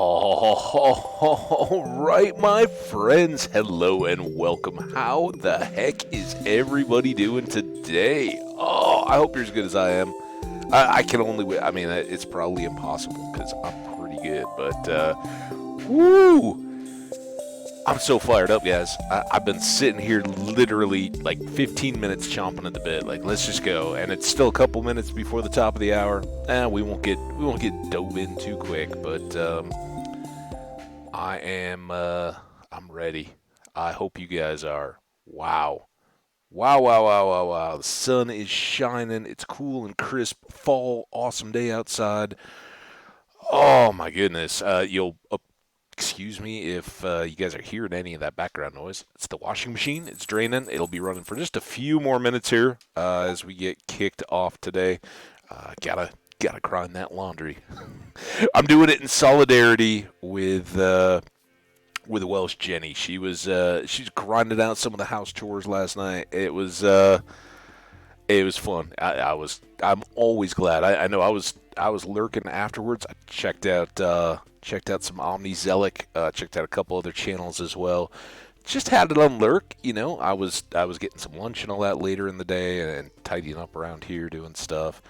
All right, my friends. Hello and welcome. How the heck is everybody doing today? Oh, I hope you're as good as I am. I can only. I mean, it's probably impossible because I'm pretty good. But woo! I'm so fired up, guys. I've been sitting here literally like 15 minutes chomping at the bit. Like, let's just go. And it's still a couple minutes before the top of the hour. We won't get dove in too quick. But I'm ready. I hope you guys are. Wow. Wow, wow, wow, wow, wow. The sun is shining. It's cool and crisp. Fall, awesome day outside. Oh my goodness. You'll excuse me if you guys are hearing any of that background noise. It's the washing machine. It's draining. It'll be running for just a few more minutes here as we get kicked off today. Gotta grind that laundry. I'm doing it in solidarity with Welsh Jenny. She's grinding out some of the house chores last night. It was fun. I'm always glad. I know I was lurking afterwards. I checked out some Omni Zelic, checked out a couple other channels as well. Just had it on lurk, you know. I was getting some lunch and all that later in the day and tidying up around here doing stuff.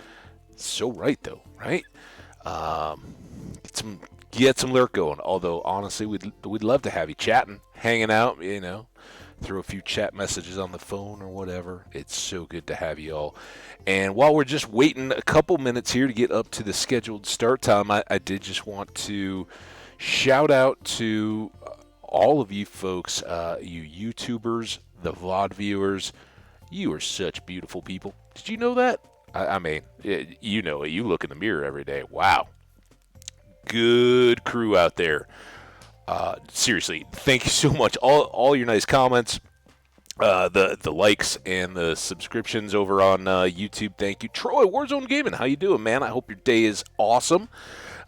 So right though, right? Get some lurk going. Although honestly, we'd love to have you chatting, hanging out, you know. Throw a few chat messages on the phone or whatever. It's so good to have you all. And while we're just waiting a couple minutes here to get up to the scheduled start time, I did just want to shout out to all of you folks, you YouTubers, the VOD viewers. You are such beautiful people. Did you know that? I mean, you know it. You look in the mirror every day. Wow. Good crew out there. Seriously, thank you so much. All your nice comments, the likes and the subscriptions over on YouTube. Thank you, Troy Warzone Gaming. How you doing, man? I hope your day is awesome.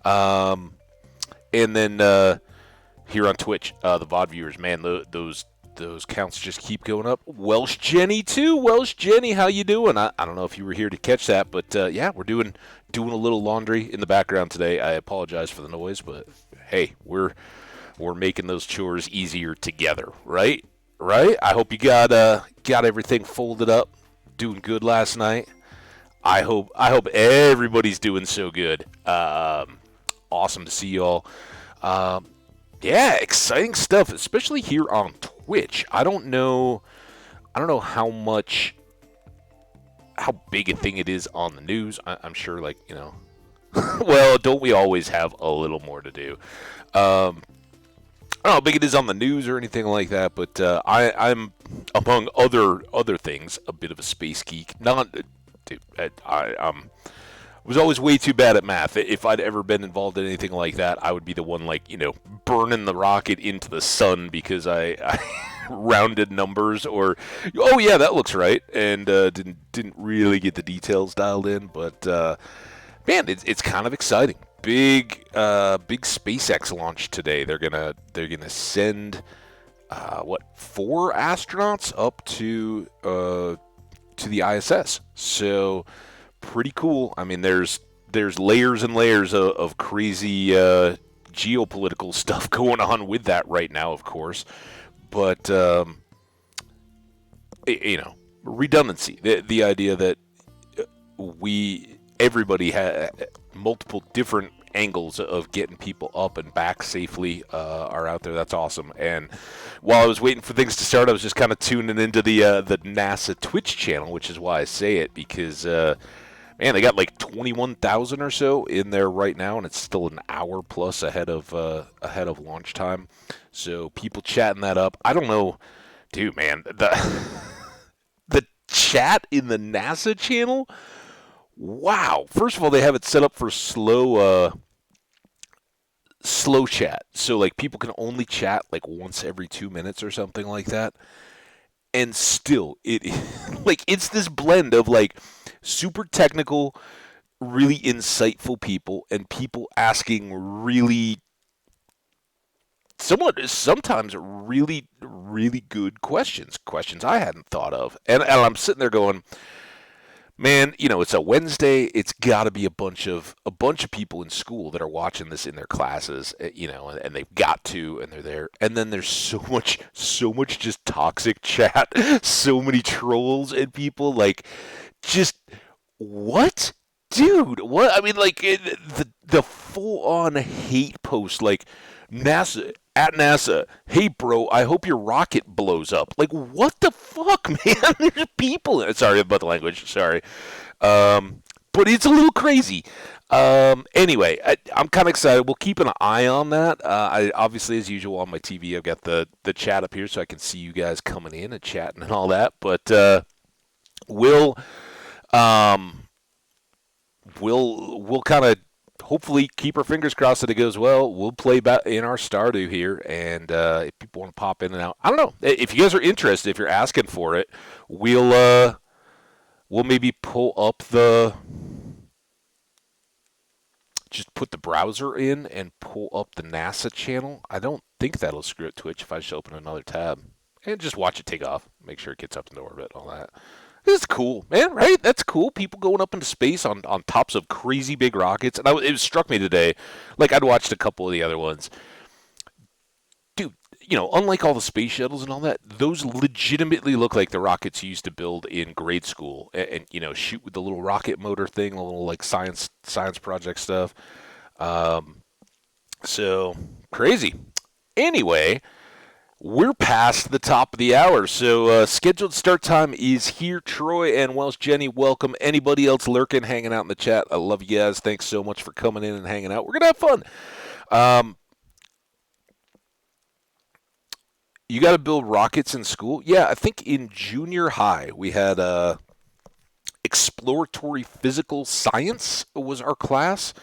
And then here on Twitch, the VOD viewers, man, those counts just keep going up. Welsh Jenny too. Welsh Jenny, how you doing? I don't know if you were here to catch that, but yeah, we're doing a little laundry in the background today. I apologize for the noise, but hey, we're making those chores easier together, right? Right? I hope you got everything folded up, doing good last night. I hope everybody's doing so good. Awesome to see y'all. Yeah, exciting stuff, especially here on Twitch. I don't know how big a thing it is on the news. I'm sure, like, you know, well, don't we always have a little more to do? I don't know how big it is on the news or anything like that, but I'm, among other things, a bit of a space geek. Not, dude, I was always way too bad at math. If I'd ever been involved in anything like that, I would be the one, like, you know, burning the rocket into the sun because I rounded numbers or, oh yeah, that looks right, and didn't really get the details dialed in. But man, it's kind of exciting. Big SpaceX launch today. They're gonna send 4 astronauts up to the ISS. So pretty cool. I mean, there's layers and layers of crazy geopolitical stuff going on with that right now, of course. But you know, redundancy. The idea that everybody had multiple different angles of getting people up and back safely are out there. That's awesome. And while I was waiting for things to start, I was just kind of tuning into the NASA Twitch channel, which is why I say it, because man, they got like 21,000 or so in there right now, and it's still an hour plus ahead of launch time. So people chatting that up. I don't know, dude, man, the chat in the NASA channel. Wow. First of all, they have it set up for slow chat. So like people can only chat like once every 2 minutes or something like that. And still like it's this blend of like super technical, really insightful people and people asking really sometimes really, really good questions I hadn't thought of. And I'm sitting there going, Man, it's a Wednesday. It's got to be a bunch of people in school that are watching this in their classes, and they've got to, and they're there. And then there's so much just toxic chat, so many trolls and people like just what, dude? What? I mean, like the full on hate post, like NASA at NASA. Hey, bro, I hope your rocket blows up. Like, what the fuck, man? There's people. Sorry about the language. Sorry. But it's a little crazy. Anyway, I'm kind of excited. We'll keep an eye on that. I obviously, as usual, on my TV, I've got the chat up here so I can see you guys coming in and chatting and all that. But we'll um, we'll kind of hopefully keep our fingers crossed that it goes well. We'll play in our Stardew here, and if people want to pop in and out, I don't know. If you guys are interested, if you're asking for it, we'll maybe pull up just put the browser in and pull up the NASA channel. I don't think that'll screw it Twitch if I just open another tab and just watch it take off. Make sure it gets up into orbit, all that. It's cool, man, right? That's cool. People going up into space on tops of crazy big rockets. And it struck me today, like I'd watched a couple of the other ones. Dude, unlike all the space shuttles and all that, those legitimately look like the rockets you used to build in grade school and shoot with the little rocket motor thing, the little like science project stuff. Um, so crazy. Anyway, we're past the top of the hour, so scheduled start time is here. Troy and Welsh Jenny, welcome. Anybody else lurking, hanging out in the chat? I love you guys. Thanks so much for coming in and hanging out. We're gonna have fun. Um, you got to build rockets in school? Yeah, I think in junior high we had exploratory physical science was our class,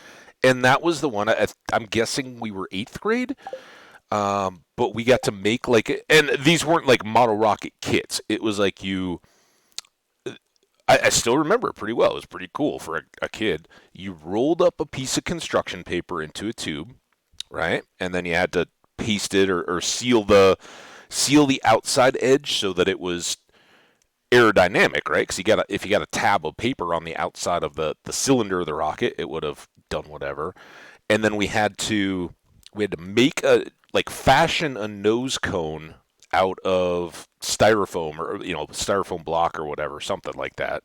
and that was the one. I'm guessing we were eighth grade. But we got to make like, and these weren't like model rocket kits. It was like I still remember it pretty well. It was pretty cool for a kid. You rolled up a piece of construction paper into a tube, right? And then you had to paste it or seal the outside edge so that it was aerodynamic, right? Because if you got a tab of paper on the outside of the cylinder of the rocket, it would have done whatever. And then we had to make fashion a nose cone out of styrofoam or styrofoam block or whatever, something like that,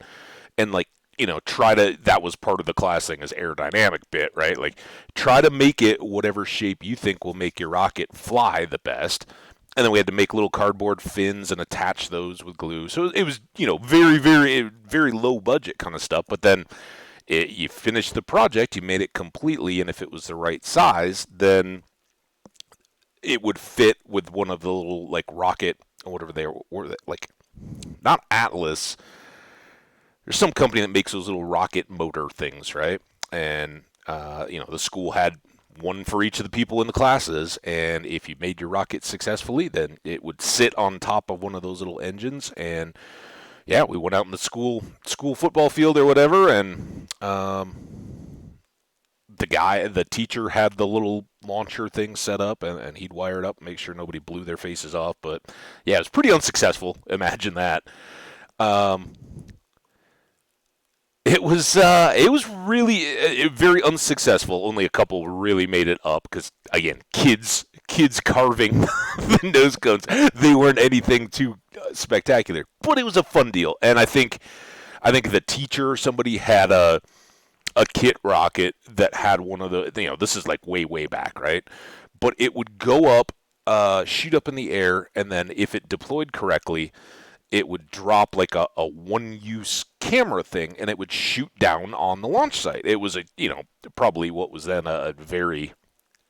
and that was part of the class thing as aerodynamic bit, right? Like try to make it whatever shape you think will make your rocket fly the best. And then we had to make little cardboard fins and attach those with glue. So it was, very, very, very low budget kind of stuff. But then you finished the project, you made it completely, and if it was the right size, then it would fit with one of the little like rocket or whatever they were, like not Atlas. There's some company that makes those little rocket motor things, right? And the school had one for each of the people in the classes, and if you made your rocket successfully, then it would sit on top of one of those little engines. And yeah, we went out in the school football field or whatever, and the teacher had the little launcher thing set up, and he'd wire it up, make sure nobody blew their faces off. But yeah, it was pretty unsuccessful. Imagine that. Um, it was really very unsuccessful. Only a couple really made it up because again, kids carving the nose cones. They weren't anything too spectacular, but it was a fun deal. And I think the teacher or somebody had a kit rocket that had one of the, this is like way, way back, right? But it would go up, shoot up in the air, and then if it deployed correctly, it would drop like a one-use camera thing, and it would shoot down on the launch site. It was probably what was then a very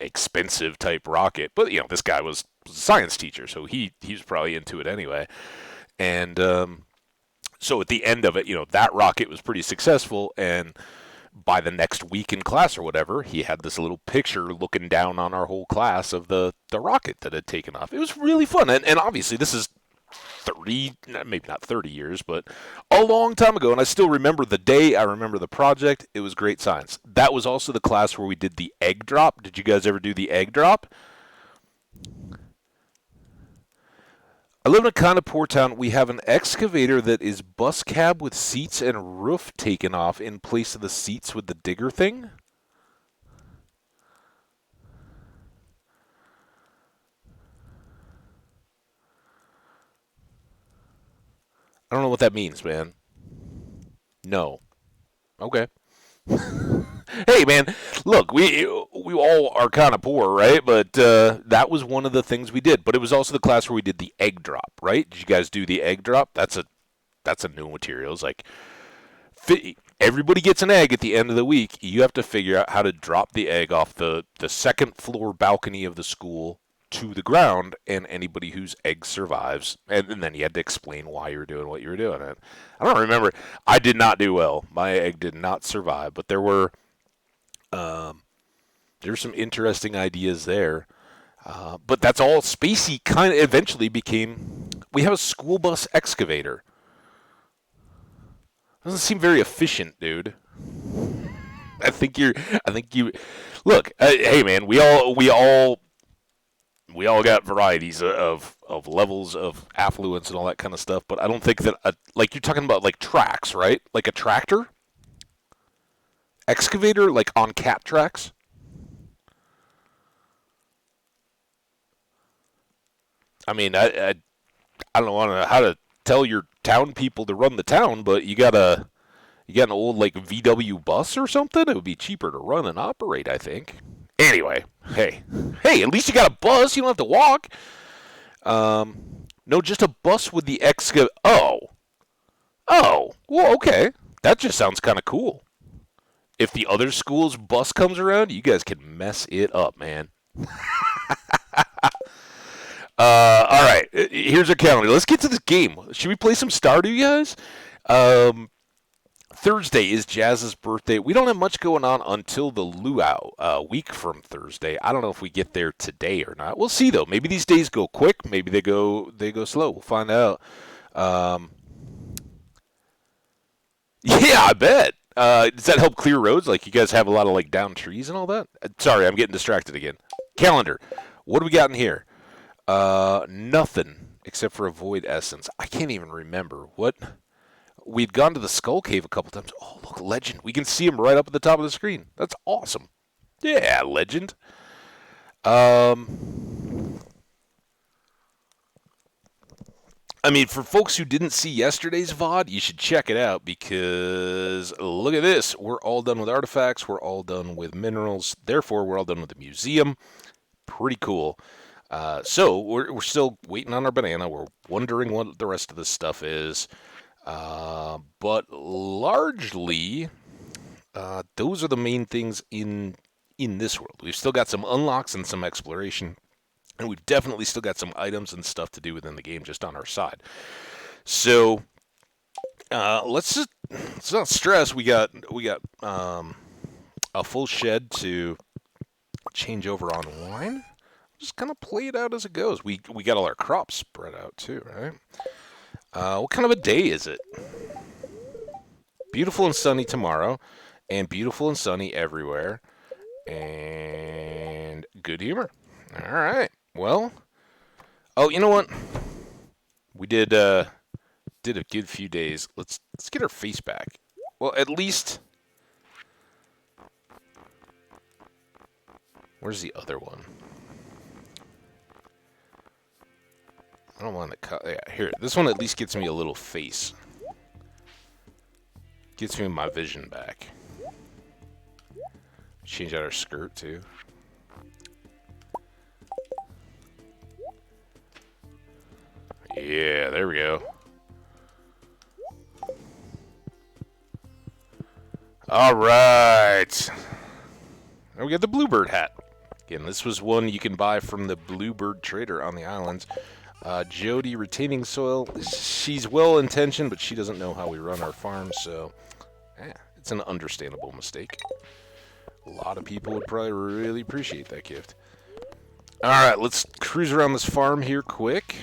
expensive type rocket. But, this guy was a science teacher, so he was probably into it anyway. And so at the end of it, that rocket was pretty successful, and by the next week in class or whatever, he had this little picture looking down on our whole class of the rocket that had taken off. It was really fun. And obviously, this is 30, maybe not 30 years, but a long time ago. And I still remember the day. I remember the project. It was great science. That was also the class where we did the egg drop. Did you guys ever do the egg drop? I live in a kind of poor town. We have an excavator that is bus cab with seats and roof taken off in place of the seats with the digger thing. I don't know what that means, man. No. Okay. Hey, man, look, we all are kind of poor, right? But that was one of the things we did. But it was also the class where we did the egg drop, right? Did you guys do the egg drop? That's a new material. It's like everybody gets an egg at the end of the week. You have to figure out how to drop the egg off the second floor balcony of the school to the ground, and anybody whose egg survives, and then you had to explain why you were doing what you were doing. And I don't remember. I did not do well. My egg did not survive, but there's some interesting ideas there. But that's all spacey. Kind of eventually became. We have a school bus excavator. Doesn't seem very efficient, dude. I think you. Look, hey man, we all got varieties of levels of affluence and all that kind of stuff. But I don't think that like you're talking about like tracks, right? Like a tractor, excavator, like on cat tracks. I mean, I don't know how to tell your town people to run the town, but you got an old like VW bus or something. It would be cheaper to run and operate, I think. Anyway, hey, at least you got a bus. You don't have to walk. No, just a bus with the exca. Oh, well, okay. That just sounds kind of cool. If the other school's bus comes around, you guys can mess it up, man. All right. Here's our calendar. Let's get to this game. Should we play some Stardew, guys? Um, Thursday is Jazz's birthday. We don't have much going on until the luau, a week from Thursday. I don't know if we get there today or not. We'll see though. Maybe these days go quick. Maybe they go slow. We'll find out. Um, yeah, I bet. Does that help clear roads? Like you guys have a lot of like down trees and all that? Sorry, I'm getting distracted again. Calendar. What do we got in here? Nothing except for a void essence. I can't even remember what. We'd gone to the Skull Cave a couple times. Oh, look, Legend. We can see him right up at the top of the screen. That's awesome. Yeah, Legend. I mean, for folks who didn't see yesterday's VOD, you should check it out because look at this. We're all done with artifacts. We're all done with minerals. Therefore, we're all done with the museum. Pretty cool. So we're still waiting on our banana. We're wondering what the rest of this stuff is. But largely, those are the main things in this world. We've still got some unlocks and some exploration, and we've definitely still got some items and stuff to do within the game just on our side. So let's not stress. We got a full shed to change over on wine. Just kind of play it out as it goes. We got all our crops spread out too, right? What kind of a day is it? Beautiful and sunny tomorrow, and beautiful and sunny everywhere, and good humor. All right. Well, oh, you know what? We did a good few days. Let's get our face back. Well, at least. Where's the other one? I don't want to cut. Yeah, here. This one at least gets me a little face. Gets me my vision back. Change out our skirt too. Yeah, there we go. All right. And we got the Bluebird hat. Again, this was one you can buy from the Bluebird trader on the islands. Jody retaining soil. She's well-intentioned, but she doesn't know how we run our farm, so it's an understandable mistake. A lot of people would probably really appreciate that gift. All right, let's cruise around this farm here quick.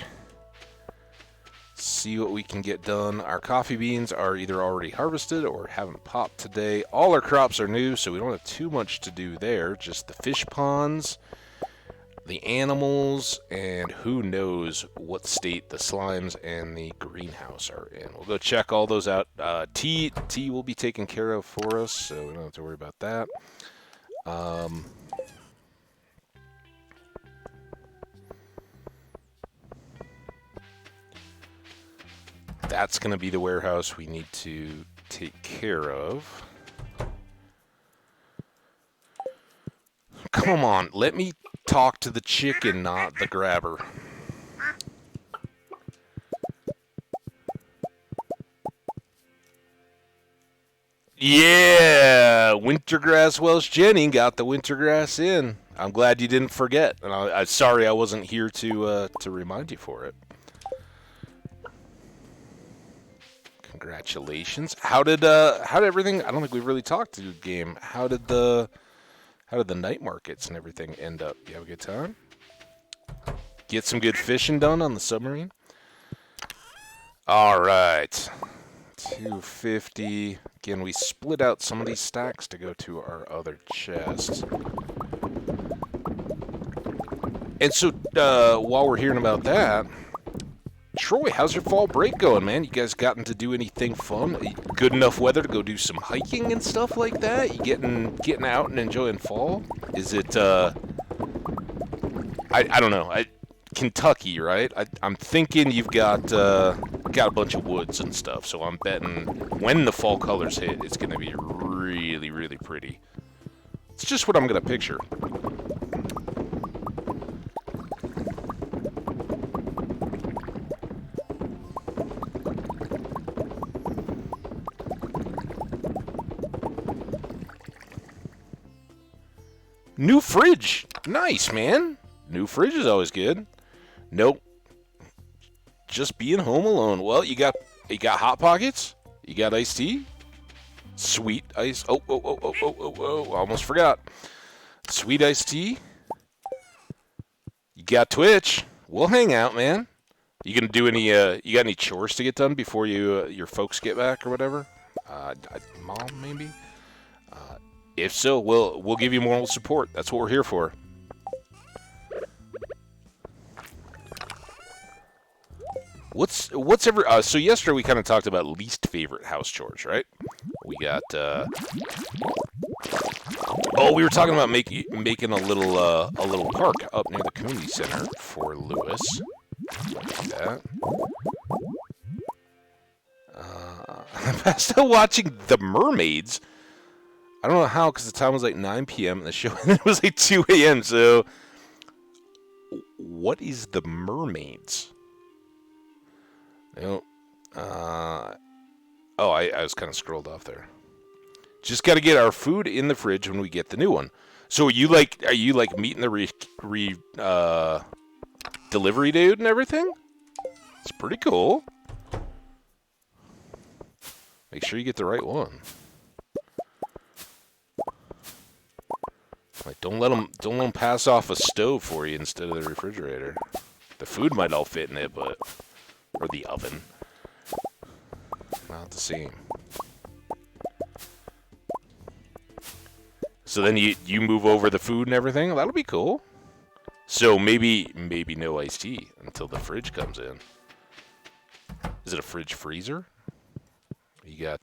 See what we can get done. Our coffee beans are either already harvested or haven't popped today. All our crops are new, so we don't have too much to do there. Just the fish ponds. the animals, and who knows what state the slimes and the greenhouse are in. We'll go check all those out. Tea will be taken care of for us, so we don't have to worry about that. That's going to be the warehouse we need to take care of. Come on, let me talk to the chicken, not the grabber. Yeah, Wintergrass Welsh Jenny got the wintergrass in. I'm glad you didn't forget, and I'm sorry I wasn't here to remind you for it. Congratulations. How did everything? I don't think we've really talked to the game. How did the night markets and everything end up? You have a good time? Get some good fishing done on the submarine? All right. 250. Again, we split out some of these stacks to go to our other chests. And so, while we're hearing about that, Troy, how's your fall break going, man? You guys gotten to do anything fun? Good enough weather to go do some hiking and stuff like that? You getting out and enjoying fall? Is it, I don't know. Kentucky, right? I'm thinking you've got a bunch of woods and stuff, so I'm betting when the fall colors hit, it's going to be really, really pretty. It's just what I'm going to picture. New fridge. Nice, man. New fridge is always good. Nope. Just being home alone. Well, you got Hot Pockets? You got iced tea? Sweet ice. Oh, almost forgot. Sweet iced tea. You got Twitch. We'll hang out, man. You gonna do any? You got any chores to get done before your folks get back or whatever? Mom, maybe. If so, we'll give you moral support. That's what we're here for. What's ever? So yesterday we kind of talked about least favorite house chores, right? We got. Oh, we were talking about making a little park up near the community center for Lewis. Like that. I'm still watching The Mermaids. I don't know how, because the time was like 9 p.m. and the show and it was like 2 a.m. So, what is The Mermaids? You know, I was kind of scrolled off there. Just got to get our food in the fridge when we get the new one. So, are you like meeting the delivery dude and everything? It's pretty cool. Make sure you get the right one. Like, don't let them pass off a stove for you instead of the refrigerator. The food might all fit in it, or the oven. Not the same. So then you move over the food and everything. That'll be cool. So maybe no iced tea until the fridge comes in. Is it a fridge freezer? You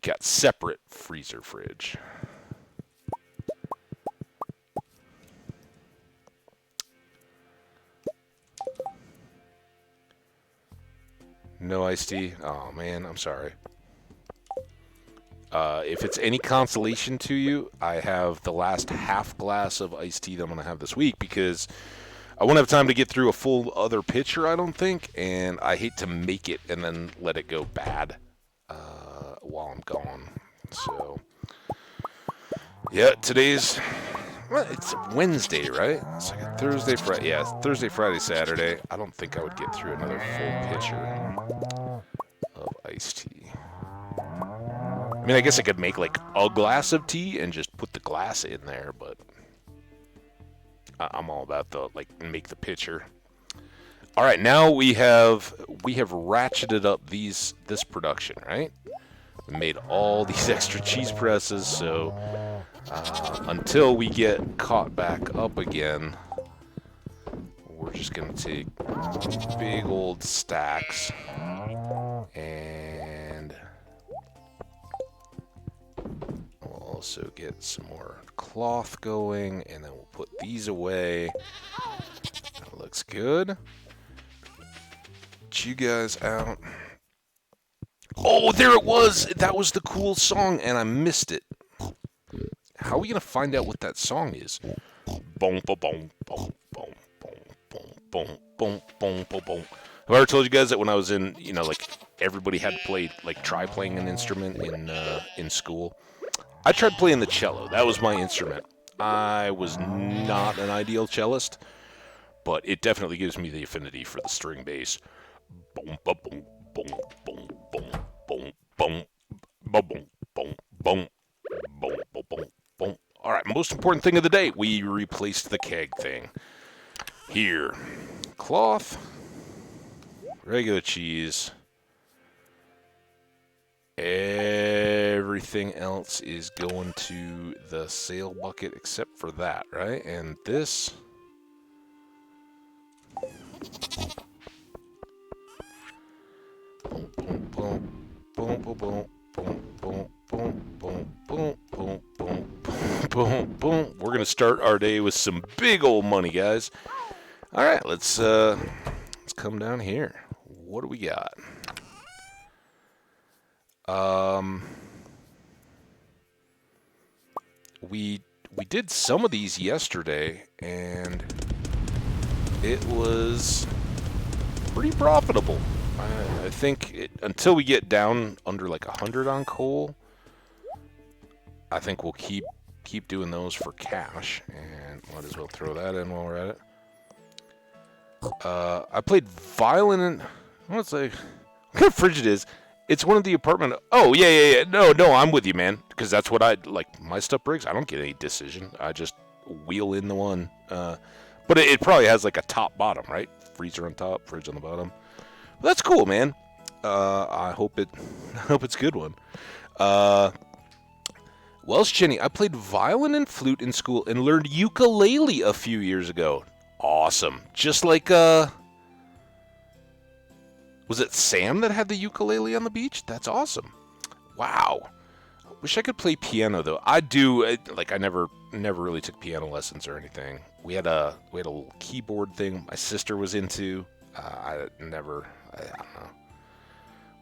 got separate freezer fridge. No iced tea? Oh, man, I'm sorry. If it's any consolation to you, I have the last half glass of iced tea that I'm going to have this week because I won't have time to get through a full other pitcher, I don't think, and I hate to make it and then let it go bad while I'm gone. So, yeah, it's Wednesday, right? It's like a Thursday, Friday. Yeah, Thursday, Friday, Saturday. I don't think I would get through another full pitcher of iced tea. I mean, I guess I could make like a glass of tea and just put the glass in there, but I'm all about make the pitcher. All right, now we have ratcheted up this production, right? We made all these extra cheese presses, so until we get caught back up again, we're just going to take big old stacks and we'll also get some more cloth going, and then we'll put these away. That looks good. Get you guys out. Oh, there it was! That was the cool song, and I missed it. How are we going to find out what that song is? Boom, boom, boom, boom, boom, boom, boom, boom, boom, boom, boom. Have I ever told you guys that when I was in, like everybody had to play, like try playing an instrument in school? I tried playing the cello. That was my instrument. I was not an ideal cellist, but it definitely gives me the affinity for the string bass. Boom, boom, boom, boom, boom, boom, boom, boom, boom, boom, boom, boom, boom, boom, boom. All right, most important thing of the day, we replaced the keg thing. Here, cloth, regular cheese. Everything else is going to the sale bucket except for that, right? And this. Boom, boom, boom, boom, boom, boom, boom, boom, boom, boom, boom, boom, boom, boom. We're gonna start our day with some big old money, guys. All right, let's come down here. What do we got? We did some of these yesterday, and it was pretty profitable. I think until we get down under like 100 on coal, I think we'll keep doing those for cash, and might as well throw that in while we're at it. I played violin and I want to say what kind of fridge it is. It's one of the apartment. Oh yeah. No, I'm with you, man. Because that's what I like. My stuff breaks. I don't get any decision. I just wheel in the one. But it probably has like a top bottom, right? Freezer on top, fridge on the bottom. Well, that's cool, man. I hope it's a good one. Welsh Jenny, I played violin and flute in school and learned ukulele a few years ago. Awesome. Just like was it Sam that had the ukulele on the beach? That's awesome. Wow. Wish I could play piano though. I do. Like I never really took piano lessons or anything. We had a little keyboard thing my sister was into. I don't know.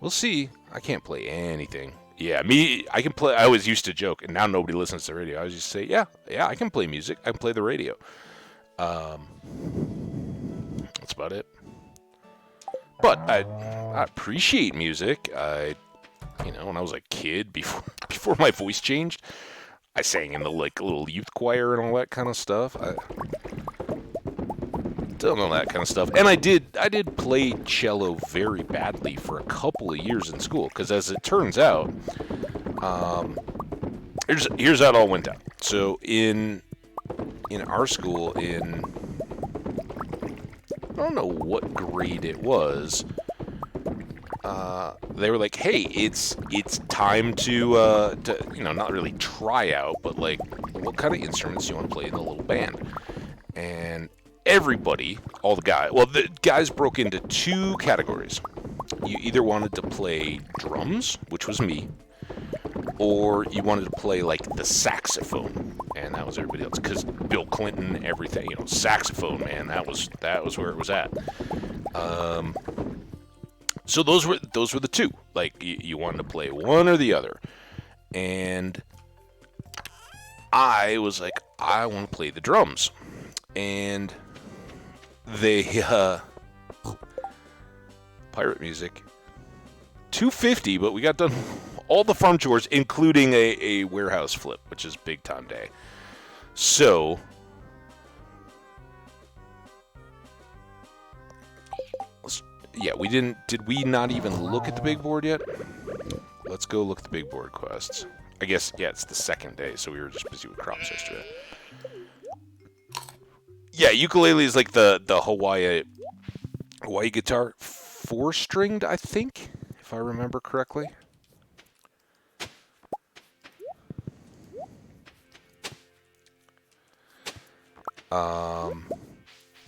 We'll see. I can't play anything. Yeah, I can play. I always used to joke, and now nobody listens to the radio. I always just say, yeah, I can play music. I can play the radio. That's about it. But I appreciate music. When I was a kid, before my voice changed, I sang in the like little youth choir and all that kind of stuff. I don't know that kind of stuff. And I did play cello very badly for a couple of years in school, because as it turns out, here's how it all went down. So in our school, I don't know what grade it was, they were like, hey, it's time to not really try out, but like, what kind of instruments do you want to play in the little band? And everybody, the guys broke into two categories. You either wanted to play drums, which was me, or you wanted to play like the saxophone, and that was everybody else. Because Bill Clinton, everything, saxophone, man, that was where it was at. So those were the two. Like you wanted to play one or the other, and I was like, I want to play the drums, and they pirate music, $250, but we got done all the farm chores, including a warehouse flip, which is big time day. So yeah, we didn't. Did we not even look at the big board yet? Let's go look at the big board quests. I guess, yeah, it's the second day, so we were just busy with crops yesterday. Yeah, ukulele is like the Hawaii guitar, 4-stringed, I think, if I remember correctly.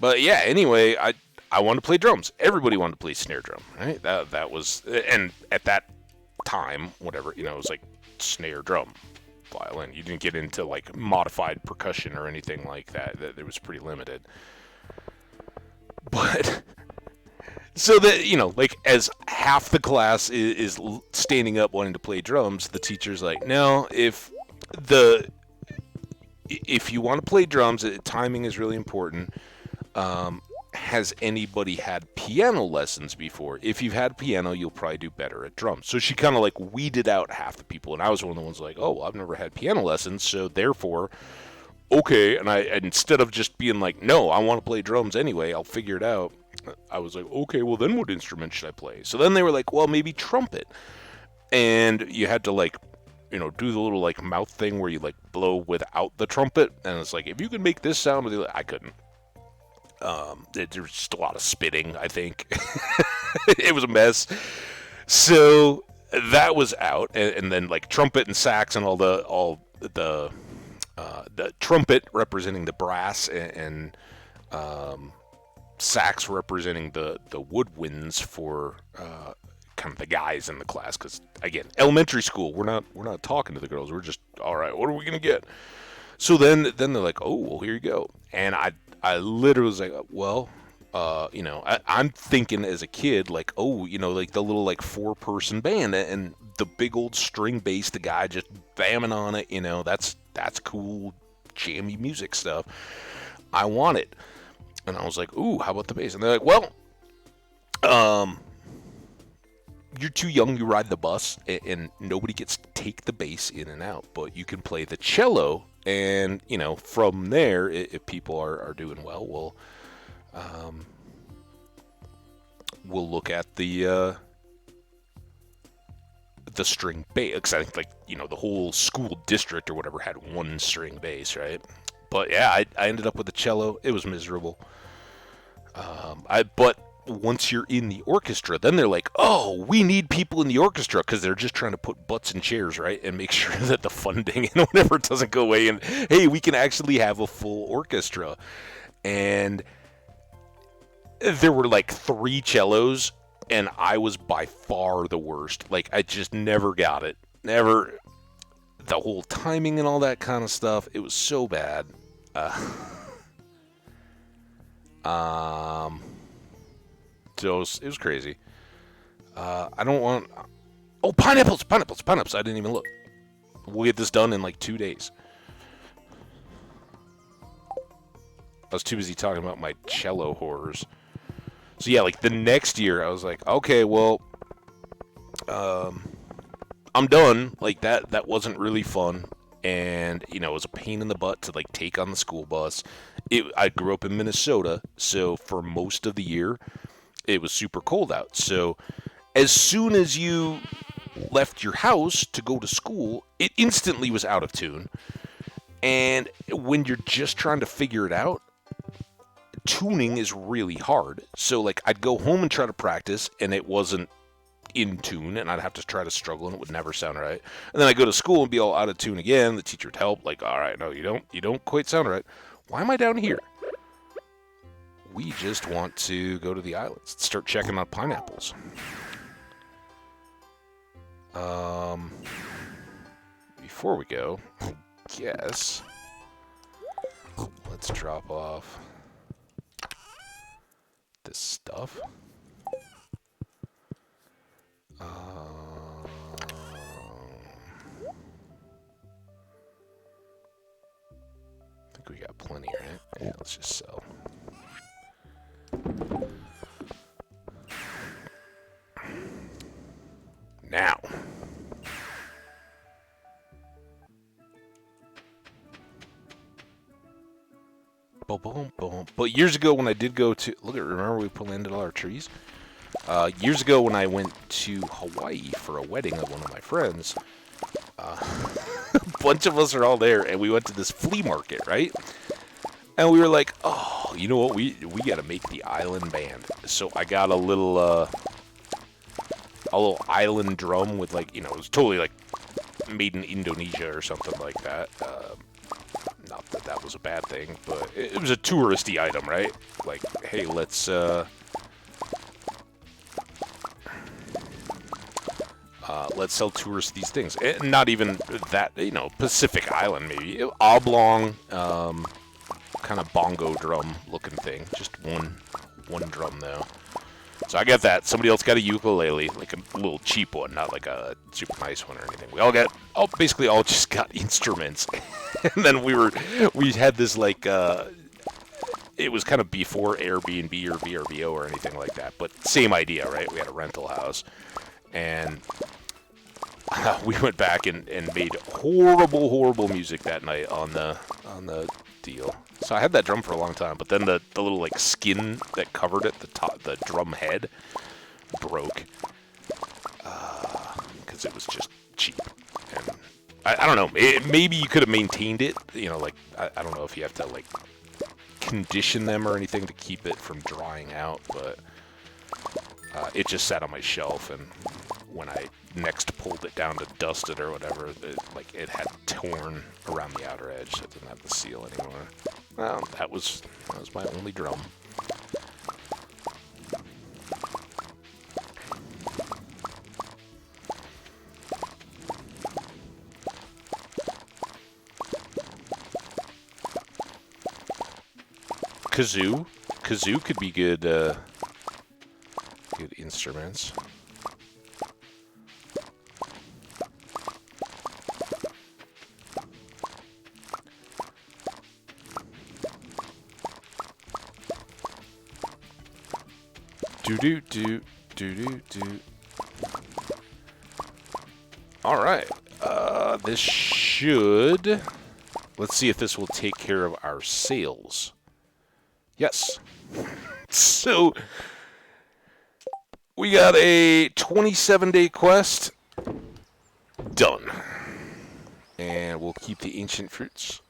But yeah, anyway, I wanted to play drums. Everybody wanted to play snare drum, right? That was, and at that time, whatever, it was like snare drum, violin. You didn't get into like modified percussion or anything like that. It was pretty limited. But so that, like as half the class is standing up wanting to play drums, the teacher's like, no, if you want to play drums, timing is really important. Has anybody had piano lessons before? If you've had piano, you'll probably do better at drums. So she kind of like weeded out half the people, and I was one of the ones like, oh, well, I've never had piano lessons, so therefore, okay. And instead of just being like, no, I want to play drums anyway, I'll figure it out, I was like, okay, well then what instrument should I play? So then they were like, well, maybe trumpet. And you had to like, do the little like mouth thing where you like blow without the trumpet, and it's like, if you can make this sound, I couldn't. There was just a lot of spitting, I think. It was a mess. So that was out, and then like trumpet and sax and all the trumpet representing the brass and sax representing the woodwinds for kind of the guys in the class. Because again, elementary school, we're not talking to the girls. We're just, all right, what are we gonna get? So then they're like, oh, well, here you go. And I literally was like, well, I'm thinking as a kid, like, oh, like the little like 4-person band and the big old string bass, the guy just bamming on it, that's cool, jammy music stuff. I want it. And I was like, ooh, how about the bass? And they're like, well, you're too young, you ride the bus, and nobody gets to take the bass in and out, but you can play the cello. And, from there, if people are doing well, we'll look at the string bass. Because I think, like, the whole school district or whatever had one string bass, right? But, yeah, I ended up with the cello. It was miserable. But once you're in the orchestra, then they're like, oh, we need people in the orchestra, because they're just trying to put butts in chairs, right, and make sure that the funding and whatever doesn't go away, and hey, we can actually have a full orchestra. And there were like 3 cellos, and I was by far the worst. Like, I just never got it. Never. The whole timing and all that kind of stuff, it was so bad. So it was crazy. I don't want... Oh, pineapples! I didn't even look. We'll get this done in like 2 days. I was too busy talking about my cello horrors. So yeah, like the next year, I was like, okay, well, I'm done. Like that wasn't really fun. And, it was a pain in the butt to like take on the school bus. I grew up in Minnesota, so for most of the year, it was super cold out. So as soon as you left your house to go to school, it instantly was out of tune. And when you're just trying to figure it out, tuning is really hard. So like I'd go home and try to practice, and it wasn't in tune, and I'd have to try to struggle, and it would never sound right. And then I'd go to school and be all out of tune again. The teacher would help, like, all right, no, you don't quite sound right. Why am I down here? We just want to go to the islands. Start checking out pineapples. Before we go, I guess let's drop off this stuff. I think we got plenty, right? Yeah, let's just sell. Now. Boom, boom, boom. But years ago when I did go to... remember we planted all our trees? Years ago when I went to Hawaii for a wedding of one of my friends, a bunch of us are all there, and we went to this flea market, right? And we were like, oh, you know what? We got to make the island band. So I got a little island drum with, like, it was totally like made in Indonesia or something like that. not that that was a bad thing, but it was a touristy item, right? Like, hey, let's sell tourists these things. And not even that, you know, Pacific Island maybe. Oblong, kind of bongo drum looking thing. Just one drum though. So I get that. Somebody else got a ukulele, like a little cheap one, not like a super nice one or anything. We basically all just got instruments. And then we had this like, it was kind of before Airbnb or VRBO or anything like that, but same idea, right? We had a rental house, and we went back and made horrible music that night on the deal. So I had that drum for a long time, but then the little like skin that covered it, the drum head, broke because it was just cheap. And I don't know. Maybe you could have maintained it. You know, like I don't know if you have to like condition them or anything to keep it from drying out, but it just sat on my shelf, and when I next pulled it down to dust it or whatever, it had torn around the outer edge, so it didn't have the seal anymore. Well, that was my only drum. Kazoo could be good. Good instruments. Do. All right. This should. Let's see if this will take care of our sales. Yes. So we got a 27-day quest done, and we'll keep the ancient fruits.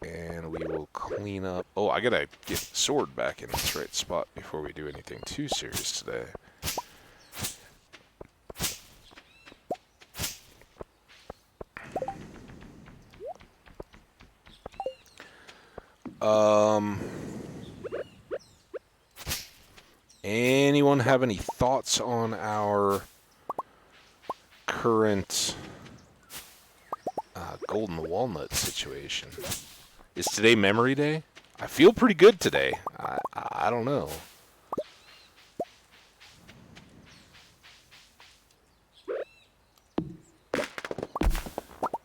And we will clean up... Oh, I gotta get the sword back in its right spot before we do anything too serious today. Anyone have any thoughts on our current golden walnut situation? Is today memory day? I feel pretty good today. I don't know.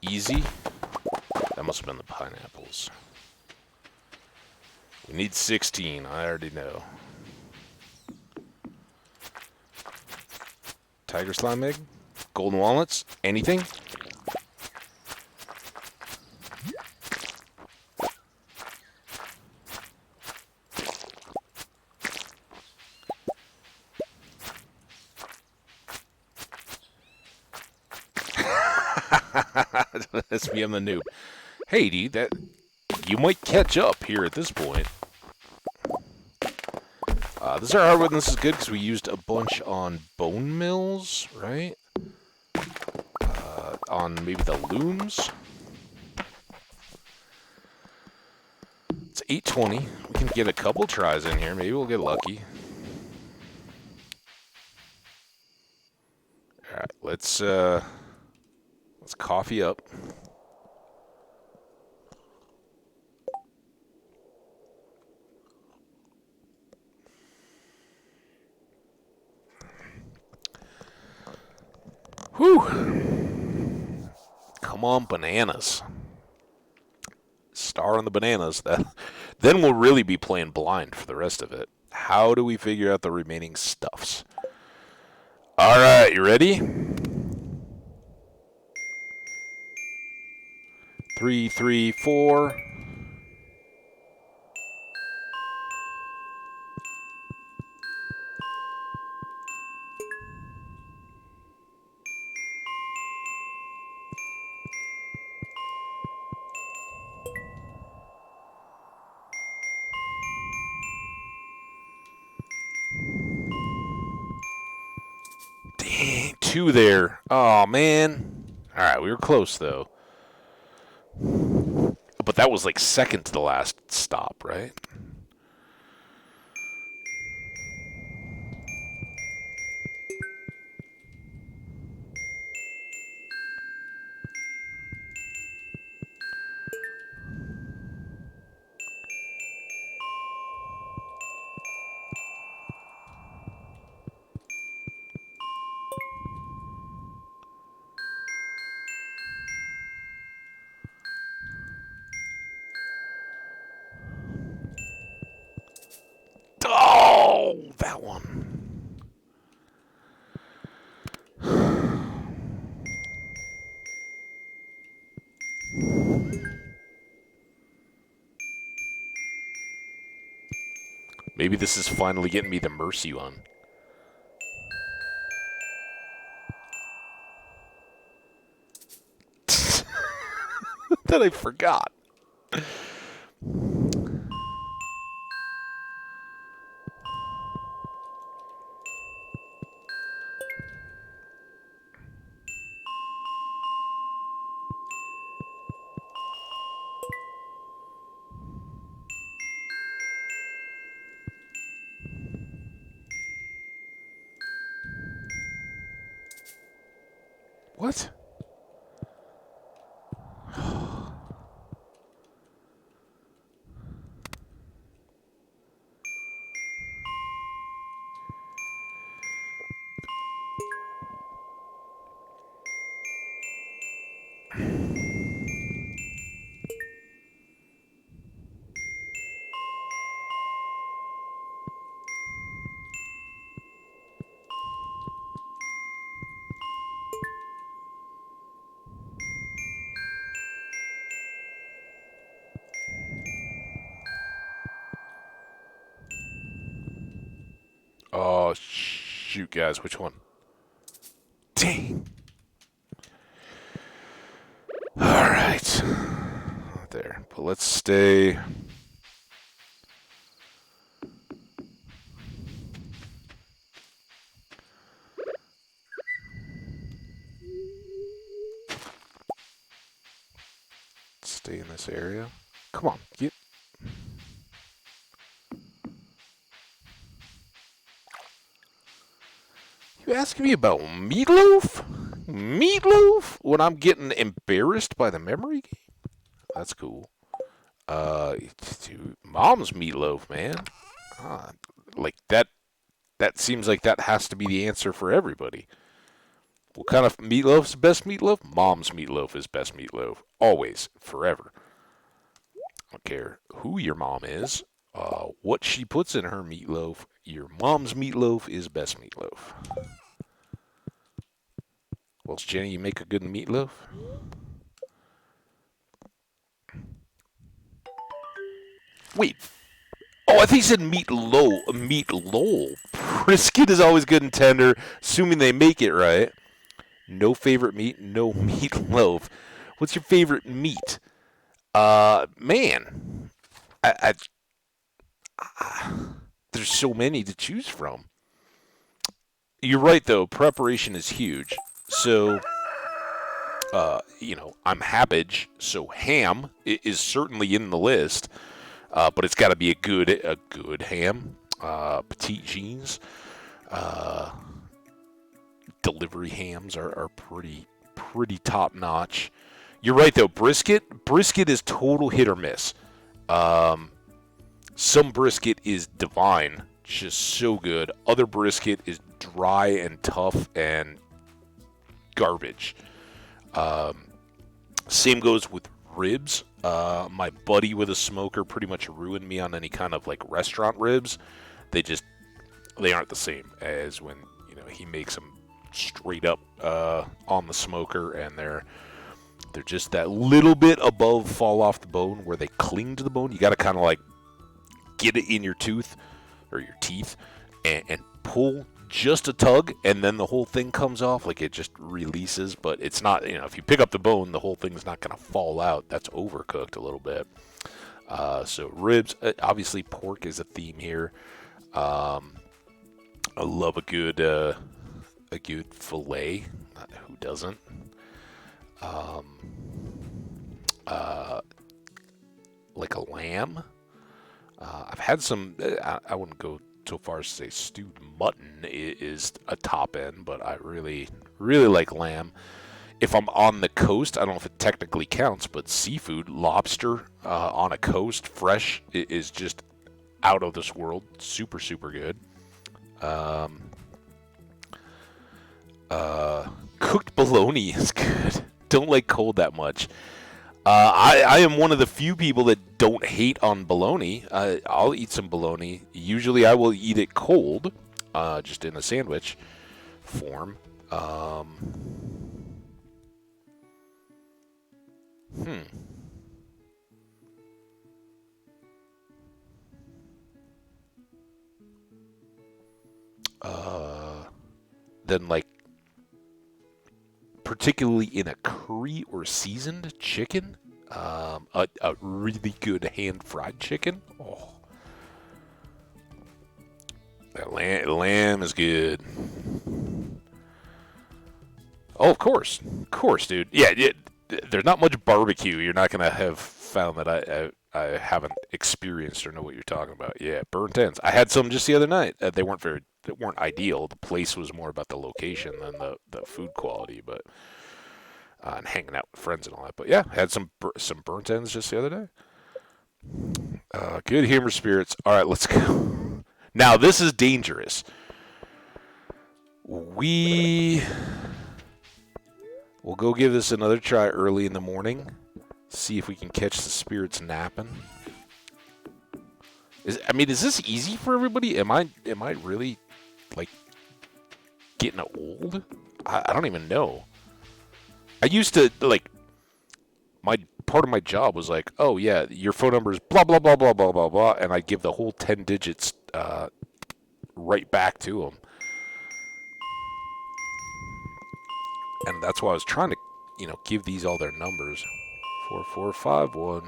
Easy? That must have been the pineapples. We need 16, I already know. Tiger slime egg? Golden walnuts? Anything? That's me, I'm the noob. Hey, dude, that you might catch up here at this point. This is our hardwood, and this is good because we used a bunch on bone mills, right? On maybe the looms. It's 8:20. We can get a couple tries in here. Maybe we'll get lucky. All right, let's coffee up. Whew. Come on, bananas. Star on the bananas. Then we'll really be playing blind for the rest of it. How do we figure out the remaining stuffs? All right, you ready? 3, 3, 4. Dang, 2 there. Oh, man. All right, we were close, though. But that was like second to the last stop, right? Oh, that one. Maybe this is finally getting me the mercy one. That I forgot. What? Oh, shoot, guys. Which one? Dang. All right. There. But let's stay. Stay in this area. Come on. Get. You asking me about meatloaf? Meatloaf? When I'm getting embarrassed by the memory game? That's cool. Dude, mom's meatloaf, man. Like that. That seems like that has to be the answer for everybody. What kind of meatloaf's the best meatloaf? Mom's meatloaf is best meatloaf. Always, forever. I don't care who your mom is, what she puts in her meatloaf. Your mom's meatloaf is best meatloaf. Well, Jenny, you make a good meatloaf? Wait. Oh, I think you said meatloaf. Meatloaf. Brisket is always good and tender, assuming they make it right. No favorite meat, no meatloaf. What's your favorite meat? Man, there's so many to choose from. You're right, though. Preparation is huge. So, I'm Habbage, so ham is certainly in the list, but it's got to be a good ham. Petite jeans, delivery hams are pretty top notch. You're right, though. Brisket is total hit or miss. Some brisket is divine, just so good. Other brisket is dry and tough and garbage. Same goes with ribs. My buddy with a smoker pretty much ruined me on any kind of like restaurant ribs. They aren't the same as when he makes them straight up on the smoker, and they're just that little bit above fall off the bone where they cling to the bone. You got to kind of like get it in your tooth or your teeth and pull just a tug, and then the whole thing comes off. Like it just releases, but it's not, if you pick up the bone, the whole thing's not going to fall out. That's overcooked a little bit. So ribs, obviously pork is a theme here. I love a good fillet. Who doesn't? lamb. I've had some. I wouldn't go so far as to say stewed mutton is a top end, but I really, really like lamb. If I'm on the coast, I don't know if it technically counts, but seafood, lobster on a coast, fresh, is just out of this world. Super, super good. Cooked bologna is good. Don't like cold that much. I am one of the few people that don't hate on bologna. I'll eat some bologna. Usually I will eat it cold, just in a sandwich form. Then, like, particularly in a curry or seasoned chicken, a really good hand-fried chicken. Oh, that lamb is good. Oh, of course, dude. Yeah, there's not much barbecue you're not gonna have found that I haven't experienced or know what you're talking about. Yeah, burnt ends. I had some just the other night. They weren't ideal. The place was more about the location than the food quality, but and hanging out with friends and all that. But yeah, I had some burnt ends just the other day. Good humor spirits. All right, let's go. Now this is dangerous. We'll go give this another try early in the morning. See if we can catch the spirits napping. Is this easy for everybody? Am I really, like, getting old? I don't even know. I used to, like, part of my job was like, oh yeah, your phone number is blah blah blah blah blah blah blah, and I'd give the whole 10 digits right back to them. And that's why I was trying to, give these all their numbers. 4451.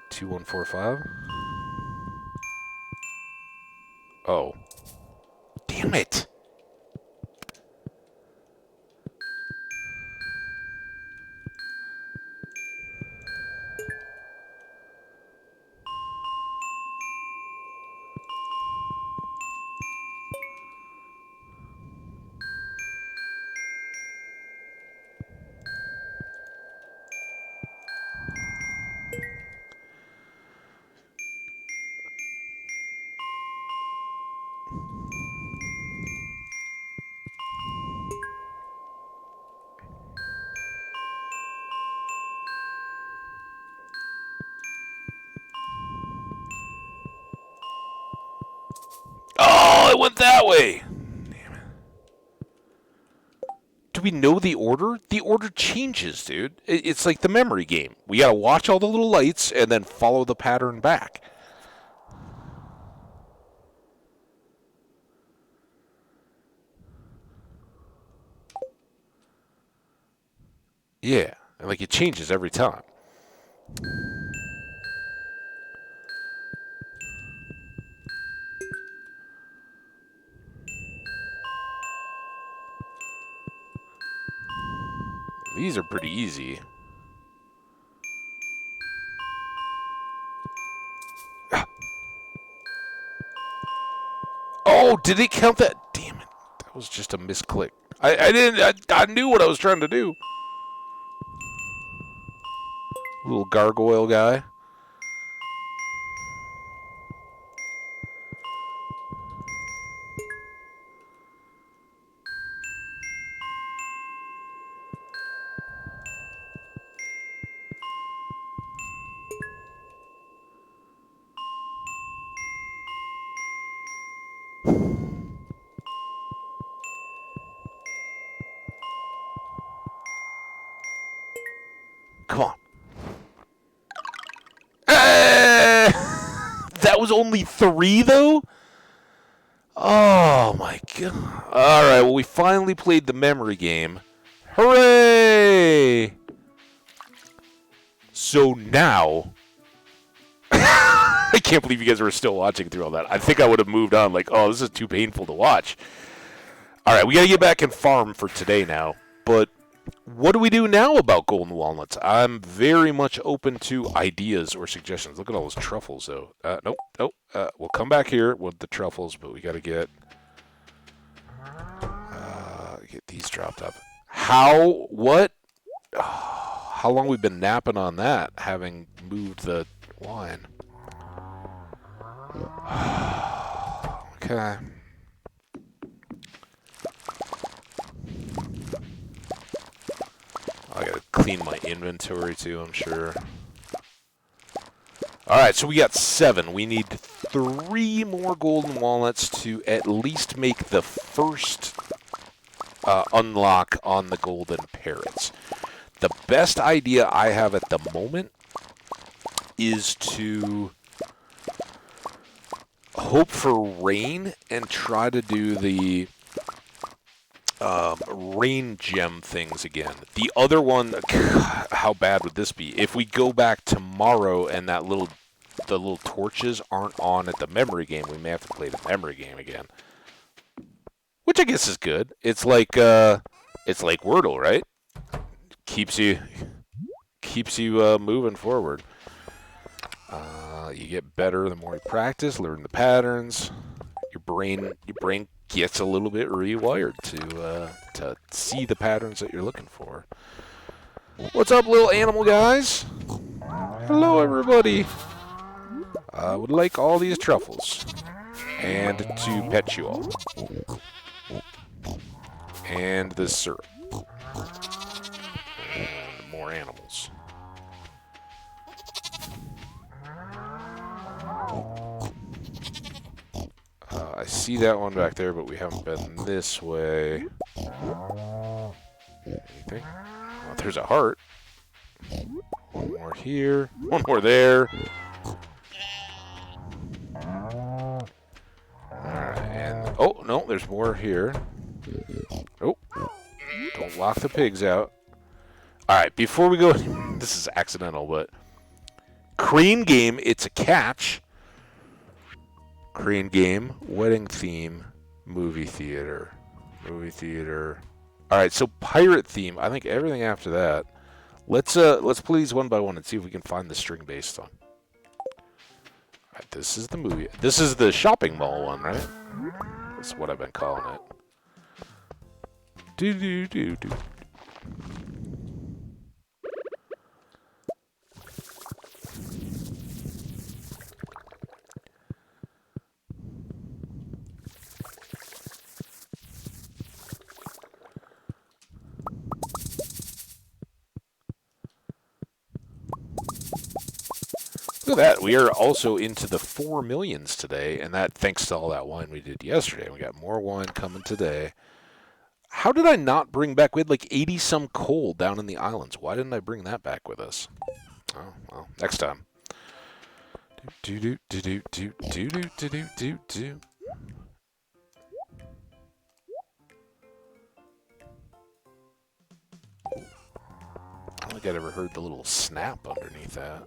2145. Oh. Damn it. Oh, it went that way. Damn it. Do we know the order? The order changes, dude. It's like the memory game. We gotta watch all the little lights and then follow the pattern back. Yeah, and like it changes every time. These are pretty easy. Oh, did it count that? Damn it. That was just a misclick. I knew what I was trying to do. Little gargoyle guy. Come on. That was only 3, though? Oh, my God. All right, well, we finally played the memory game. Hooray! So now... I can't believe you guys were still watching through all that. I think I would have moved on, like, oh, this is too painful to watch. All right, we got to get back and farm for today now. But what do we do now about golden walnuts? I'm very much open to ideas or suggestions. Look at all those truffles, though. Nope, nope. We'll come back here with the truffles, but we got to get these dropped up. What? Oh, how long we've been napping on that, having moved the wine. Okay. I gotta clean my inventory too, I'm sure. Alright, so we got 7. We need 3 more golden walnuts to at least make the first unlock on the golden parrots. The best idea I have at the moment is to hope for rain and try to do the rain gem things again. The other one, how bad would this be? If we go back tomorrow and the little torches aren't on at the memory game, we may have to play the memory game again. Which I guess is good. It's like Wordle, right? Keeps you moving forward. You get better the more you practice, learn the patterns. Your brain gets a little bit rewired to see the patterns that you're looking for. What's up, little animal guys? Hello, everybody. I would like all these truffles and to pet you all. And this syrup. And more animals. I see that one back there, but we haven't been this way. Anything? Oh, there's a heart. One more here. One more there. Alright, and... oh, no, there's more here. Oh, don't lock the pigs out. Alright, before we go... this is accidental, but... Crane game, it's a catch. Crane game, wedding theme, movie theater. Movie theater. Alright, so pirate theme. I think everything after that. Let's play these one by one and see if we can find the string based on. Alright, this is the movie. This is the shopping mall one, right? That's what I've been calling it. Do. Look at that. We are also into the 4 millions today, and that thanks to all that wine we did yesterday. We got more wine coming today. How did I not bring back? We had like 80-some coal down in the islands. Why didn't I bring that back with us? Oh, well, next time. Do. I don't think I'd ever heard the little snap underneath that.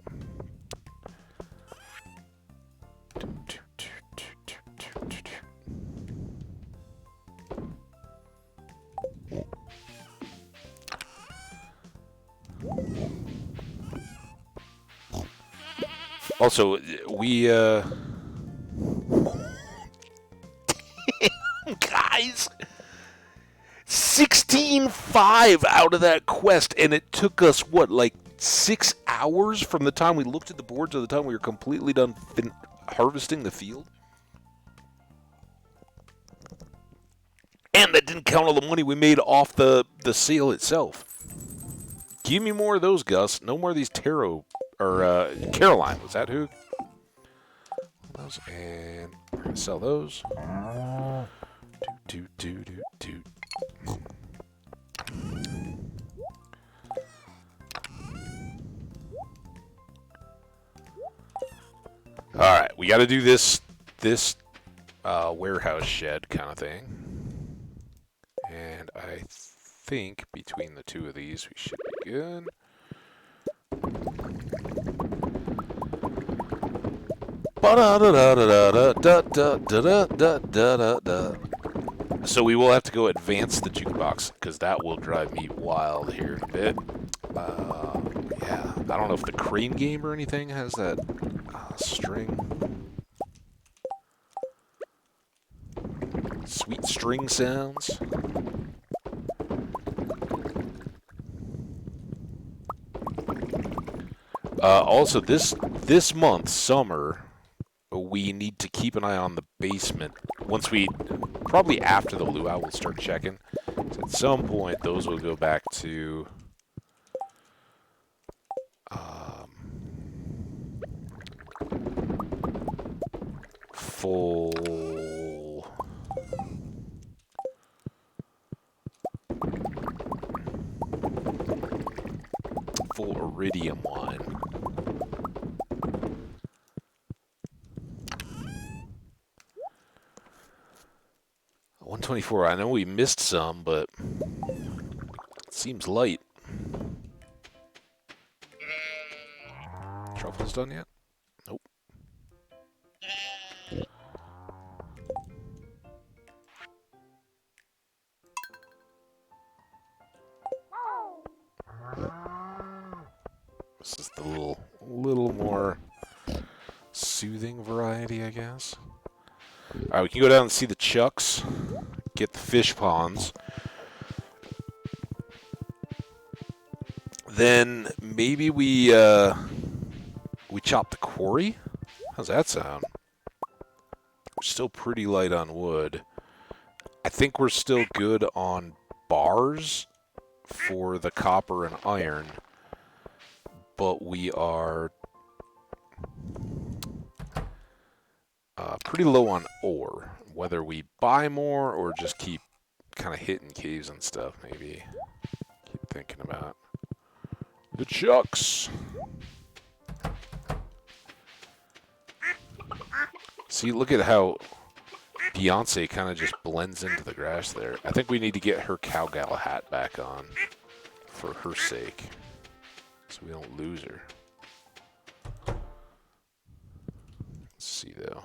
Also, we, guys, 16.5 out of that quest, and it took us, what, like 6 hours from the time we looked at the board to the time we were completely done harvesting the field? And that didn't count all the money we made off the sale itself. Give me more of those, Gus. No more of these tarot. Or, Caroline, was that who? And we're going to sell those. Do. Alright, we got to do this warehouse shed kind of thing. And I think between the two of these, we should be good. So we will have to go advance the jukebox, because that will drive me wild here in a bit. Yeah, I don't know if the crane game or anything has that string. Sweet string sounds. Also, this month, summer, we need to keep an eye on the basement. Once we, probably after the luau, we'll start checking. So at some point, those will go back to full iridium wine. 124. I know we missed some, but it seems light. Truffles done yet? Nope. This is the little more soothing variety, I guess. Alright, we can go down and see the chucks, get the fish ponds. Then maybe we chop the quarry? How's that sound? We're still pretty light on wood. I think we're still good on bars for the copper and iron, but we are pretty low on ore. Whether we buy more or just keep kind of hitting caves and stuff, maybe. Keep thinking about the chucks. See, look at how Beyonce kind of just blends into the grass there. I think we need to get her cowgirl hat back on for her sake, so we don't lose her. Let's see, though.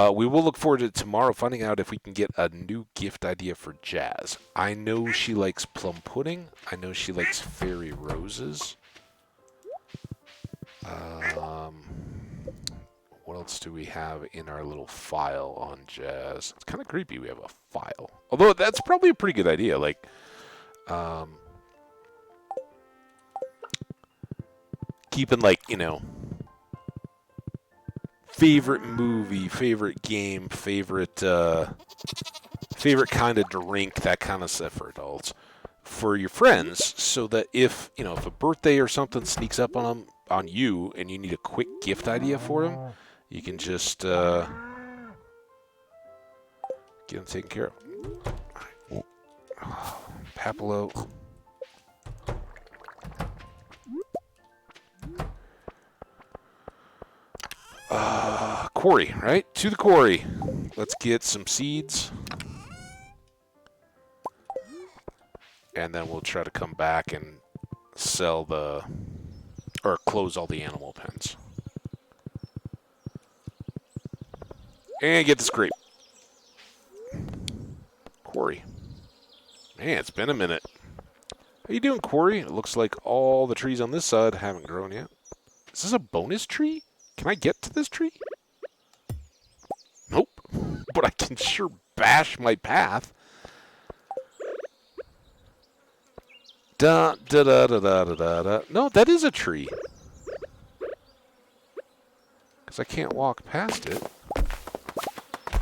We will look forward to tomorrow finding out if we can get a new gift idea for Jazz. I know she likes plum pudding. I know she likes fairy roses. What else do we have in our little file on Jazz? It's kind of creepy we have a file. Although that's probably a pretty good idea. Like, keeping, like, you know, favorite movie, favorite game, favorite kind of drink, that kind of stuff for adults, for your friends, so that if, you know, if a birthday or something sneaks up on you and you need a quick gift idea for them, you can just get them taken care of. Papillo. Quarry, right? To the quarry. Let's get some seeds. And then we'll try to come back and sell or close all the animal pens. And get this grape. Quarry. Man, it's been a minute. How you doing, Quarry? It looks like all the trees on this side haven't grown yet. Is this a bonus tree? Can I get to this tree? Nope. But I can sure bash my path. Da da da da da da da. No, that is a tree. Because I can't walk past it.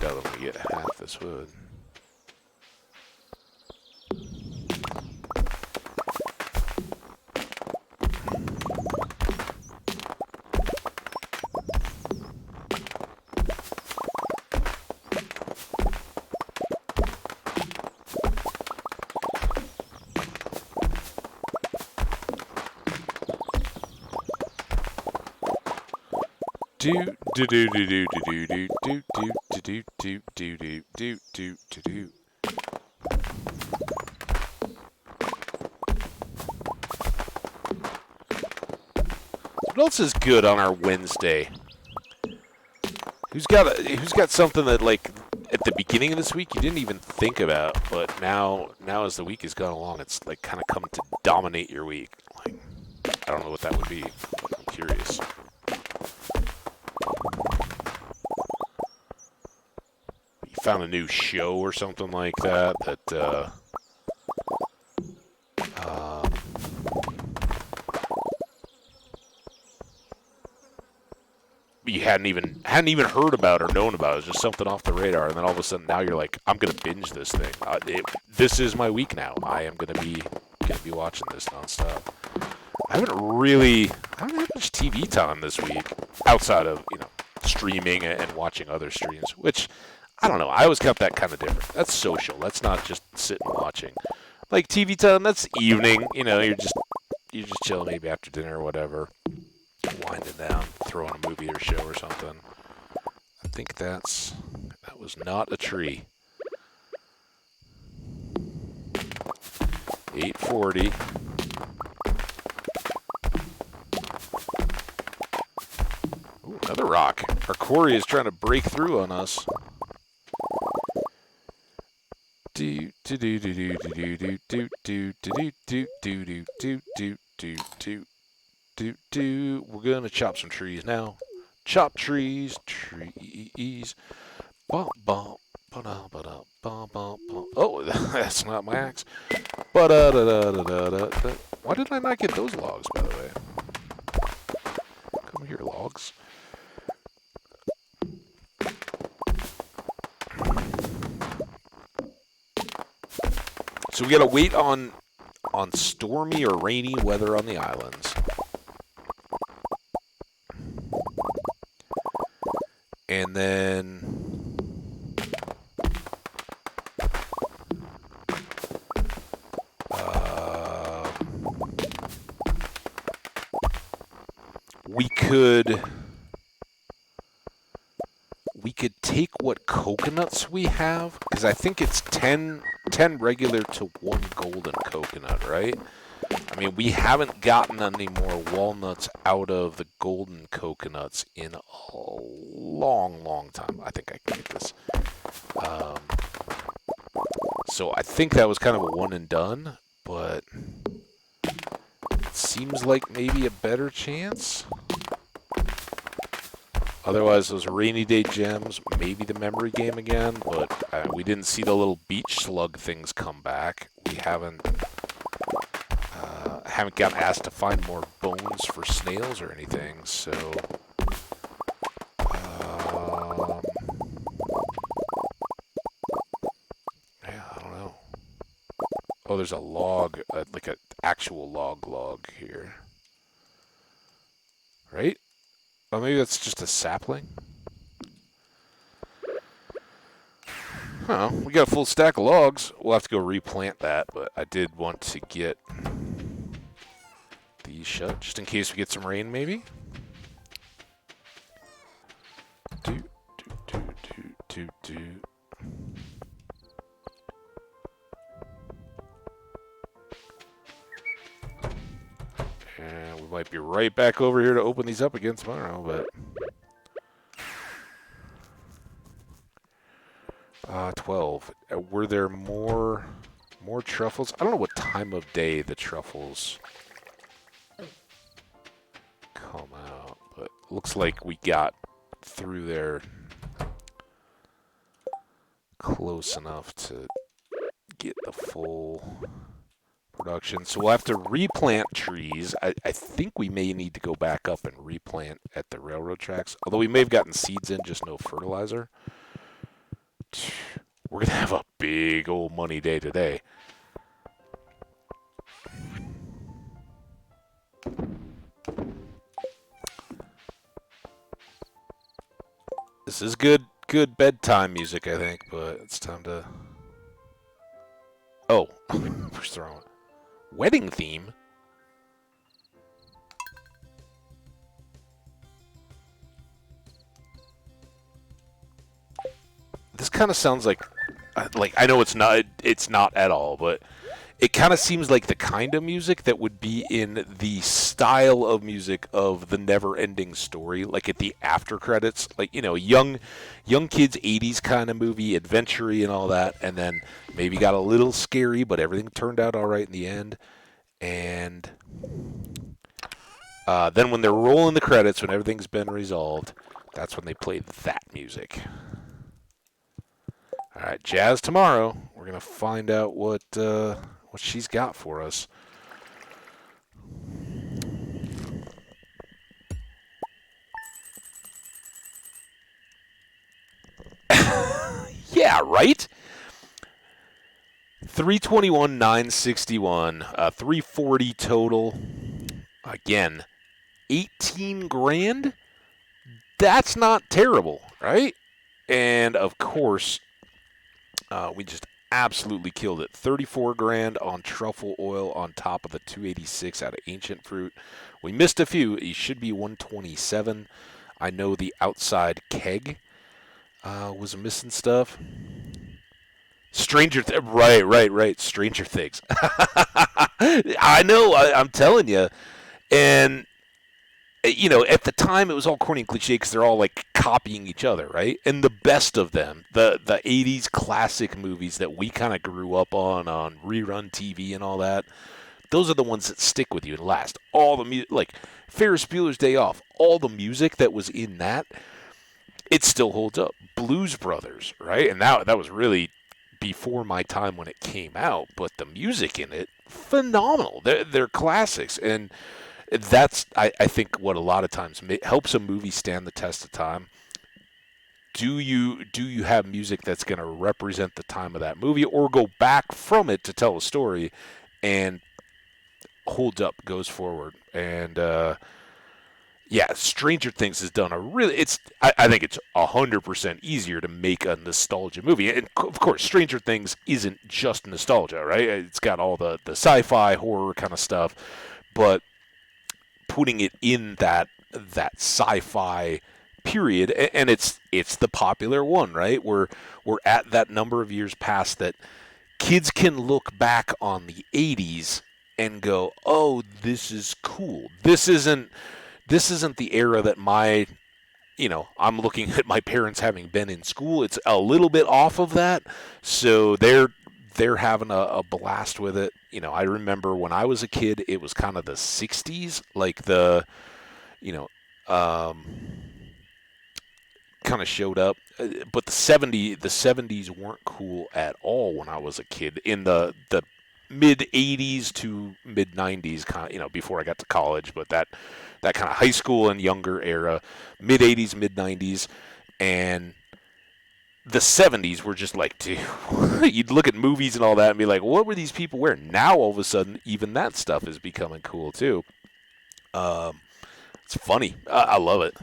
Doubt I'm gonna get half this wood. Do do do do do do do do do do do do do do do do do. What else is good on our Wednesday? who's got something that like at the beginning of this week you didn't even think about, but now as the week has gone along, it's like kind of come to dominate your week. Like I don't know what that would be. I'm curious. You found a new show or something like that you hadn't even heard about or known about. It was just something off the radar, and then all of a sudden now you're like, I'm gonna binge this thing. This is my week now. I am gonna be watching this nonstop. I haven't had much TV time this week outside of streaming and watching other streams, which I don't know. I always count that kind of different. That's social. That's not just sitting and watching. Like TV time, that's evening. You're just chilling maybe after dinner or whatever. Winding down, throwing a movie or show or something. I think that was not a tree. 840. Ooh, another rock. Our quarry is trying to break through on us. Do do do do do do do do do do do do do do do. We're gonna chop some trees now. Chop trees. Bum, bum, ba-da, ba-da, bum, bum, bum. Oh, that's not my axe. Ba-da-da-da-da-da-da. Why did I not get those logs, by the way? Come here, logs. So we gotta wait on stormy or rainy weather on the islands. And then we could take what coconuts we have, because I think it's 10 regular to 1 golden coconut, right? I mean, we haven't gotten any more walnuts out of the golden coconuts in a long time. I think I can get this. So I think that was kind of a one and done, but it seems like maybe a better chance. Otherwise, those rainy day gems, maybe the memory game again, but we didn't see the little beach slug things come back. We haven't gotten asked to find more bones for snails or anything, so yeah, I don't know. Oh, there's a log, like an actual log here, right? Oh, maybe that's just a sapling. Oh, we got a full stack of logs. We'll have to go replant that, but I did want to get these shut, just in case we get some rain, maybe. Do. And we might be right back over here to open these up again tomorrow, but 12. Were there more truffles? I don't know what time of day the truffles come out, but looks like we got through there close enough to get the full production. So we'll have to replant trees. I think we may need to go back up and replant at the railroad tracks, although we may have gotten seeds in, just no fertilizer. We're going to have a big old money day today. This is good bedtime music, I think, but it's time to... Oh, push the wrong one. Wedding theme? This kind of sounds like I know it's not at all, but it kind of seems like the kind of music that would be in the style of music of the never-ending story, like at the after credits, like young kids '80s kind of movie, adventure and all that, and then maybe got a little scary, but everything turned out all right in the end. And then when they're rolling the credits, when everything's been resolved, that's when they play that music. All right, Jazz tomorrow. We're gonna find out what she's got for us. Yeah, right. 321, 961, 340 total. Again, 18 grand. That's not terrible, right? And of course, we just absolutely killed it. 34 grand on truffle oil on top of the 286 out of ancient fruit. We missed a few. It should be 127. I know the outside keg was missing stuff. Right. Stranger Things. I know. I'm telling you. And at the time it was all corny and cliche because they're all like copying each other, right? And the best of them, the '80s classic movies that we kind of grew up on rerun TV and all that, those are the ones that stick with you and last. All the music, like Ferris Bueller's Day Off, all the music that was in that, it still holds up. Blues Brothers, right? And that was really before my time when it came out, but the music in it, phenomenal. They're classics, and that's I think what a lot of times helps a movie stand the test of time. Do you have music that's going to represent the time of that movie, or go back from it to tell a story, and holds up, goes forward, and yeah, Stranger Things has done a really. I think it's 100% easier to make a nostalgia movie, and of course, Stranger Things isn't just nostalgia, right? It's got all the sci-fi horror kind of stuff, but putting it in that sci-fi period, and it's the popular one, right? We're at that number of years past that kids can look back on the '80s and go, "Oh, this is cool. This isn't the era that I'm looking at my parents having been in school. It's a little bit off of that, so they're having a blast with it. I remember when I was a kid, it was kind of the '60s, like you know, um, kind of showed up. But the '70s weren't cool at all when I was a kid. In the mid '80s to mid '90s, kind of, before I got to college, but that kind of high school and younger era, mid '80s, mid '90s, and the '70s were just like, dude, you'd look at movies and all that and be like, what were these people wearing? Now all of a sudden, even that stuff is becoming cool too. Um, it's funny. I love it.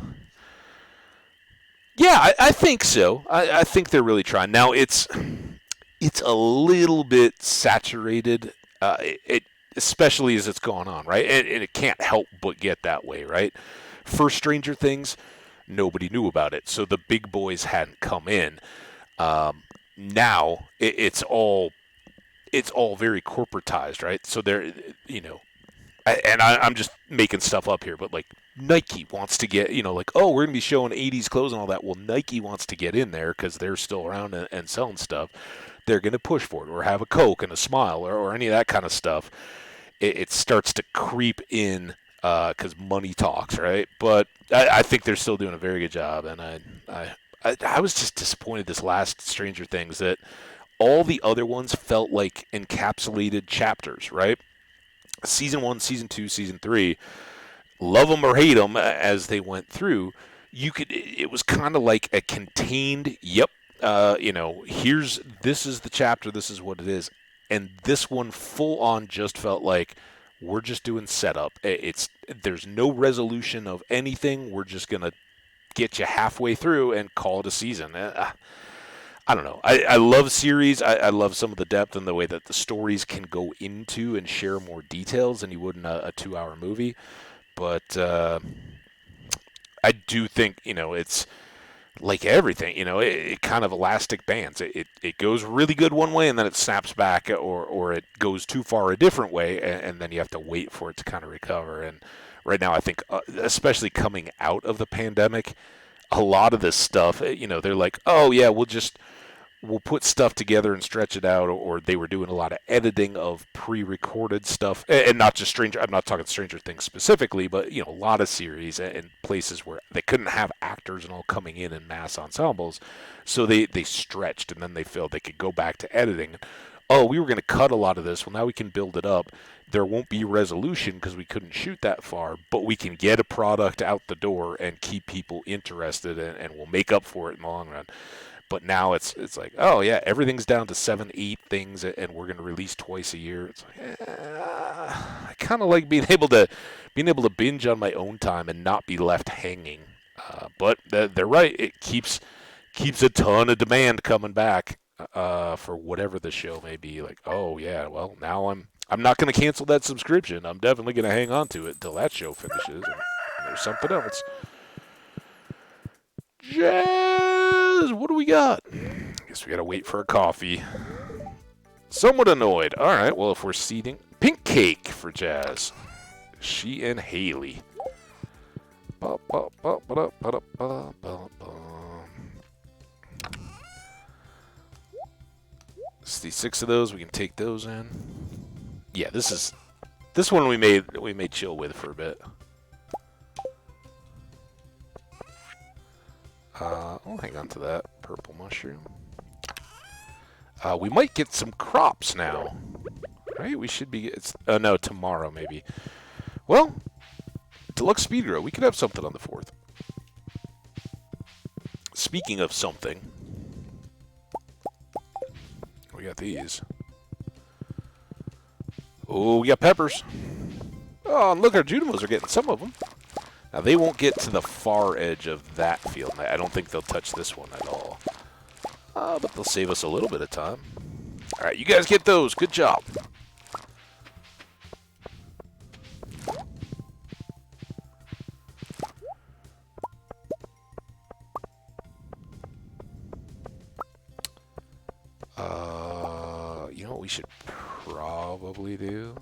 Yeah, I think so. I think they're really trying. Now it's a little bit saturated. Especially as it's gone on, right? And it can't help but get that way, right? First Stranger Things, nobody knew about it, so the big boys hadn't come in. Now it's all very corporatized, right? So they're, I'm just making stuff up here, but like Nike wants to get, like, oh, we're gonna be showing '80s clothes and all that. Well, Nike wants to get in there because they're still around and selling stuff. They're gonna push for it, or have a Coke and a Smile, or any of that kind of stuff. It starts to creep in because money talks, right? But I think they're still doing a very good job, and I was just disappointed this last Stranger Things that all the other ones felt like encapsulated chapters, right? Season 1, Season 2, Season 3, love them or hate them as they went through, it was kind of like a contained, yep, this is the chapter, this is what it is. And this one full on just felt like we're just doing setup. There's no resolution of anything. We're just going to get you halfway through and call it a season. I don't know. I love series. I love some of the depth and the way that the stories can go into and share more details than you would in a 2-hour movie. But I do think, like everything, you know, it kind of elastic bands. It goes really good one way and then it snaps back, or it goes too far a different way, and then you have to wait for it to kind of recover. And right now, I think, especially coming out of the pandemic, a lot of this stuff, you know, they're like, oh yeah, we'll put stuff together and stretch it out, or they were doing a lot of editing of pre-recorded stuff, and not just Stranger. I'm not talking Stranger Things specifically, but you know, a lot of series and places where they couldn't have actors and all coming in mass ensembles, so they stretched, and then they felt they could go back to editing. Oh, we were going to cut a lot of this. Well, now we can build it up. There won't be resolution because we couldn't shoot that far, but we can get a product out the door and keep people interested, and we'll make up for it in the long run. But now it's like, oh yeah, everything's down to 7, 8 things, and we're going to release twice a year. It's like, I kind of like being able to binge on my own time and not be left hanging. But they're right. It keeps a ton of demand coming back for whatever the show may be. Like, oh yeah, well now I'm not going to cancel that subscription. I'm definitely going to hang on to it until that show finishes. And there's something else. Jazz, what do we got? Guess we gotta wait for a coffee. Somewhat annoyed. All right, well, if we're seating, pink cake for Jazz. She and Haley. 66 of those. We can take those in. Yeah, this one we may chill with for a bit. I'll hang on to that purple mushroom. We might get some crops now, right? We should be. It's no, tomorrow maybe. Well, Deluxe Speed Grow. We could have something on the 4th. Speaking of something, we got these. Oh, we got peppers. Oh, and look, our Junimos are getting some of them. Now, they won't get to the far edge of that field. I don't think they'll touch this one at all. But they'll save us a little bit of time. All right, you guys get those. Good job. You know what we should probably do?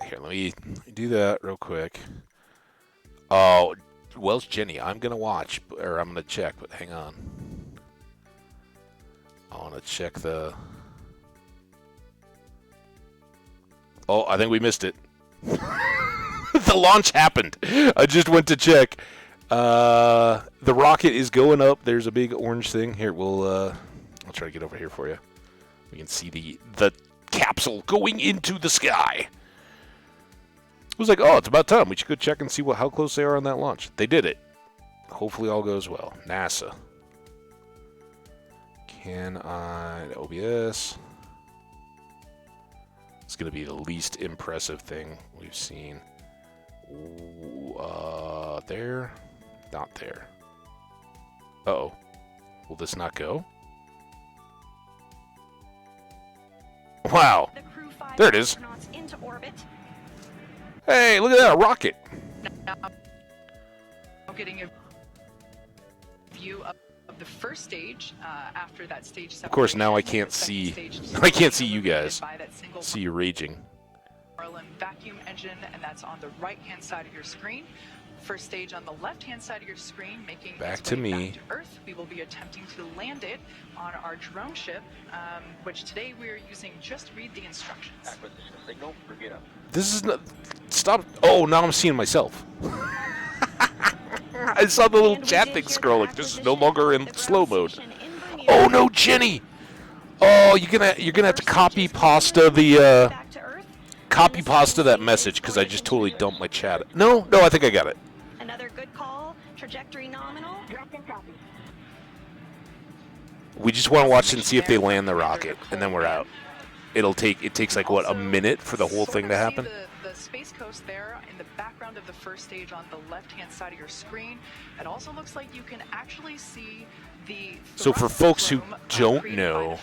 Here, let me do that real quick. Oh, where's Jenny? I'm going to watch, or I'm going to check, but hang on. I want to check the... Oh, I think we missed it. The launch happened. I just went to check. The rocket is going up. There's a big orange thing. Here, I'll try to get over here for you. We can see the capsule going into the sky. It was like, oh, it's about time. We should go check and see how close they are on that launch. They did it. Hopefully all goes well. NASA. Can I... OBS. It's going to be the least impressive thing we've seen. There. Not there. Uh-oh. Will this not go? Wow. There it is. Into orbit. Hey, look at that, a rocket. Now getting a view of the first stage after that stage. Of course, now I can't see. I can't see you guys. See you raging. Vacuum engine, and that's on the right-hand side of your screen. First stage on the left-hand side of your screen, making back to me. Back to Earth. We will be attempting to land it on our drone ship, which today we are using Just Read the Instructions. Acquisition signal, repeat up. This is not. Stop. Oh, now I'm seeing myself. I saw the little chat thing scrolling. This is no longer in slow mode. Oh no, Jenny! Oh, you're gonna have to copy pasta the copy pasta that message because I just totally dumped my chat. No, I think I got it. Another good call. Trajectory nominal. We just want to watch and see if they land the rocket, and then we're out. It takes like what, a minute for the whole thing to happen? The Space Coast there in the background of the first stage on the left-hand side of your screen. It also looks like you can actually see So for folks who don't know,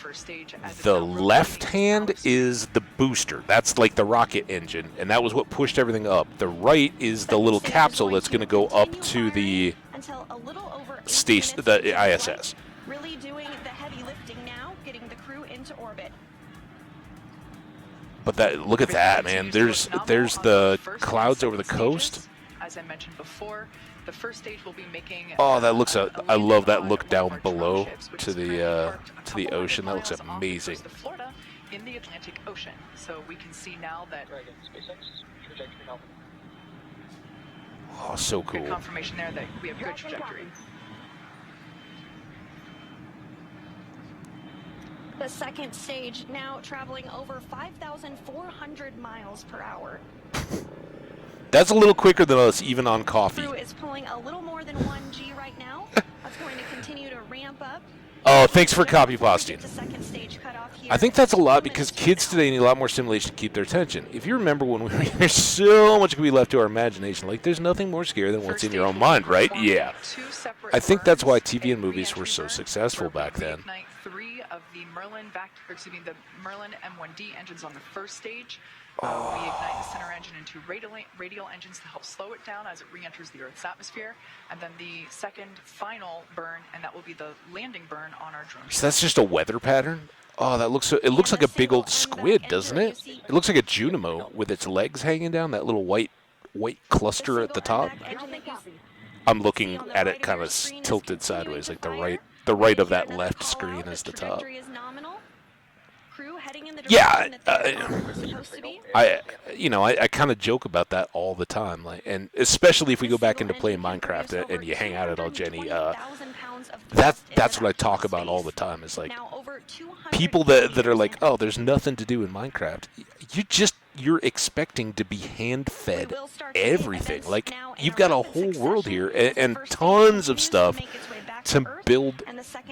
the left hand is the booster. That's like the rocket engine, and that was what pushed everything up. The right is the little capsule that's going to go up to the station, the ISS. Really doing the heavy lifting now, getting the crew into orbit. But that, look at that, man. There's the clouds over the coast. As I mentioned before, the first stage will be making. Oh, that looks. I love that look down below to the ocean. That looks amazing. Florida in the Atlantic Ocean. So we can see now that. Oh, so cool. Good confirmation there that we have good trajectory. The second stage now traveling over 5,400 miles per hour. That's a little quicker than us, even on coffee. Crew is pulling a little more than 1 G right now. That's going to continue to ramp up. Oh, thanks for copy pasting. The second stage cutoff here. I think that's a lot because kids today need a lot more stimulation to keep their attention. If you remember when we were here, so much could be left to our imagination. Like, there's nothing more scary than what's in your own mind, right? Yeah. I think that's why TV and movies were so successful back then. Three of the the Merlin M1D engines on the first stage. We ignite the center engine into radial engines to help slow it down as it re-enters the Earth's atmosphere, and then the second final burn, and that will be the landing burn on our drone. So that's just a weather pattern? Oh, that looks. It looks like a big old squid, doesn't it? It looks like a Junimo with its legs hanging down. That little white cluster at the top. I'm looking at it kind of tilted sideways, like the right of that left screen is the top. Yeah, I kind of joke about that all the time, like, and especially if we go back into playing Minecraft and you hang out at all, Jenny. That's what I talk about all the time. Is like people that are like, oh, there's nothing to do in Minecraft. You're expecting to be hand-fed everything. Like, you've got a whole world here and tons of stuff to build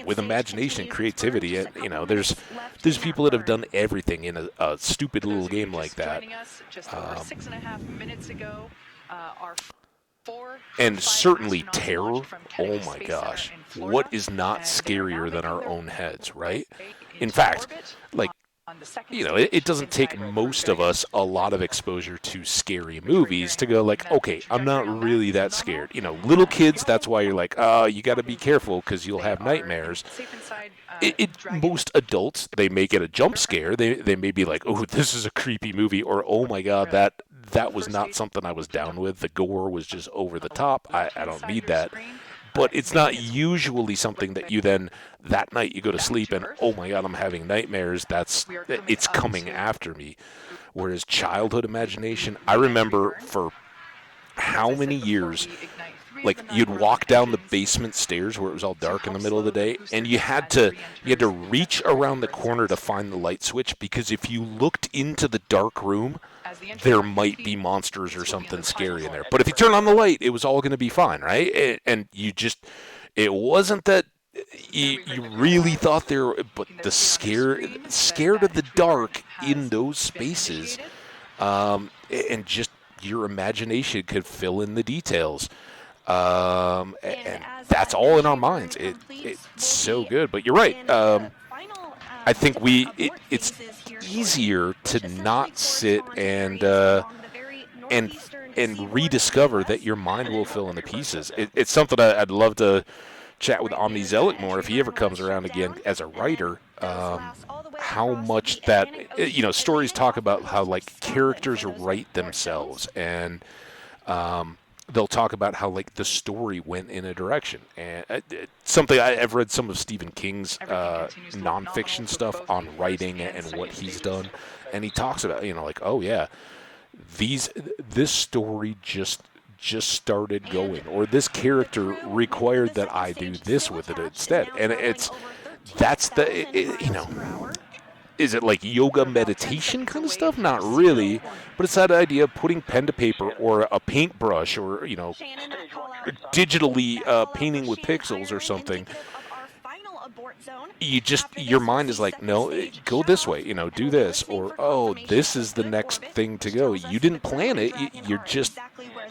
with imagination and creativity. And, there's people that have done everything in a stupid little game like that. Just over 6.5 minutes ago, and certainly terror. Oh my gosh, what is not scarier than our own heads, right? In fact, like, it doesn't take most of us a lot of exposure to scary movies to go like, okay, I'm not really that scared. Little kids, that's why you're like, you got to be careful because you'll have nightmares. Most adults, they may get a jump scare. They may be like, oh, this is a creepy movie, or oh my god, that was not something I was down with. The gore was just over the top. I don't need that. But it's not usually something that you then, that night you go to sleep and, oh my god, I'm having nightmares. It's coming after me. Whereas childhood imagination, I remember for how many years, like, you'd walk down the basement stairs where it was all dark in the middle of the day, and you had to reach around the corner to find the light switch, because if you looked into the dark room, there might be monsters or something scary in there. But if you turn on the light, it was all going to be fine, right? And it wasn't that you really thought there, but the scared of the dark in those spaces, and just your imagination could fill in the details. And that's all in our minds. It's so good. But you're right. I think it's easier to not sit and rediscover that your mind will fill in the pieces. It's something I'd love to chat with Omni Zellick more if he ever comes around again as a writer. How much that stories talk about how, like, characters write themselves, and they'll talk about how, like, the story went in a direction. And something I've read some of Stephen King's nonfiction stuff on writing and what he's done, and he talks about, like, oh yeah, this story just started going, or this character required that I do this with it instead. And is it like yoga meditation kind of stuff? Not really, but it's that idea of putting pen to paper or a paintbrush or, digitally painting with pixels or something. Your mind is like, no, go this way, do this, or, oh, this is the next thing to go. You didn't plan it. You're just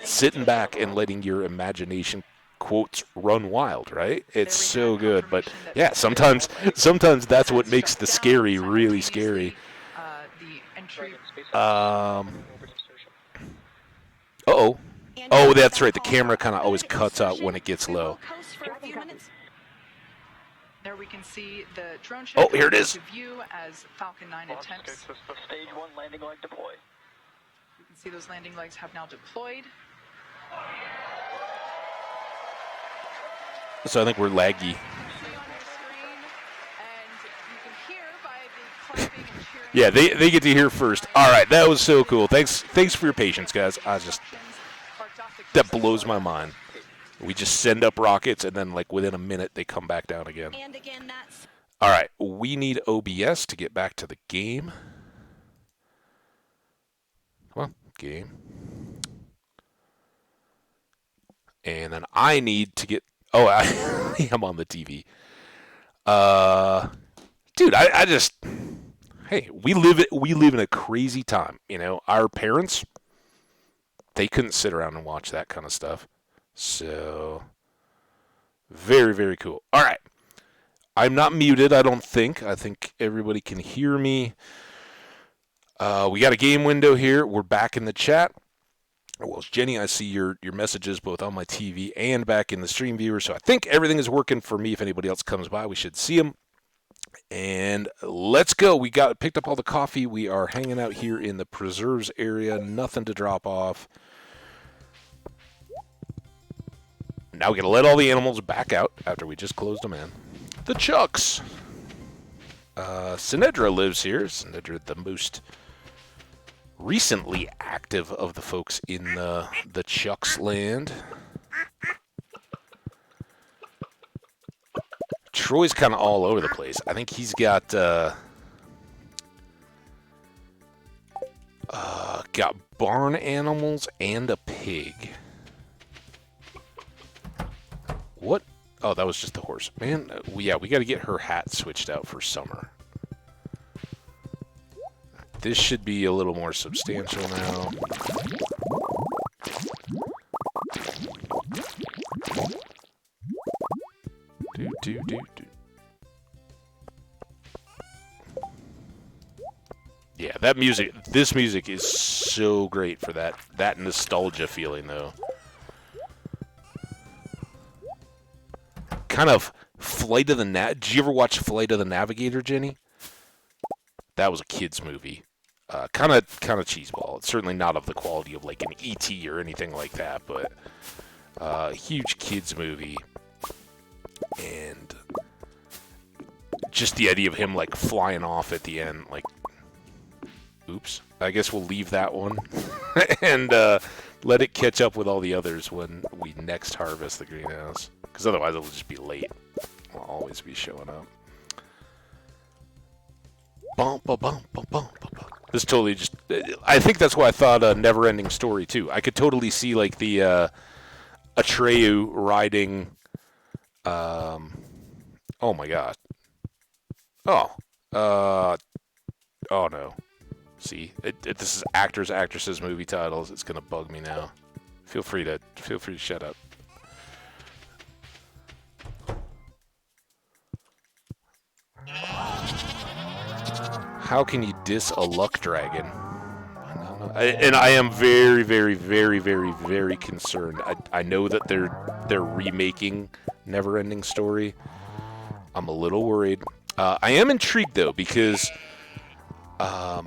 sitting back and letting your imagination quotes run wild, right? It's There we so had good. But confirmation that yeah, sometimes that's what has makes shut the down scary really scary. simultaneously. The entry. Uh-oh. And Oh, now that's back right. The home camera for a kind of always good cuts out when insertion. it gets We low. will coast for a few minutes. There we can see the drone ship Oh, here it coming is. into view as Falcon 9 attempts. Stage 1 landing leg deployed. You can see those landing legs have now deployed. So I think we're laggy. You can see on your screen, and you can hear by the clapping and cheering. Yeah, they get to hear first. All right, that was so cool. Thanks for your patience, guys. That blows my mind. We just send up rockets, and then like within a minute they come back down again. And again, that's All right, we need OBS to get back to the game. Come on, game. And then I need to get. Oh, I am on the TV. Dude, I just. Hey, we live in a crazy time. You know, our parents, they couldn't sit around and watch that kind of stuff. So, very, very cool. All right. I'm not muted, I don't think. I think everybody can hear me. We got a game window here. We're back in the chat. Well, Jenny, I see your messages both on my TV and back in the stream viewer. So I think everything is working for me. If anybody else comes by, we should see them. And let's go. We picked up all the coffee. We are hanging out here in the preserves area. Nothing to drop off. Now we got to let all the animals back out after we just closed them in. The Chucks. Sinedra lives here. Sinedra, the most recently active of the folks in the Chucks land. Troy's kind of all over the place. I think he's got barn animals and a pig. What? Oh, that was just the horse. Man, we got to get her hat switched out for summer. This should be a little more substantial now. Do. Yeah, this music is so great for that nostalgia feeling, though. Kind of Flight of the Did you ever watch Flight of the Navigator, Jenny? That was a kid's movie. Kind of cheeseball. It's certainly not of the quality of like an E.T. or anything like that, but huge kids movie. And just the idea of him like flying off at the end, like, oops. I guess we'll leave that one and let it catch up with all the others when we next harvest the greenhouse. Because otherwise it'll just be late. We'll always be showing up. This totally just... I think that's why I thought a Never-Ending Story, too. I could totally see, like, the Atreyu riding... oh, my God. Oh, no. See, this is actors, actresses, movie titles. It's gonna bug me now. Feel free to shut up. How can you diss a luck dragon? And I am very, very, very, very, very concerned. I know that they're remaking Never-Ending Story. I'm a little worried. I am intrigued though because the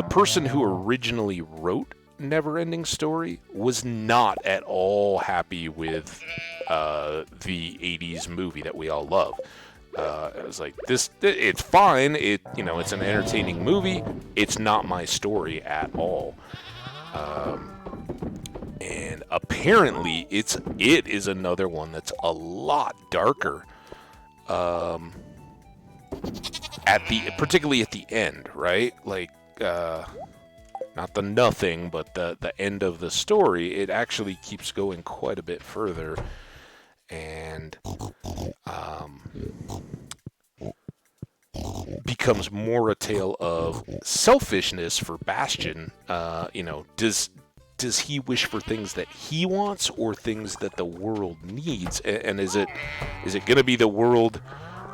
person who originally wrote Never-Ending Story was not at all happy with the 80s movie that we all love. I was like, it's fine. It's an entertaining movie. It's not my story at all. And apparently it is another one that's a lot darker. Particularly at the end, right? Like, not the nothing, but the end of the story, it actually keeps going quite a bit further. And becomes more a tale of selfishness for Bastion. does he wish for things that he wants or things that the world needs? And is it going to be the world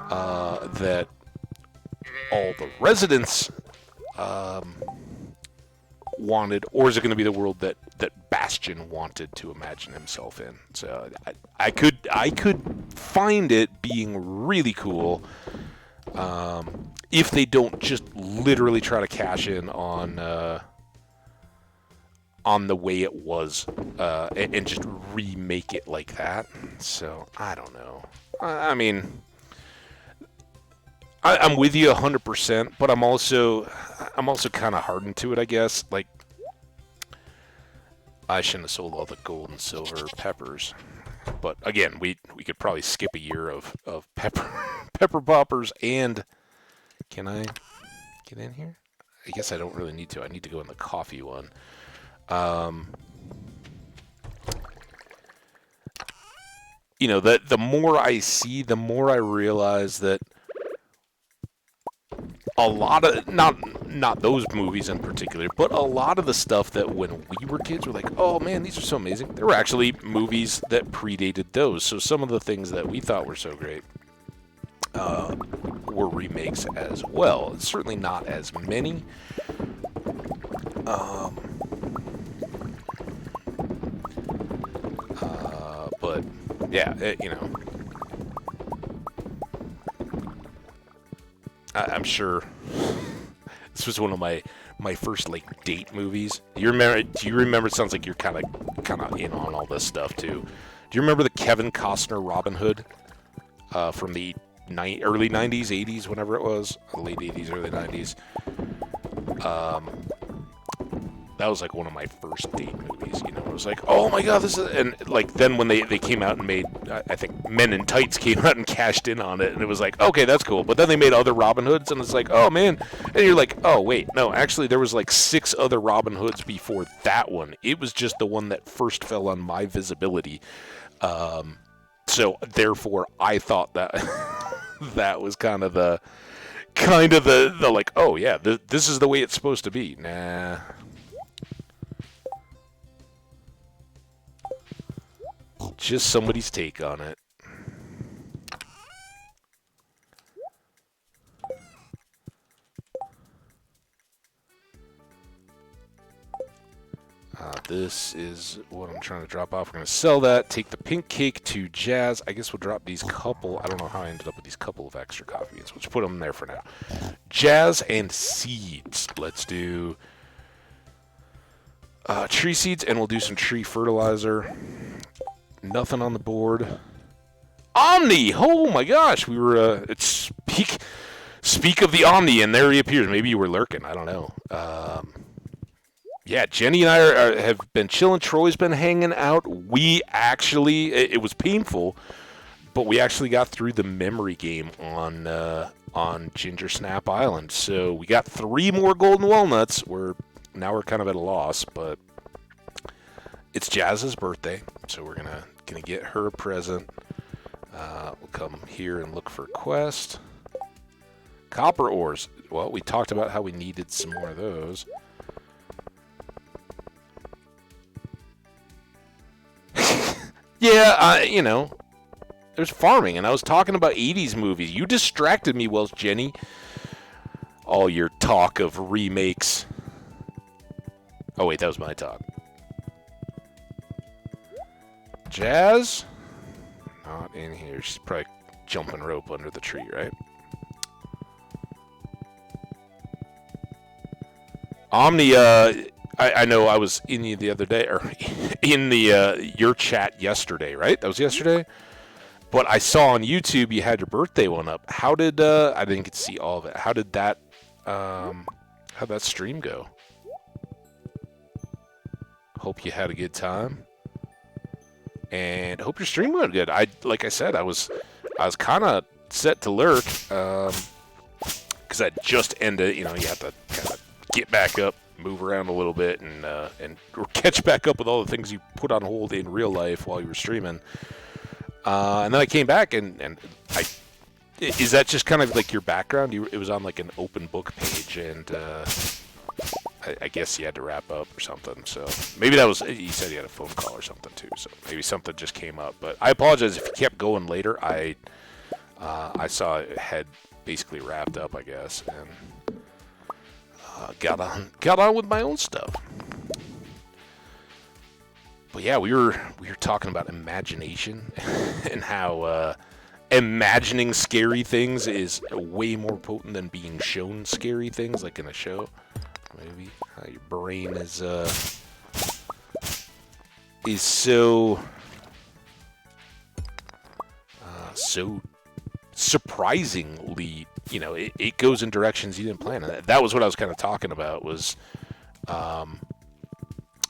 that all the residents wanted, or is it going to be the world that Bastion wanted to imagine himself in? So I could find it being really cool if they don't just literally try to cash in on the way it was and just remake it like that. So I don't know. I mean, I'm with you 100%, but I'm also kind of hardened to it, I guess. Like, I shouldn't have sold all the gold and silver peppers. But again, we could probably skip a year of pepper poppers. And can I get in here? I guess I don't really need to. I need to go in the coffee one. You know, the more I see, the more I realize that a lot of, not those movies in particular, but a lot of the stuff that when we were kids were like, oh man, these are so amazing. There were actually movies that predated those. So some of the things that we thought were so great were remakes as well. Certainly not as many. But yeah, you know, I'm sure this was one of my first like date movies. Do you remember? It sounds like you're kind of in on all this stuff too. Do you remember the Kevin Costner Robin Hood from the early 90s, 80s, whenever it was, late 80s, early 90s? That was like one of my first date movies, you know. It was like, oh my god, this is... And like then when they came out and made, I think Men in Tights came out and cashed in on it, and it was like, okay, that's cool. But then they made other Robin Hoods, and it's like, oh man. And you're like, oh wait, no, actually there was like 6 other Robin Hoods before that one. It was just the one that first fell on my visibility. So therefore I thought that that was kind of the like, oh yeah, this is the way it's supposed to be. Nah. Just somebody's take on it. This is what I'm trying to drop off. We're going to sell that, take the pink cake to Jazz. I guess we'll drop these couple. I don't know how I ended up with these couple of extra coffee beans. We'll just put them there for now. Jazz and seeds. Let's do tree seeds, and we'll do some tree fertilizer. Nothing on the board. Omni! Oh my gosh, we were speak of the Omni, and there he appears. Maybe you were lurking. I don't know. Yeah, Jenny and I have been chilling. Troy's been hanging out. We actually, it was painful, but we actually got through the memory game on Ginger Snap Island. So we got 3 more golden walnuts. Now we're kind of at a loss, but it's Jazz's birthday, so we're gonna get her a present. We'll come here and look for quest. Copper ores. Well, we talked about how we needed some more of those. Yeah, you know, there's farming, and I was talking about 80s movies. You distracted me, Welsh Jenny. All your talk of remakes. Oh, wait, that was my talk. Jazz? Not in here. She's probably jumping rope under the tree, right? Omni, I know I was in you the other day, or in the your chat yesterday, right? That was yesterday? But I saw on YouTube you had your birthday one up. How did, I didn't get to see all of it. How did that, how'd that stream go? Hope you had a good time. And hope your stream went good. Like I said, I was kind of set to lurk, because I just ended, you know, you have to kind of get back up, move around a little bit, and or catch back up with all the things you put on hold in real life while you were streaming. And then I came back, and is that just kind of like your background? It was on like an open book page, and I guess he had to wrap up or something. So maybe that was, he said he had a phone call or something too. So maybe something just came up. But I apologize if he kept going later. I saw it had basically wrapped up, I guess, and got on with my own stuff. But yeah, we were talking about imagination and how imagining scary things is way more potent than being shown scary things, like in a show. Maybe how your brain is so surprisingly, it goes in directions you didn't plan. And that was what I was kind of talking about. Was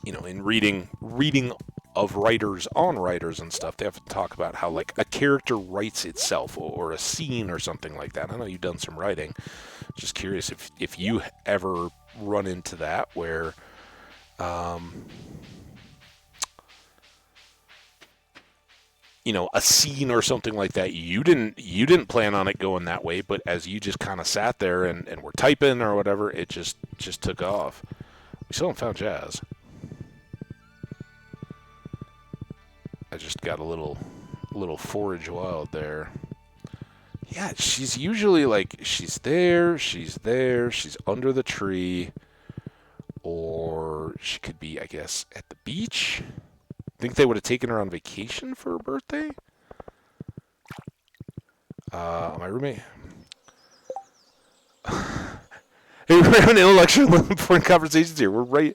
in reading of writers on writers and stuff, they have to talk about how like a character writes itself or a scene or something like that. I know you've done some writing. Just curious if you ever run into that where a scene or something like that, you didn't plan on it going that way, but as you just kind of sat there and were typing or whatever, it just took off. We still haven't found Jazz. I just got a little forage wild there. Yeah, she's usually like, she's there, she's under the tree, or she could be, I guess, at the beach. Think they would have taken her on vacation for her birthday? My roommate. Hey, we're having intellectual important conversations here. We're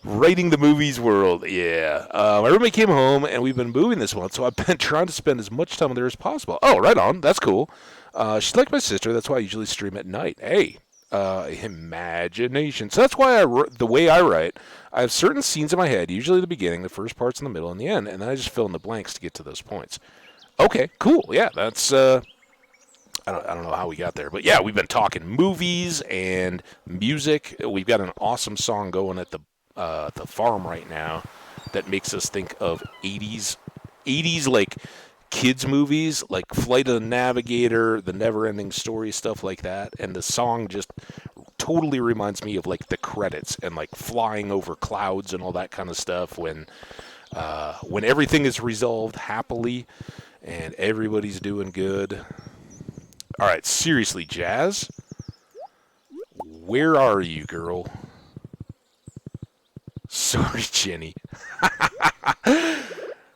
writing the movies world. Yeah. My roommate came home, and we've been moving this month, so I've been trying to spend as much time with her as possible. Oh, right on. That's cool. She's like my sister. That's why I usually stream at night. Hey, imagination. So that's why the way I write, I have certain scenes in my head, usually the beginning, the first parts in the middle, and the end, and then I just fill in the blanks to get to those points. Okay, cool. Yeah, that's... I don't know how we got there, but yeah, we've been talking movies and music. We've got an awesome song going at the farm right now that makes us think of 80s like kids movies, like Flight of the Navigator, The Never-Ending Story, stuff like that. And the song just totally reminds me of like the credits and like flying over clouds and all that kind of stuff when everything is resolved happily and everybody's doing good. All right, seriously, Jazz, where are you, girl? Sorry, Jenny.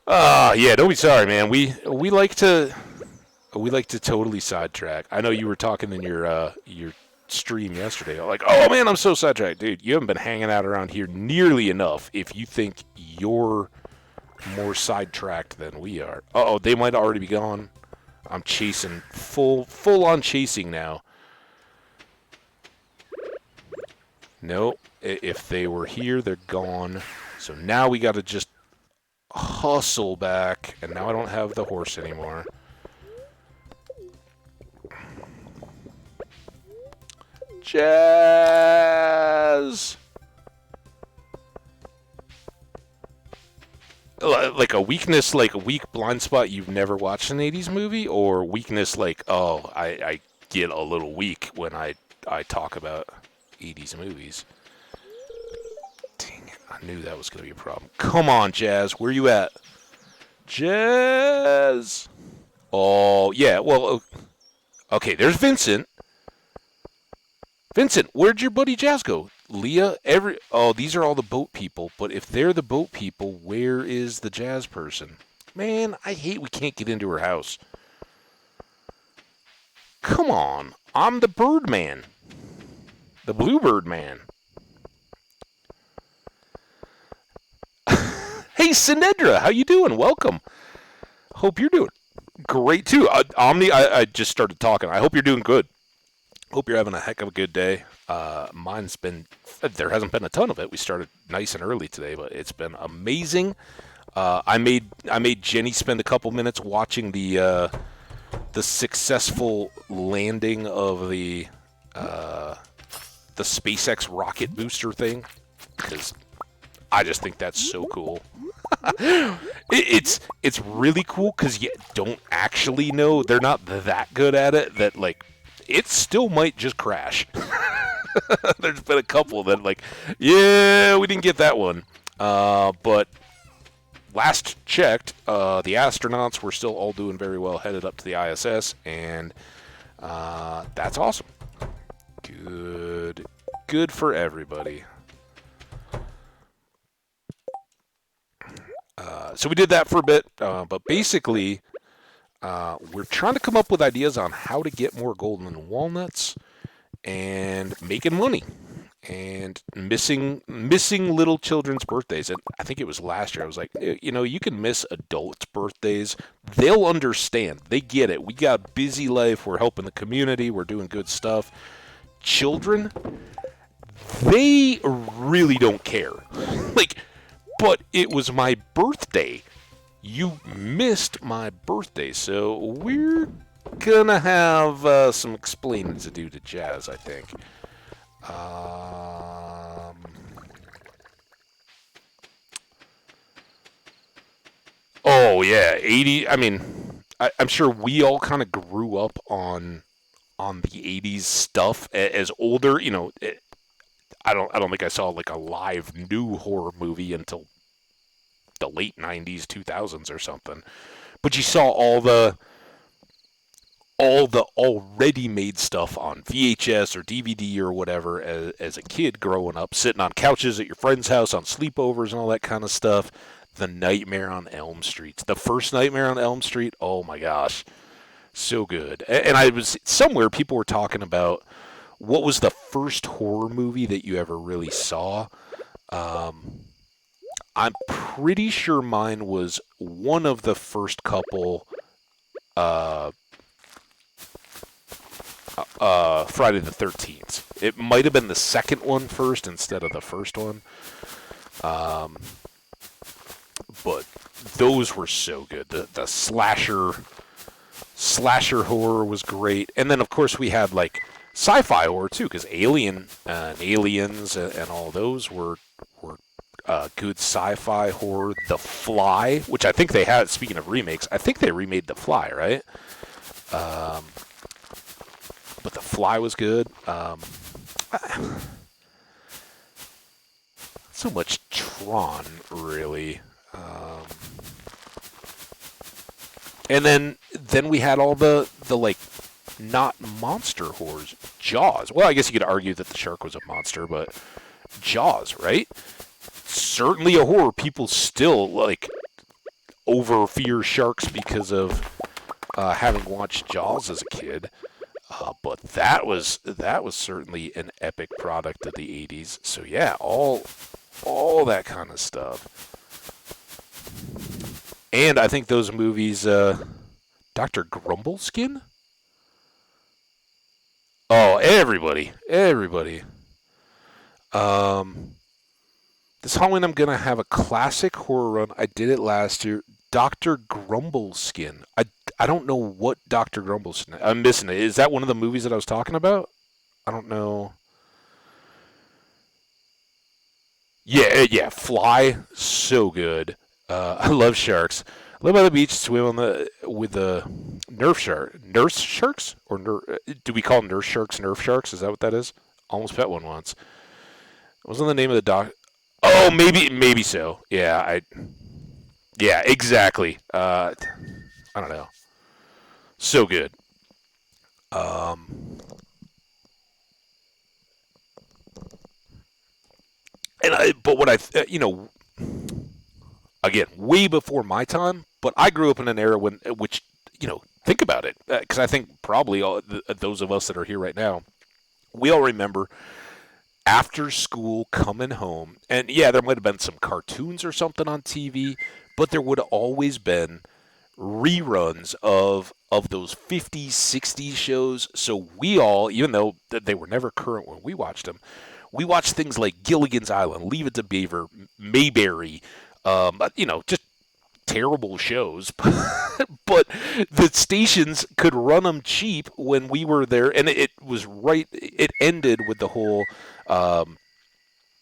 Yeah, don't be sorry, man. We like to totally sidetrack. I know you were talking in your stream yesterday. Like, oh man, I'm so sidetracked, dude. You haven't been hanging out around here nearly enough. If you think you're more sidetracked than we are, they might already be gone. I'm chasing, full on chasing now. Nope. If they were here, they're gone. So now we got to just hustle back. And now I don't have the horse anymore. Jazz! Like a weakness, like a weak blind spot you've never watched an 80s movie? Or weakness like, I get a little weak when I talk about 80s movies. Dang it, I knew that was going to be a problem. Come on, Jazz, where you at? Jazz! Oh, yeah, well, okay, there's Vincent. Vincent, where'd your buddy Jazz go? Leah, these are all the boat people, but if they're the boat people, where is the Jazz person? Man, I hate we can't get into her house. Come on, I'm the bird man. The bluebird man. Hey, Sinedra, how you doing? Welcome. Hope you're doing great, too. Omni, I just started talking. I hope you're doing good. Hope you're having a heck of a good day. Mine's been, there hasn't been a ton of it. We started nice and early today, but it's been amazing. I made Jenny spend a couple minutes watching the successful landing of the SpaceX rocket booster thing, because I just think that's so cool. It's really cool because you don't actually know. They're not that good at it that, like, it still might just crash. There's been a couple that like, yeah, we didn't get that one. But last checked, the astronauts were still all doing very well, headed up to the ISS, and that's awesome. Good for everybody. So we did that for a bit, but basically, we're trying to come up with ideas on how to get more golden walnuts and making money and missing little children's birthdays. And I think it was last year. I was like, you can miss adults' birthdays. They'll understand. They get it. We got a busy life. We're helping the community. We're doing good stuff. Children, they really don't care. Like, but it was my birthday. You missed my birthday, so we're gonna have some explaining to do to Jazz, I think. Oh yeah, 80. I mean, I'm sure we all kind of grew up on the 80s stuff as older. I don't think I saw like a live new horror movie until the late 90s, 2000s or something. But you saw all the already made stuff on VHS or DVD or whatever as a kid growing up, sitting on couches at your friend's house on sleepovers and all that kind of stuff. The Nightmare on Elm Street. The first Nightmare on Elm Street, oh my gosh. So good. And I was somewhere, people were talking about what was the first horror movie that you ever really saw. I'm pretty sure mine was one of the first couple Friday the 13th. It might have been the second one first instead of the first one. But those were so good. The slasher horror was great. And then, of course, we had, like, sci-fi horror, too, because Aliens and all those were good sci-fi horror. The Fly, which I think they had, speaking of remakes, I think they remade The Fly, right? But The Fly was good. So much Tron, really. And then we had all the like not monster horrors. Jaws. Well, I guess you could argue that the shark was a monster, but Jaws, right? Certainly a horror. People still like over fear sharks because of having watched Jaws as a kid. But that was certainly an epic product of the 80s. So yeah, all that kind of stuff. And I think those movies, Dr. Grumbleskin? Oh, everybody. This Halloween I'm going to have a classic horror run. I did it last year. Dr. Grumbleskin. I don't know what Dr. Grumbleskin. I'm missing it. Is that one of the movies that I was talking about? I don't know. Yeah. Fly, so good. I love sharks. Live by the beach, swim with the nurse sharks, or do we call nurse sharks Nerf sharks? Is that what that is? Almost pet one once. Wasn't the name of the doc? Oh, maybe so. Yeah, exactly. I don't know. So good. But what again, way before my time, but I grew up in an era which, think about it, because I think probably those of us that are here right now, we all remember after school coming home, and yeah, there might have been some cartoons or something on TV, but there would have always been reruns of those 50s, 60s shows. So we all, even though they were never current when we watched them, we watched things like Gilligan's Island, Leave It to Beaver, Mayberry, just terrible shows. But the stations could run them cheap when we were there, and it was right. It ended with the whole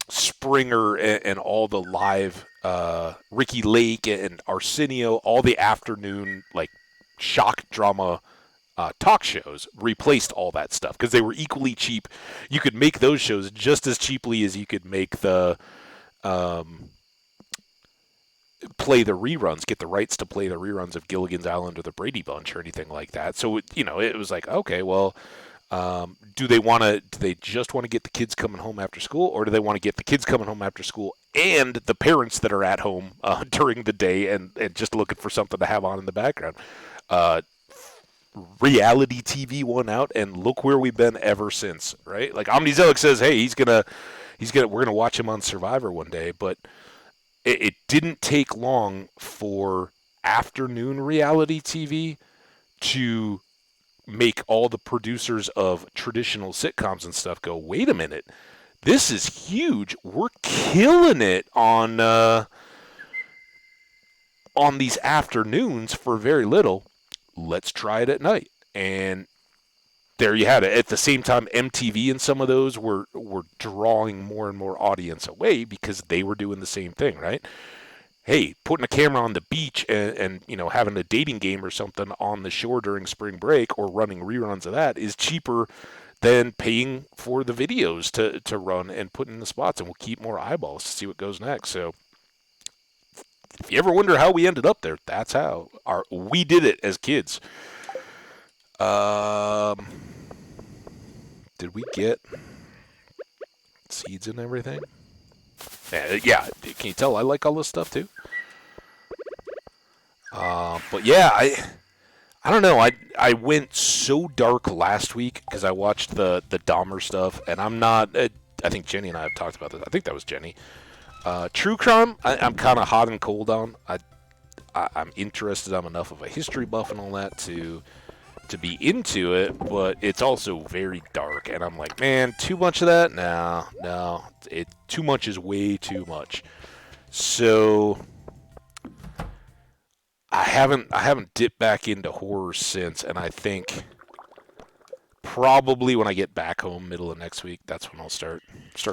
Springer and all the live Ricky Lake and Arsenio, all the afternoon like shock drama talk shows replaced all that stuff because they were equally cheap. You could make those shows just as cheaply as you could make the play the reruns, get the rights to play the reruns of Gilligan's Island or the Brady Bunch or anything like that. So it was like, okay, well, do they just want to get the kids coming home after school, or do they want to get the kids coming home after school and the parents that are at home during the day and just looking for something to have on in the background? Reality TV won out, and look where we've been ever since, right? Like Omnizelic says, hey, we're gonna watch him on Survivor one day, but it didn't take long for afternoon reality TV to make all the producers of traditional sitcoms and stuff go, wait a minute, this is huge. We're killing it on these afternoons for very little. Let's try it at night. And there you had it. At the same time, MTV and some of those were drawing more and more audience away because they were doing the same thing, right? Hey, putting a camera on the beach and having a dating game or something on the shore during spring break or running reruns of that is cheaper than paying for the videos to run and put in the spots, and we'll keep more eyeballs to see what goes next. So if you ever wonder how we ended up there, that's how we did it as kids. Did we get seeds and everything? Yeah, can you tell I like all this stuff too? But yeah, I don't know. I went so dark last week because I watched the Dahmer stuff, and I'm not. I think Jenny and I have talked about this. I think that was Jenny. True crime, I'm kind of hot and cold on. I'm interested. I'm enough of a history buff and all that to be into it, but it's also very dark, and I'm like, man, too much of that? No. Too much is way too much. So I haven't dipped back into horror since, and I think probably when I get back home, middle of next week, that's when I'll start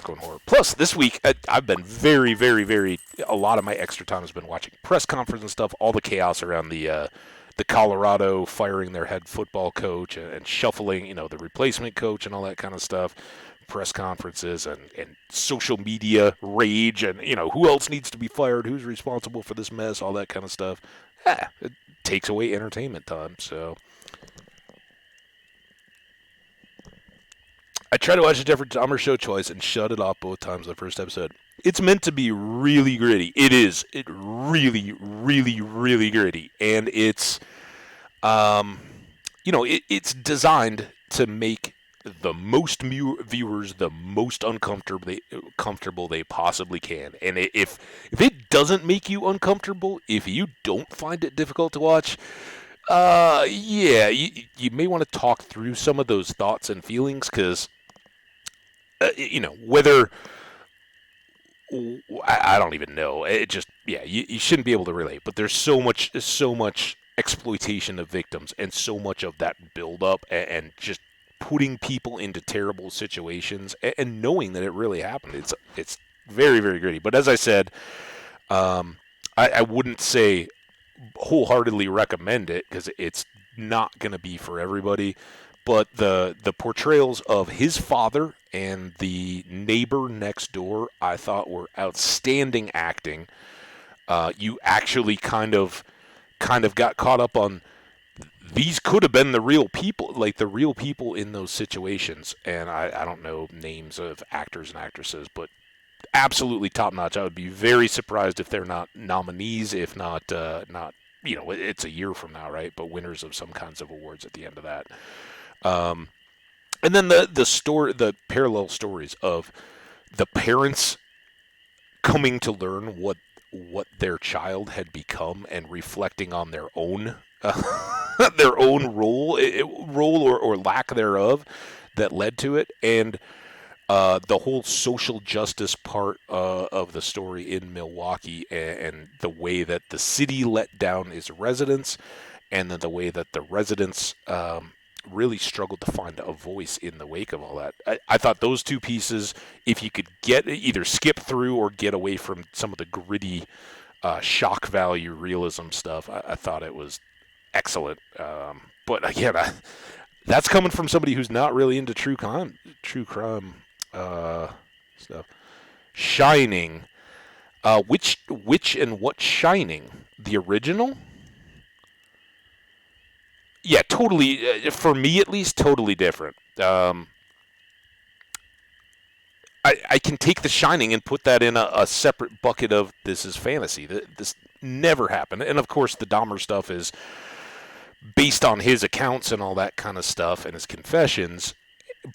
going horror. Plus, this week I've been very, very, very. A lot of my extra time has been watching press conference and stuff. All the chaos around the Colorado firing their head football coach and shuffling, the replacement coach and all that kind of stuff. Press conferences and social media rage and who else needs to be fired, who's responsible for this mess, all that kind of stuff. It takes away entertainment time. So I tried to watch the Jeffrey Dahmer show twice and shut it off both times the first episode. It's meant to be really gritty. It is. It really, really, really gritty. And it's, it's designed to make the most viewers the most comfortable they possibly can. And if it doesn't make you uncomfortable, if you don't find it difficult to watch, yeah, you may want to talk through some of those thoughts and feelings because, whether I don't even know. It just, yeah, you shouldn't be able to relate. But there's so much exploitation of victims and so much of that buildup and just putting people into terrible situations and knowing that it really happened. It's very, very gritty. But as I said, I wouldn't say wholeheartedly recommend it because it's not going to be for everybody. But the portrayals of his father and the neighbor next door, I thought were outstanding acting. You actually kind of got caught up on these could have been the real people, like the real people in those situations. And I don't know names of actors and actresses, but absolutely top notch. I would be very surprised if they're not nominees, if not it's a year from now, right? But winners of some kinds of awards at the end of that. And then the parallel stories of the parents coming to learn what their child had become and reflecting on their own their own role or lack thereof that led to it, and the whole social justice part of the story in Milwaukee and the way that the city let down its residents, and then the way that the residents really struggled to find a voice in the wake of all that. I thought those two pieces, if you could either skip through or get away from some of the gritty shock value realism stuff, I thought it was excellent. but again, that's coming from somebody who's not really into true crime stuff. Shining. Which and what Shining? The original? Yeah, totally. For me, at least, totally different. I can take The Shining and put that in a separate bucket of this is fantasy. This never happened. And of course, the Dahmer stuff is based on his accounts and all that kind of stuff and his confessions.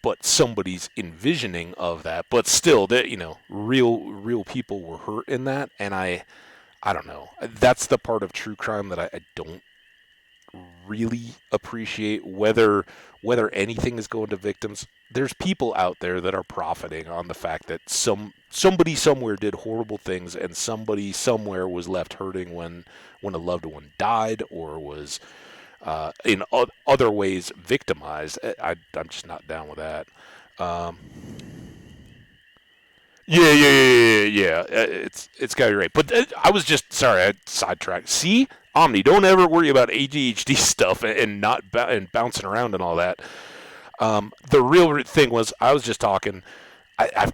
But somebody's envisioning of that. But still, that real people were hurt in that, and I don't know. That's the part of true crime that I don't really appreciate. Whether anything is going to victims, there's people out there that are profiting on the fact that somebody somewhere did horrible things, and somebody somewhere was left hurting when a loved one died or was in other ways victimized. I'm just not down with that. Yeah. It's got to be right. But I was just sorry, I sidetracked. See, Omni, don't ever worry about ADHD stuff and not and bouncing around and all that. The real thing was I was just talking. I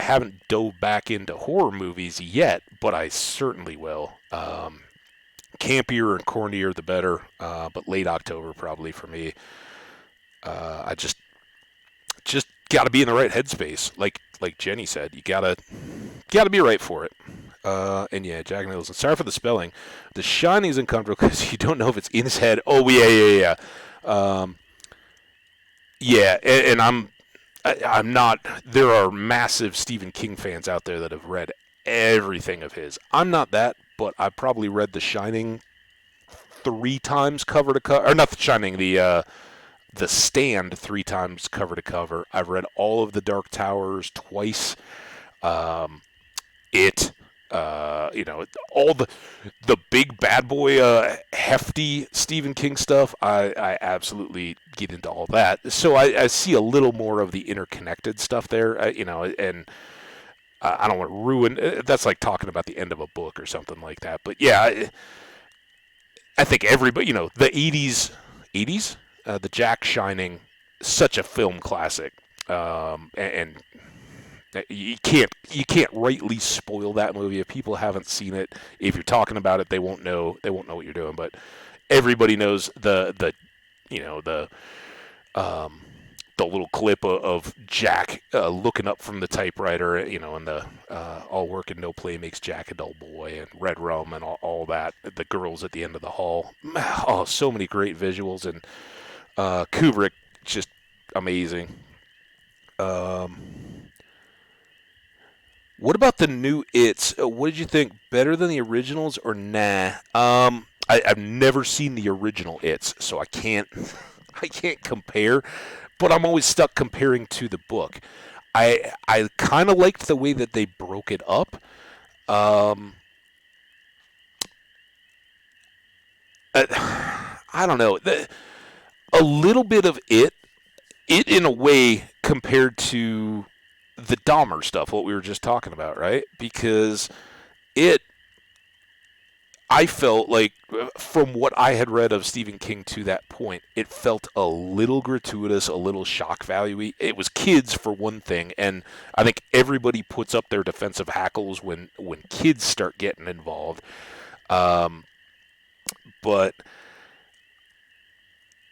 haven't dove back into horror movies yet, but I certainly will. Campier and cornier the better, but late October probably for me. I just got to be in the right headspace, like Jenny said. You gotta be right for it. And yeah, Jack Nicholson. Sorry for the spelling. The Shining is uncomfortable because you don't know if it's in his head. Oh yeah. Yeah, and I'm not. There are massive Stephen King fans out there that have read everything of his. I'm not that, but I probably read The Shining 3 times cover to cover, or not The Shining, The Stand 3 times cover to cover. I've read all of The Dark Towers twice. All the big bad boy, hefty Stephen King stuff. I absolutely get into all that. So I see a little more of the interconnected stuff there. And I don't want to ruin. That's like talking about the end of a book or something like that. But yeah, I think everybody, the 80s, the Jack Shining, such a film classic, and you can't rightly spoil that movie if people haven't seen it. If you're talking about it, they won't know what you're doing. But everybody knows the little clip of Jack looking up from the typewriter, and the all work and no play makes Jack a dull boy, and red rum and all that. The girls at the end of the hall. Oh, so many great visuals, and Kubrick just amazing. What about the new It's? What did you think? Better than the originals or nah? I've never seen the original It's, so I can't compare. But I'm always stuck comparing to the book. I kind of liked the way that they broke it up. I don't know. A little bit of it in a way compared to the Dahmer stuff, what we were just talking about, right? Because I felt like, from what I had read of Stephen King to that point, it felt a little gratuitous, a little shock value-y. It was kids, for one thing, and I think everybody puts up their defensive hackles when kids start getting involved. But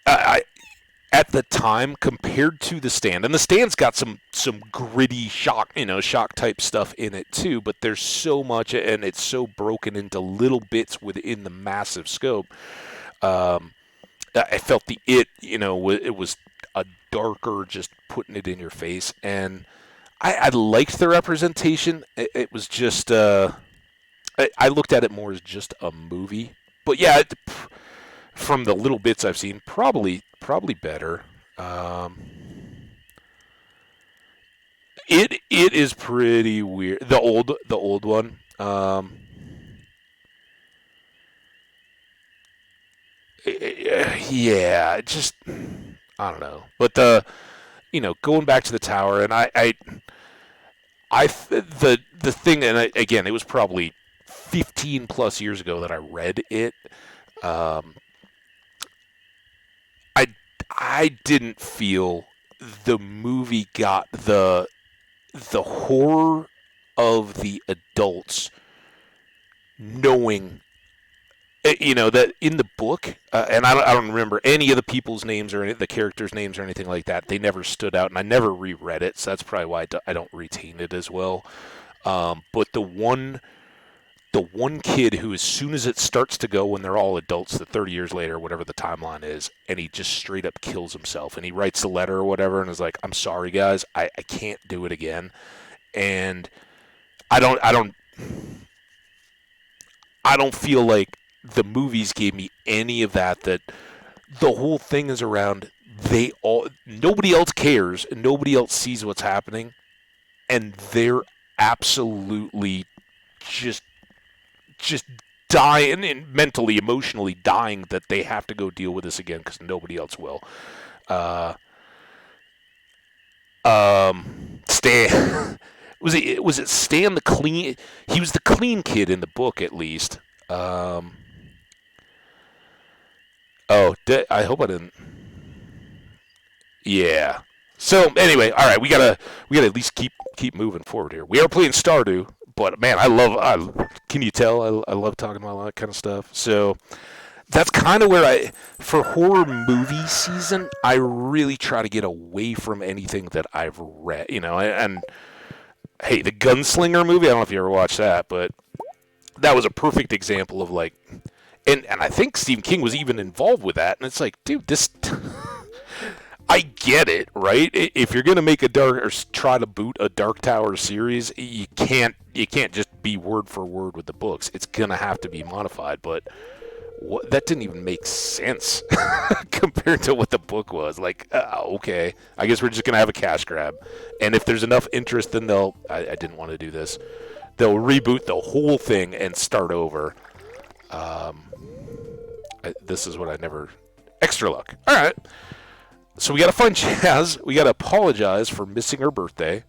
I at the time, compared to The Stand, and The Stand's got some gritty shock type stuff in it too, but there's so much, and it's so broken into little bits within the massive scope. I felt it was a darker, just putting it in your face, and I liked the representation. It was just, I looked at it more as just a movie, but yeah, from the little bits I've seen, probably better. It is pretty weird. The old one. Yeah, just I don't know. But going back to the tower, and the thing, and again, it was probably 15 plus years ago that I read it. I didn't feel the movie got the horror of the adults knowing, that in the book, and I don't remember any of the people's names or any of the characters' names or anything like that. They never stood out, and I never reread it, so that's probably why I don't retain it as well. But the one kid who, as soon as it starts to go, when they're all adults, the 30 years later, whatever the timeline is, and he just straight up kills himself, and he writes a letter or whatever, and is like, "I'm sorry, guys, I can't do it again," and I don't feel like the movies gave me any of that. That the whole thing is around nobody else cares and nobody else sees what's happening, and they're absolutely just just dying and mentally, emotionally dying that they have to go deal with this again because nobody else will. Uh, Stan was it Stan the clean? He was the clean kid in the book, at least. I hope I didn't. Yeah. So anyway, all right, we gotta at least keep moving forward here. We are playing Stardew, but man, can you tell I love talking about all that kind of stuff. So that's kind of where for horror movie season, I really try to get away from anything that I've read. And hey, the Gunslinger movie, I don't know if you ever watched that, but that was a perfect example of like, and I think Stephen King was even involved with that. And it's like, dude, this, I get it, right? If you're gonna make or try to boot a Dark Tower series, you can't just be word for word with the books. It's gonna have to be modified, but. That didn't even make sense compared to what the book was. Like, okay, I guess we're just gonna have a cash grab, and if there's enough interest, then I didn't want to do this. They'll reboot the whole thing and start over. This is what I never. Extra luck. All right. So we gotta find Jazz. We gotta apologize for missing her birthday.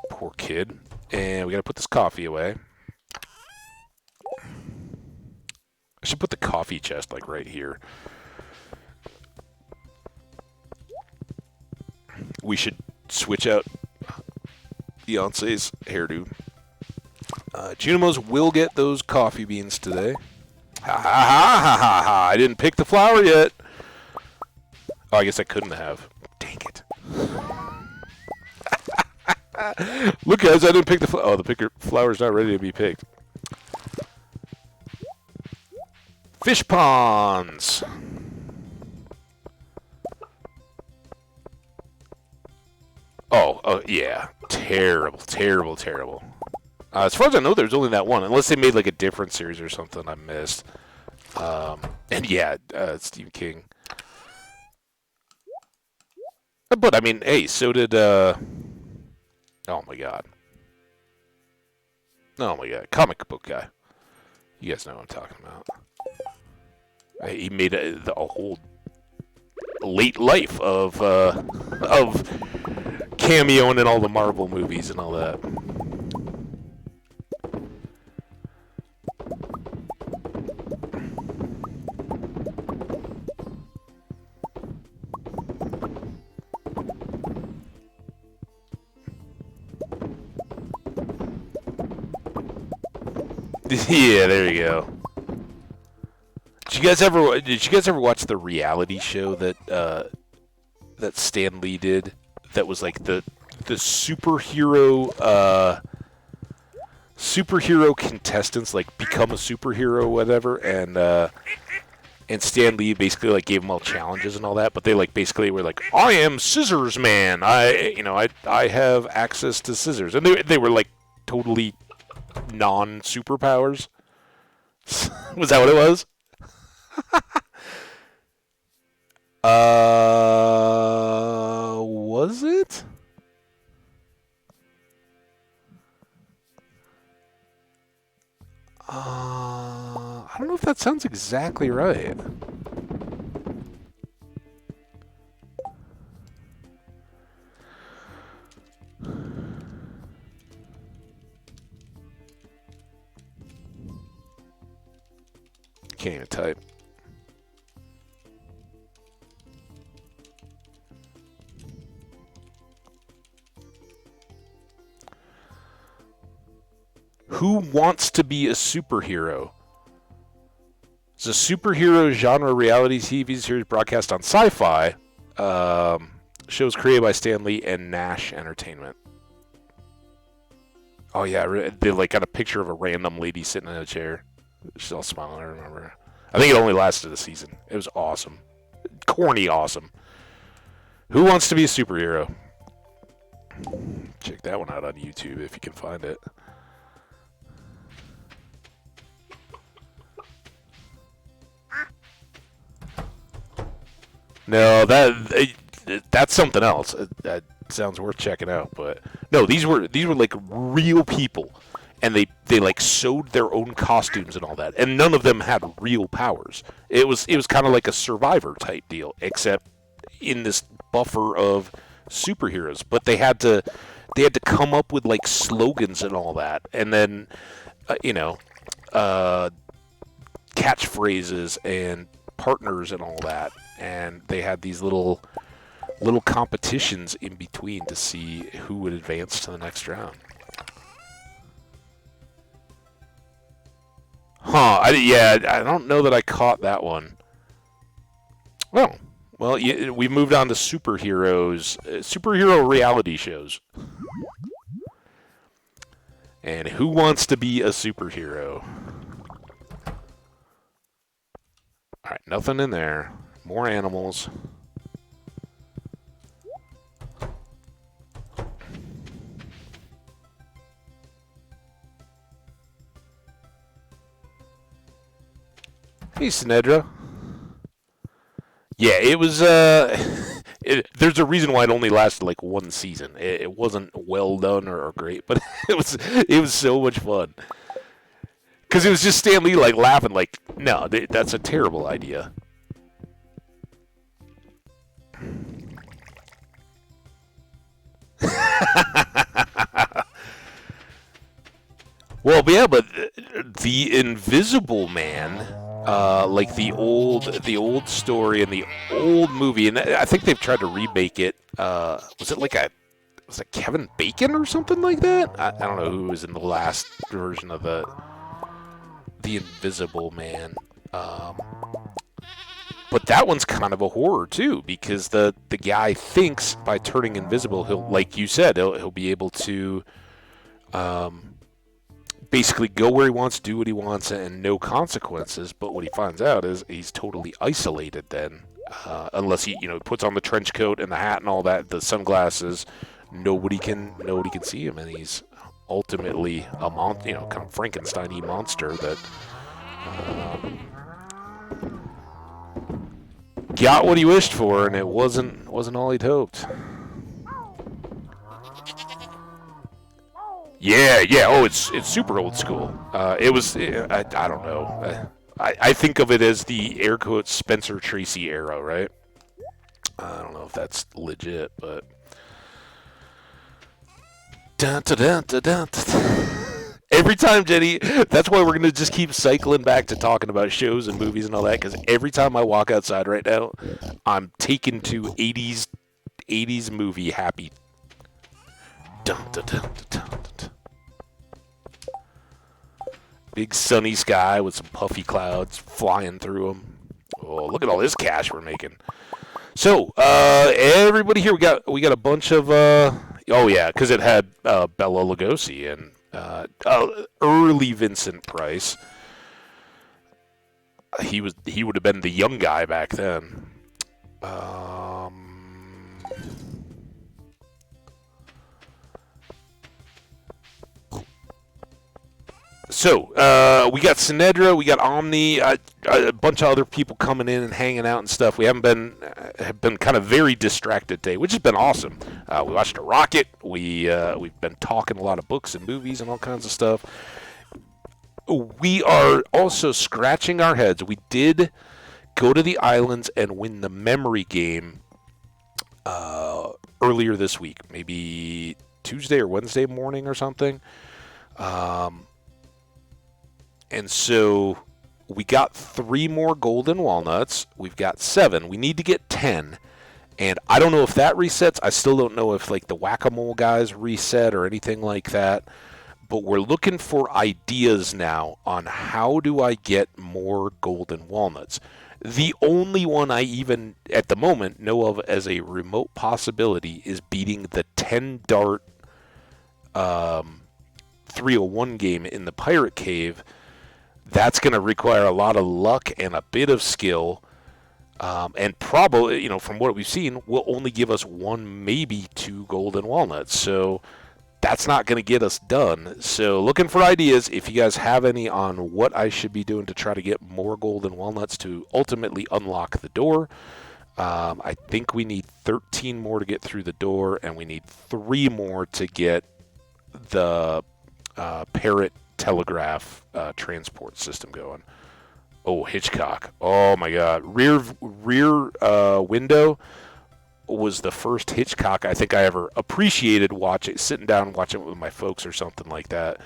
Poor kid. And we gotta put this coffee away. I should put the coffee chest, like, right here. We should switch out Beyonce's hairdo. Junimos will get those coffee beans today. Ha ha ha ha ha ha! I didn't pick the flower yet. Oh, I guess I couldn't have. Dang it. Look, guys, I didn't pick the flower. Oh, the flower's not ready to be picked. Fish ponds. Oh, yeah. Terrible, terrible, terrible. As far as I know, there's only that one. Unless they made, like, a different series or something I missed. And, yeah, Stephen King. But, I mean, hey, so did, oh, my God. Oh, my God. Comic book guy. You guys know what I'm talking about. He made a whole late life of cameoing in all the Marvel movies and all that. Yeah, there you go. Did you guys ever watch the reality show that Stan Lee did? That was like the superhero contestants, like, become a superhero or whatever, and Stan Lee basically, like, gave them all challenges and all that, but they, like, basically were like, I am Scissors Man. I have access to scissors, and they were like totally non-superpowers. Was that what it was? Was it? I don't know if that sounds exactly right. Can't even type. Who Wants to Be a Superhero? It's a superhero genre reality TV series broadcast on Sci-Fi. Shows created by Stan Lee and Nash Entertainment. Oh yeah, they like got a picture of a random lady sitting in a chair. She's all smiling. I remember. I think it only lasted a season. It was awesome, corny, awesome. Who Wants to Be a Superhero? Check that one out on YouTube if you can find it. No, that's something else. That sounds worth checking out. But no, these were like real people, and they like sewed their own costumes and all that, and none of them had real powers. It was kind of like a Survivor type deal, except in this buffer of superheroes. But they had to come up with like slogans and all that, and then catchphrases and partners and all that. And they had these little competitions in between to see who would advance to the next round. I don't know that I caught that one. Well, we moved on to superhero reality shows. And Who Wants to Be a Superhero? All right, nothing in there. More animals. Hey, Sinedra. Yeah, it was, there's a reason why it only lasted like one season. It wasn't well done or great, but it was so much fun. Because it was just Stan Lee like laughing like, no, that's a terrible idea. Well, yeah, but the Invisible Man, like the old story and the old movie, and I think they've tried to remake it. Was it Kevin Bacon or something like that? I don't know who was in the last version of the Invisible Man. But that one's kind of a horror too, because the guy thinks by turning invisible, he'll, like you said, he'll be able to basically go where he wants, do what he wants, and no consequences. But what he finds out is he's totally isolated then, unless he puts on the trench coat and the hat and all that, the sunglasses. Nobody can see him, and he's ultimately a kind of Frankenstein-y monster that. Got what he wished for, and it wasn't all he'd hoped. Yeah. Oh, it's super old school. I don't know. I think of it as the air quotes Spencer Tracy era, right? I don't know if that's legit, but. Dun, dun, dun, dun, dun, dun. Every time, Jenny, that's why we're going to just keep cycling back to talking about shows and movies and all that, because every time I walk outside right now, I'm taken to 80s movie happy. Dun, dun, dun, dun, dun, dun. Big sunny sky with some puffy clouds flying through them. Oh, look at all this cash we're making. So, everybody here, we got a bunch of, because it had Bela Lugosi and early Vincent Price. He would have been the young guy back then. So, we got Sinedra, we got Omni, a bunch of other people coming in and hanging out and stuff. We have been kind of very distracted today, which has been awesome. We watched a rocket. We've been talking a lot of books and movies and all kinds of stuff. We are also scratching our heads. We did go to the islands and win the memory game earlier this week, maybe Tuesday or Wednesday morning or something. And so we got 3 more golden walnuts. We've got 7. We need to get 10. And I don't know if that resets. I still don't know if like the whack-a-mole guys reset or anything like that. but we're looking for ideas now on how do I get more golden walnuts. The only one I even, at the moment, know of as a remote possibility is beating the 10 dart 301 game in the Pirate Cave. That's going to require a lot of luck and a bit of skill. And probably, from what we've seen, will only give us 1, maybe 2 golden walnuts. So that's not going to get us done. So looking for ideas. If you guys have any on what I should be doing to try to get more golden walnuts to ultimately unlock the door. I think we need 13 more to get through the door, and we need 3 more to get the parrot telegraph transport system going. Oh, Hitchcock. Oh, my God. Rear window was the first Hitchcock I think I ever appreciated watching, sitting down watching it with my folks or something like that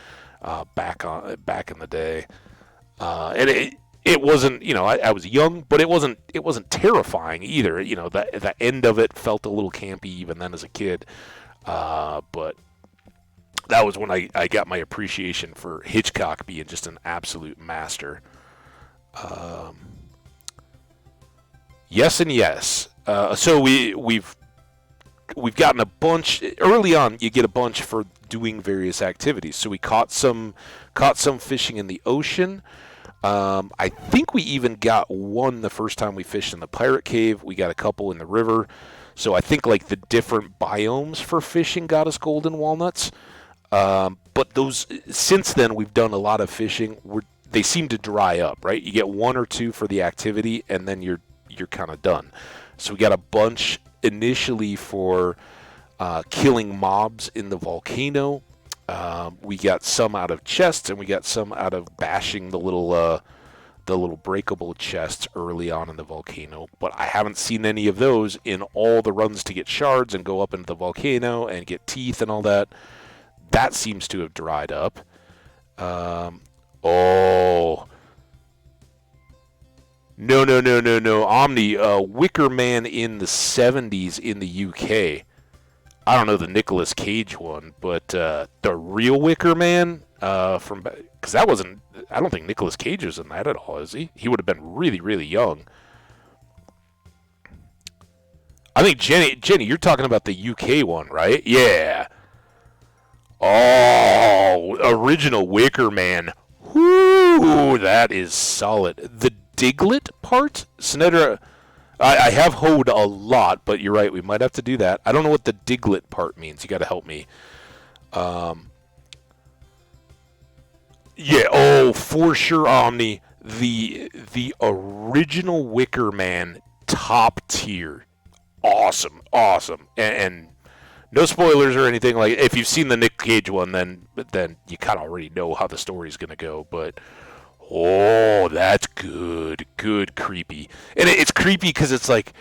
back in the day. And it wasn't, I was young, but it wasn't terrifying either. The end of it felt a little campy even then as a kid. But that was when I got my appreciation for Hitchcock being just an absolute master. Yes and yes. So we've gotten a bunch early on. You get a bunch for doing various activities. So we caught some fishing in the ocean. I think we even got one the first time we fished in the Pirate Cave. We got a couple in the river. So I think like the different biomes for fishing got us golden walnuts. But those since then we've done a lot of fishing. They seem to dry up, right? You get 1 or 2 for the activity, and then you're kind of done. So we got a bunch initially for killing mobs in the volcano. We got some out of chests, and we got some out of bashing the little breakable chests early on in the volcano. But I haven't seen any of those in all the runs to get shards and go up into the volcano and get teeth and all that. That seems to have dried up. No. Omni, Wicker Man in the 70s in the UK. I don't know the Nicolas Cage one, but the real Wicker Man because that wasn't. I don't think Nicolas Cage was in that at all, is he? He would have been really, really young. I think Jenny, you're talking about the UK one, right? Yeah. Oh, original Wicker Man. Whoo, that is solid. The Diglett part? Snedra, I have hoed a lot, but you're right, we might have to do that. I don't know what the Diglett part means. You got to help me. Yeah, oh, for sure, Omni. The original Wicker Man, top tier. Awesome. And no spoilers or anything. Like if you've seen the Nick Cage one, then you kind of already know how the story's gonna go. But oh, that's good creepy, and it's creepy because it's like,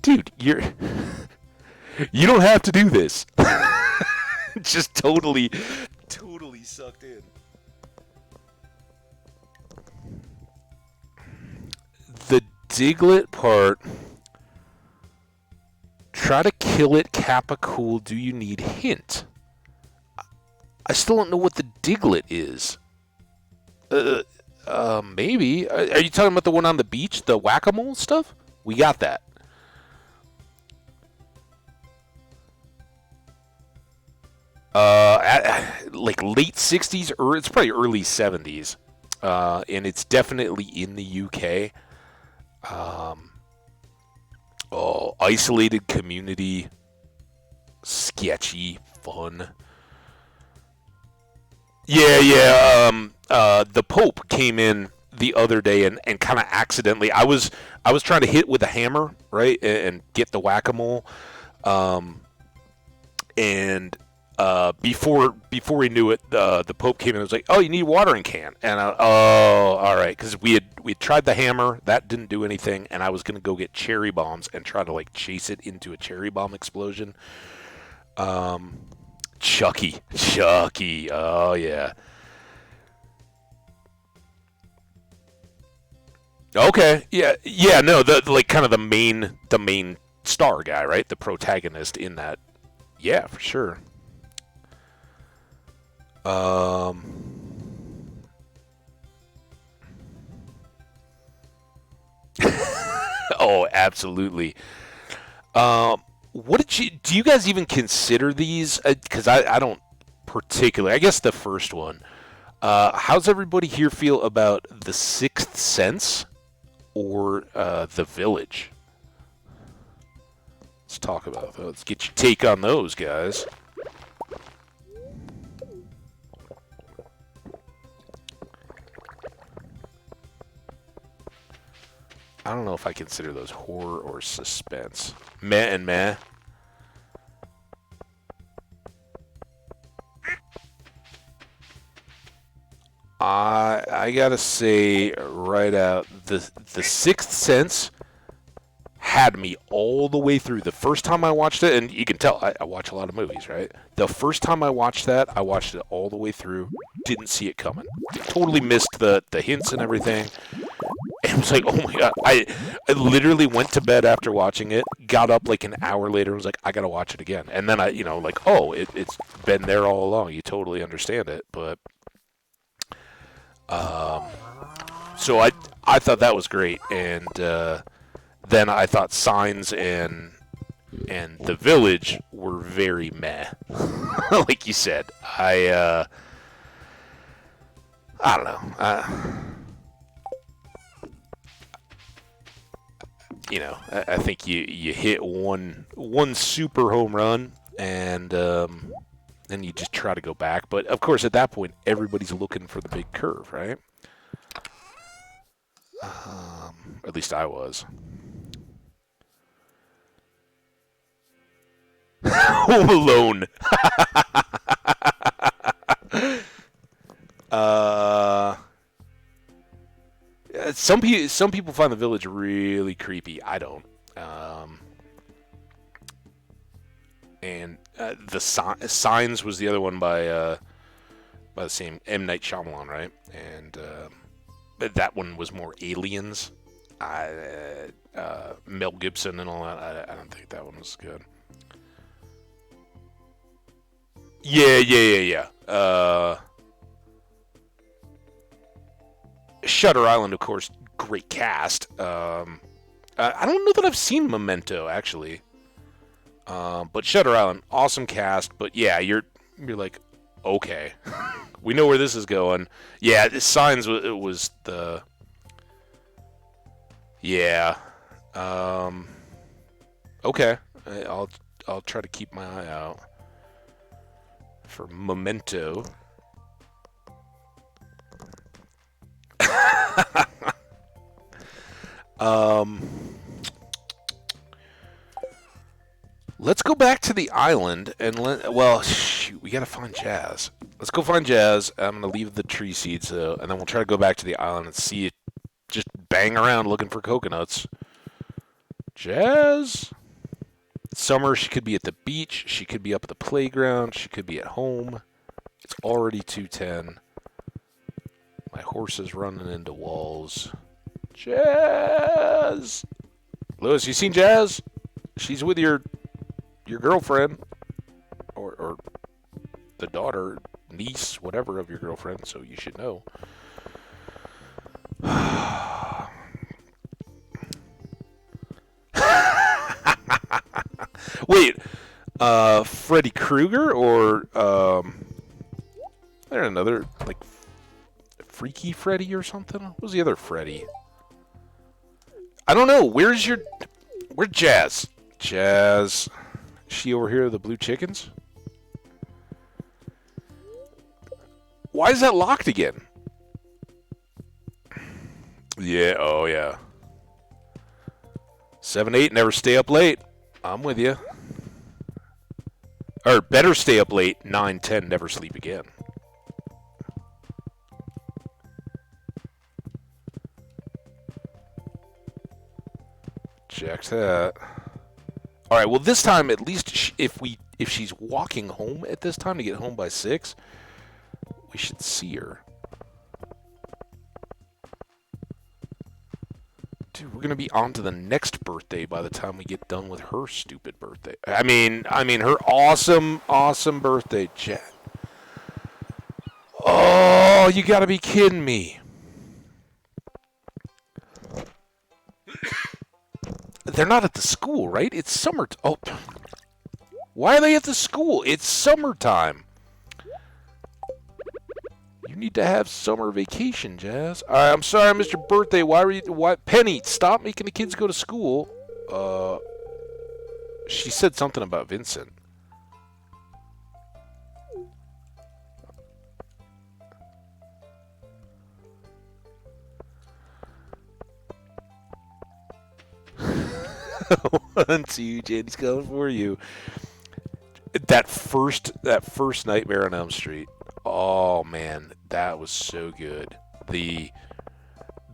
dude, you don't have to do this. Just totally sucked in. The Diglett part. Try to kill it, Kappa Cool. Do you need hint? I still don't know what the Diglett is. Maybe. Are you talking about the one on the beach? The whack-a-mole stuff? We got that. Like late 60s, or it's probably early 70s. And it's definitely in the UK. Oh, isolated community, sketchy, fun. Yeah. The Pope came in the other day and kind of accidentally. I was trying to hit with a hammer, right, and get the whack-a-mole. And before we knew it, the Pope came in and was like, "Oh, you need a watering can." And all right, because we had tried the hammer, that didn't do anything, and I was gonna go get cherry bombs and try to like chase it into a cherry bomb explosion. Chucky, oh yeah. Okay, yeah, no, the like kind of the main star guy, right? The protagonist in that. Yeah, for sure. Oh, absolutely. What do you guys even consider these? Because I don't particularly. I guess the first one. How's everybody here feel about The Sixth Sense or The Village? Let's talk about those. Let's get your take on those, guys. I don't know if I consider those horror or suspense. Meh and meh. I gotta say right out, the Sixth Sense had me all the way through. The first time I watched it, and you can tell I watch a lot of movies, right? The first time I watched that, I watched it all the way through. Didn't see it coming. Totally missed the hints and everything. It was like, oh my god! I literally went to bed after watching it. Got up like an hour later and was like, I gotta watch it again. And then like, oh, it's been there all along. You totally understand it, but. So I thought that was great, and then I thought Signs and The Village were very meh. Like you said, I don't know. I think you hit one super home run, and then you just try to go back. But of course, at that point, everybody's looking for the big curve, right? At least I was. Home Alone. Some people find The Village really creepy. I don't. And the Signs was the other one by the same M. Night Shyamalan, right? And that one was more aliens. Mel Gibson and all that. I don't think that one was good. Yeah. Shutter Island, of course, great cast. I don't know that I've seen Memento, actually. But Shutter Island, awesome cast. But yeah, you're like, okay, we know where this is going. Yeah, Signs was the. Yeah. Okay, I'll try to keep my eye out for Memento. Let's go back to the island and shoot, we gotta find Jazz. Let's go find Jazz. I'm gonna leave the tree seeds, and then we'll try to go back to the island and see it. Just bang around looking for coconuts. Jazz. Summer, she could be at the beach. She could be up at the playground. She could be at home. It's already 2:10. My horse is running into walls. Jazz! Lewis, you seen Jazz? She's with your girlfriend. Or the daughter, niece, whatever of your girlfriend, so you should know. Wait, Freddy Krueger or there's another, like, Freaky Freddy or something? What was the other Freddy? I don't know. Where's Jazz? Jazz. Is she over here with the blue chickens? Why is that locked again? Yeah, oh yeah. 7, 8, never stay up late. I'm with you. Or better stay up late. 9, 10, never sleep again. Check that. All right. Well, this time at least, if she's walking home at this time to get home by 6, we should see her. Dude, we're gonna be on to the next birthday by the time we get done with her stupid birthday. I mean, her awesome birthday, Jet. you gotta be kidding me. They're not at the school, right? It's summer. Oh. Why are they at the school? It's summertime. You need to have summer vacation, Jazz. I'm sorry, Mr. Birthday. Why were you... Why? Penny, stop making the kids go to school. She said something about Vincent. One, two, Jenny's coming for you. That first Nightmare on Elm Street. Oh man, that was so good. The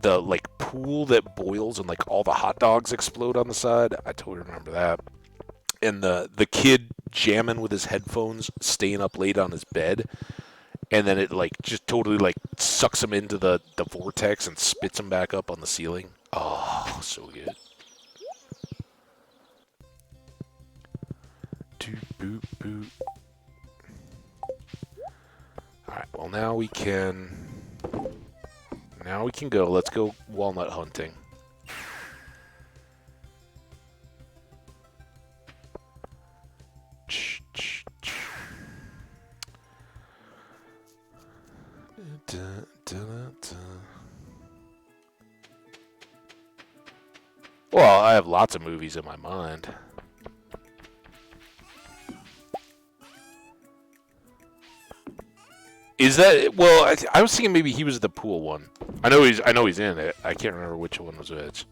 like pool that boils and like all the hot dogs explode on the side. I totally remember that. And the kid jamming with his headphones, staying up late on his bed, and then it like just totally like sucks him into the vortex and spits him back up on the ceiling. Oh, so good. Boop, boop. Alright, well now we can go. Let's go walnut hunting. Well, I have lots of movies in my mind. Is that... Well, I was thinking maybe he was the pool one. I know he's in it. I can't remember which one was which.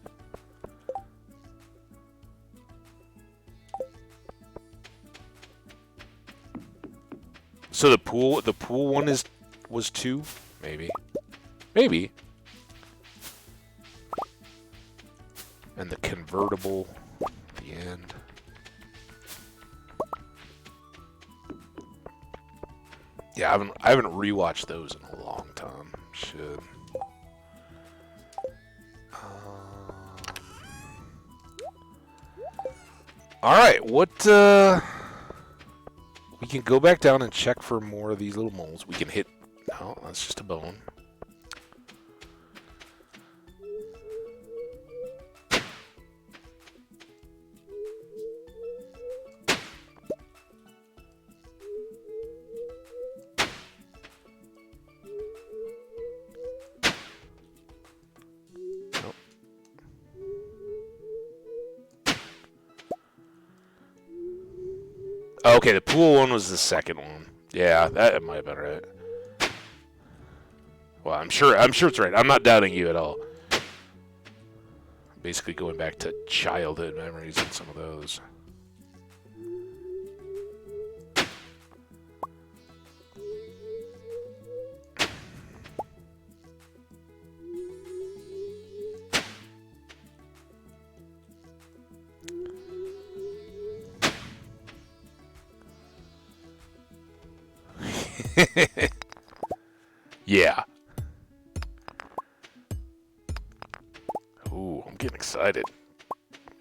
So the pool one was 2? Maybe. Maybe. And the convertible at the end. Yeah, I haven't rewatched those in a long time. Should. All right, what? We can go back down and check for more of these little moles. We can hit. No, that's just a bone. Okay, the pool one was the second one. Yeah, that might have been right. Well, I'm sure it's right. I'm not doubting you at all. Basically going back to childhood memories and some of those. Yeah. Ooh, I'm getting excited.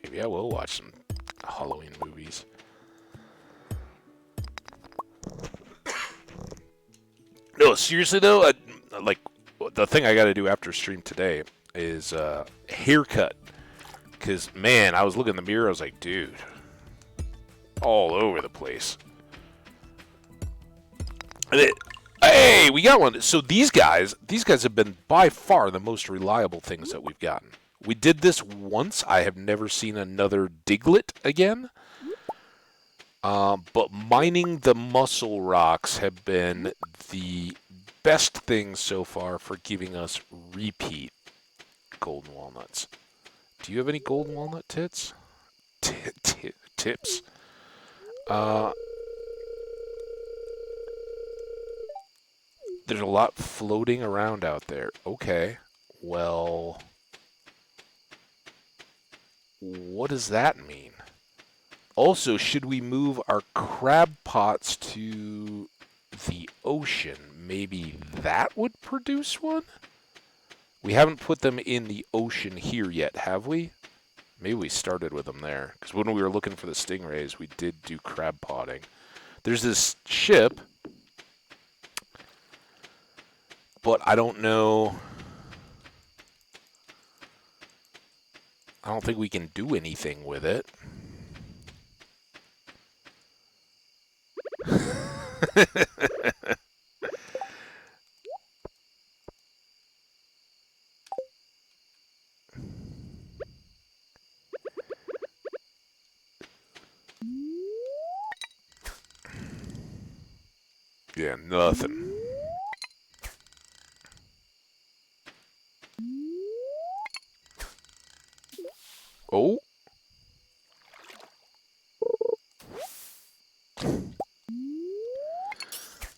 Maybe I will watch some Halloween movies. No, seriously though, like the thing I got to do after stream today is haircut. Because man, I was looking in the mirror, I was like, dude, all over the place. Hey, we got one. So these guys have been by far the most reliable things that we've gotten. We did this once. I have never seen another Diglett again. But mining the muscle rocks have been the best things so far for giving us repeat golden walnuts. Do you have any golden walnut tips? Tips? There's a lot floating around out there. Okay. Well, what does that mean? Also, should we move our crab pots to the ocean? Maybe that would produce one? We haven't put them in the ocean here yet, have we? Maybe we started with them there. Because when we were looking for the stingrays, we did do crab potting. There's this ship... but I don't know. I don't think we can do anything with it. Yeah, nothing. Oh.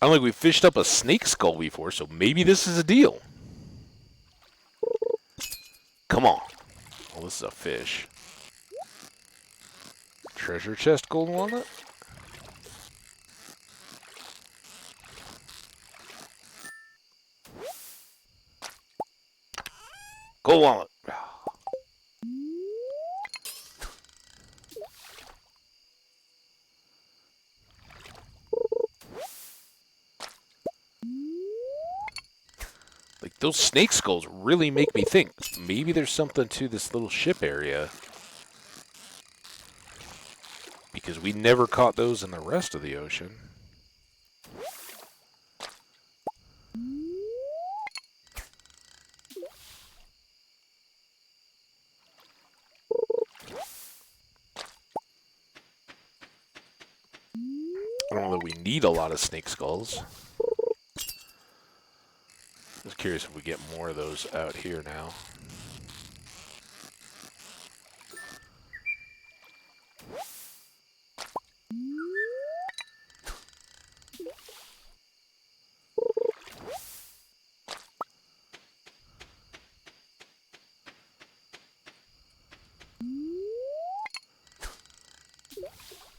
I don't think we fished up a snake skull before, so maybe this is a deal. Come on. Oh, this is a fish. Treasure chest gold walnut? Gold walnut. Like, those snake skulls really make me think. Maybe there's something to this little ship area. Because we never caught those in the rest of the ocean. I don't know that we need a lot of snake skulls. Just curious if we get more of those out here now.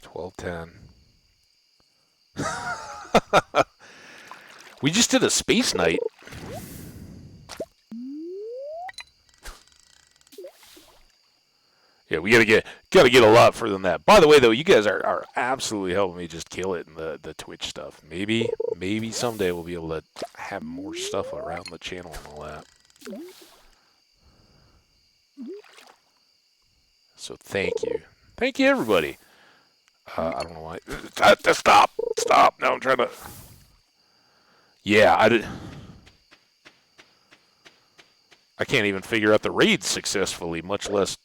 $12.10. We just did a space night. Yeah, we gotta get a lot further than that. By the way, though, you guys are absolutely helping me just kill it in the Twitch stuff. Maybe someday we'll be able to have more stuff around the channel and all that. So thank you everybody. I don't know why. Stop! Now I'm trying to. Yeah, I can't even figure out the raids successfully, much less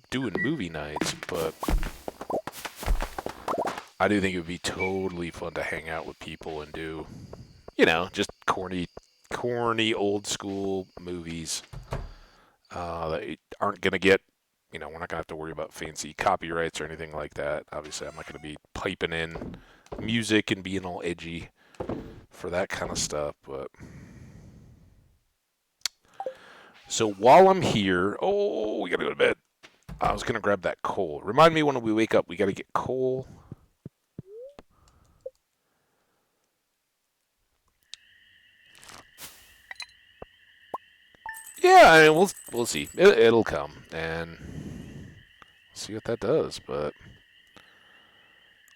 doing movie nights, but I do think it would be totally fun to hang out with people and do, just corny old school movies that aren't going to get, we're not going to have to worry about fancy copyrights or anything like that. Obviously, I'm not going to be piping in music and being all edgy for that kind of stuff, but... So while I'm here, we got to go to bed. I was going to grab that coal. Remind me when we wake up, we got to get coal. Yeah, I mean, we'll see. It'll come, and see what that does, but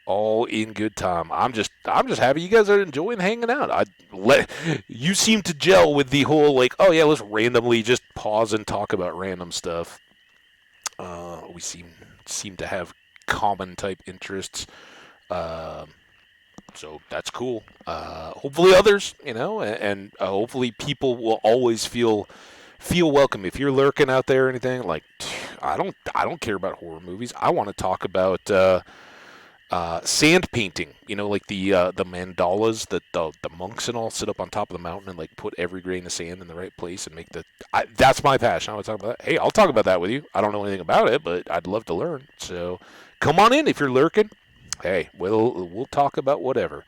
all in good time. I'm just happy you guys are enjoying hanging out. You seem to gel with the whole, like, oh yeah, let's randomly just pause and talk about random stuff. We seem to have common type interests. So that's cool. Hopefully others, and hopefully people will always feel welcome. If you're lurking out there or anything, like, I don't care about horror movies. I want to talk about sand painting. Like the mandalas that the monks and all sit up on top of the mountain and like put every grain of sand in the right place and make that's my passion. I want to talk about that. Hey, I'll talk about that with you. I don't know anything about it, but I'd love to learn. So come on in if you're lurking. Hey, we'll talk about whatever.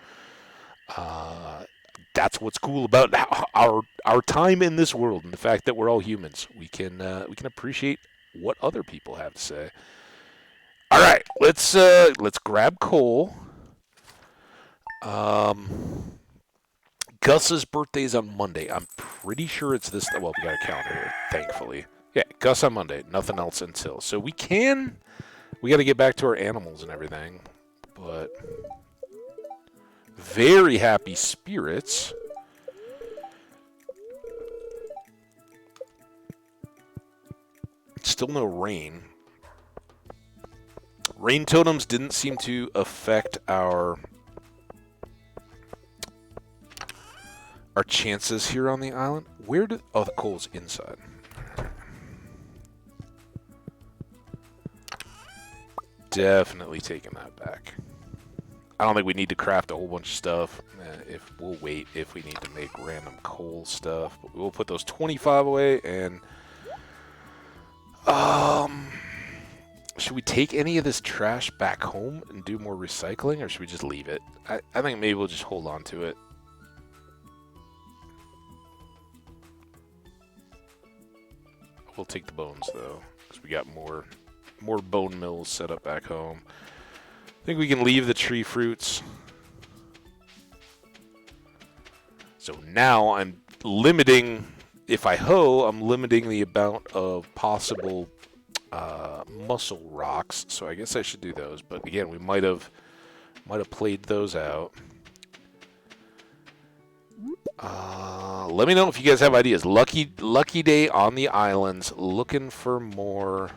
That's what's cool about our time in this world, and the fact that we're all humans. We can appreciate what other people have to say. All right, let's grab coal. Gus's birthday's on Monday. I'm pretty sure it's this. Well, we got a calendar here, thankfully. Yeah, Gus on Monday. Nothing else until. So we got to get back to our animals and everything, but very happy spirits Still no rain. Rain totems didn't seem to affect our chances here on the island. Where did... Oh, the coal's inside. Definitely taking that back. I don't think we need to craft a whole bunch of stuff. If we'll wait if we need to make random coal stuff. But we'll put those 25 away and... Should we take any of this trash back home and do more recycling, or should we just leave it? I think maybe we'll just hold on to it. We'll take the bones, though, because we got more bone mills set up back home. I think we can leave the tree fruits. So now I'm limiting, if I hoe, I'm limiting the amount of possible muscle rocks. So I guess I should do those. But again, we might have played those out. Let me know if you guys have ideas. Lucky day on the islands. Looking for more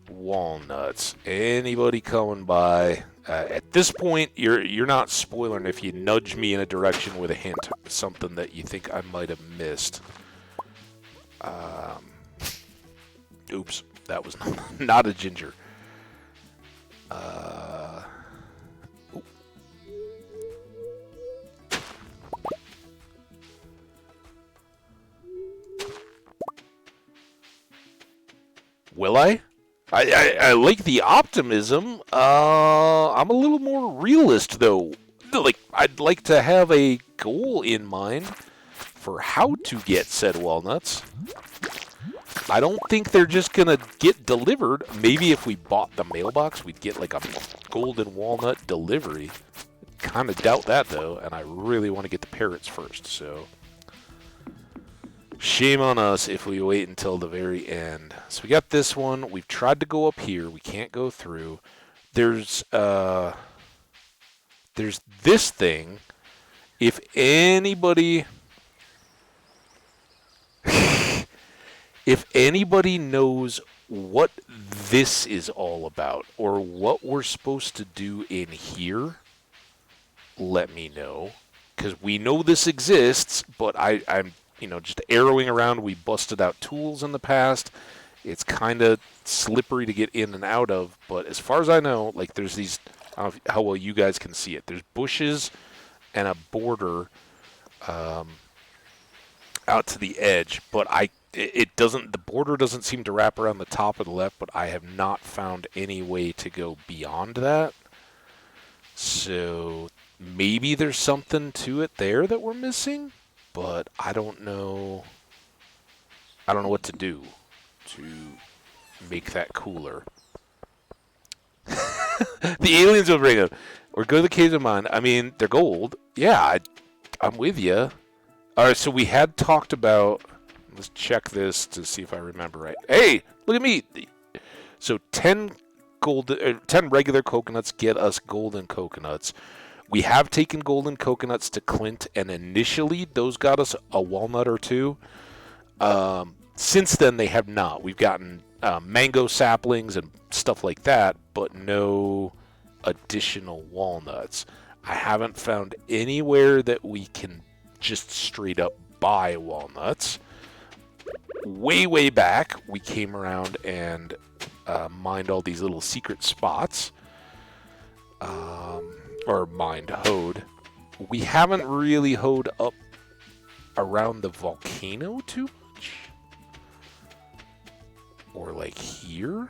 walnuts. Anybody coming by? At this point, you're not spoiling if you nudge me in a direction with a hint, something that you think I might have missed. Oops, that was not a ginger. Will I? I like the optimism. I'm a little more realist, though. Like, I'd like to have a goal in mind for how to get said walnuts. I don't think they're just gonna get delivered. Maybe if we bought the mailbox, we'd get like a golden walnut delivery. Kind of doubt that, though, and I really want to get the parrots first, so... Shame on us if we wait until the very end. So we got this one. We've tried to go up here. We can't go through. There's this thing. If anybody... if anybody knows what this is all about or what we're supposed to do in here, let me know. Because we know this exists, but I'm... You know, just arrowing around. We busted out tools in the past. It's kind of slippery to get in and out of. But as far as I know, like there's these, I don't know how well you guys can see it. There's bushes and a border out to the edge. But it doesn't, the border doesn't seem to wrap around the top of the left. But I have not found any way to go beyond that. So maybe there's something to it there that we're missing. But I don't know what to do to make that cooler. The aliens will bring them. Or go to the caves of mine. I mean, they're gold. Yeah, I'm with you. All right, so we had talked about... Let's check this to see if I remember right. Hey, look at me. So 10 regular coconuts get us golden coconuts. We have taken golden coconuts to Clint, and initially those got us a walnut or two. Since then, they have not. We've gotten mango saplings and stuff like that, but no additional walnuts. I haven't found anywhere that we can just straight up buy walnuts. Way back, we came around and mined all these little secret spots. Or hoed. We haven't really hoed up around the volcano too much. Or like here.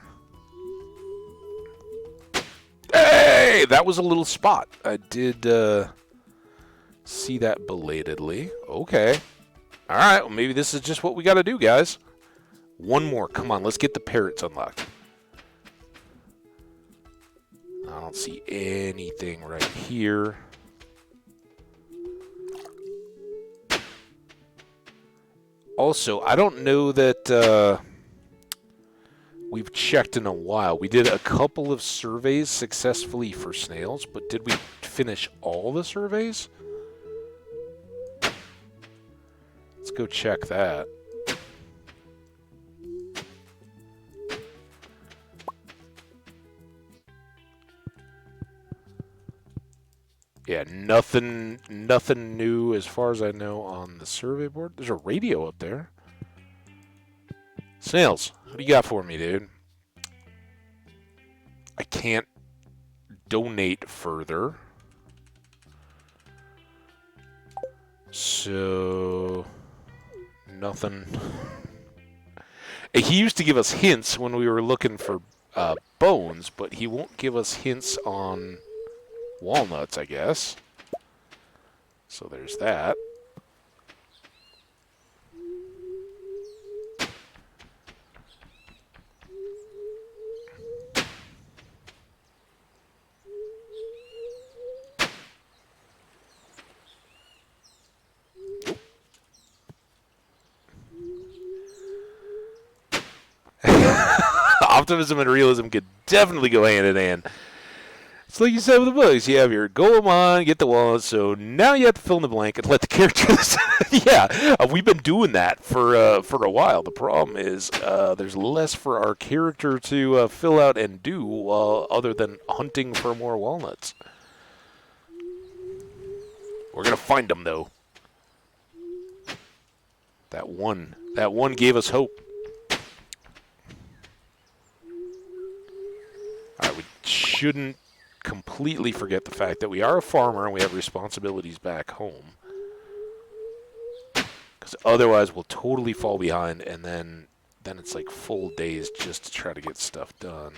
Hey! That was a little spot. I did see that belatedly. Okay. Alright, well maybe this is just what we gotta do, guys. One more. Come on, let's get the parrots unlocked. I don't see anything right here. Also, I don't know that we've checked in a while. We did a couple of surveys successfully for snails, but did we finish all the surveys? Let's go check that. Yeah, nothing new as far as I know on the survey board. There's a radio up there. Snails, what do you got for me, dude? I can't donate further. So, nothing. He used to give us hints when we were looking for bones, but he won't give us hints on walnuts, I guess. So there's that. Optimism and realism could definitely go hand in hand. It's like you said with the books. You have your goal on, get the wallet, so now you have to fill in the blank and let the characters... yeah, we've been doing that for a while. The problem is there's less for our character to fill out and do other than hunting for more walnuts. We're going to find them, though. That one gave us hope. All right, we shouldn't completely forget the fact that we are a farmer and we have responsibilities back home. Because otherwise we'll totally fall behind, and then it's like full days just to try to get stuff done.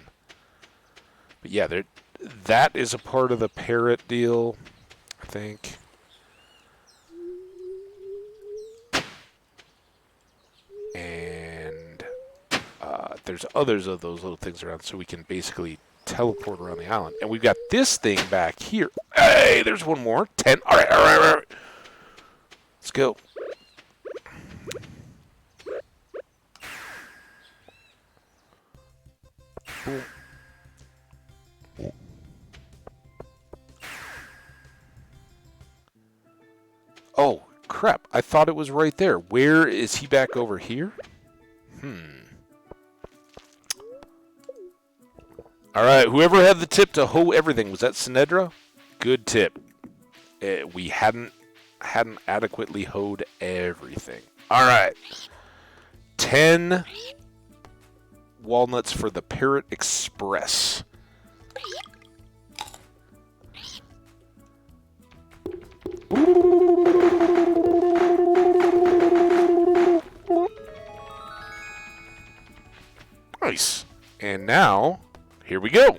But yeah, that is a part of the parrot deal, I think. And there's others of those little things around, so we can basically teleport around the island. And we've got this thing back here. Hey, there's one more. 10. All right. Let's go. Boom. Oh, crap. I thought it was right there. Where is he back over here? All right, whoever had the tip to hoe everything, was that Sinedra? Good tip. We hadn't adequately hoed everything. All right. 10 walnuts for the Parrot Express. Nice. And now, here we go.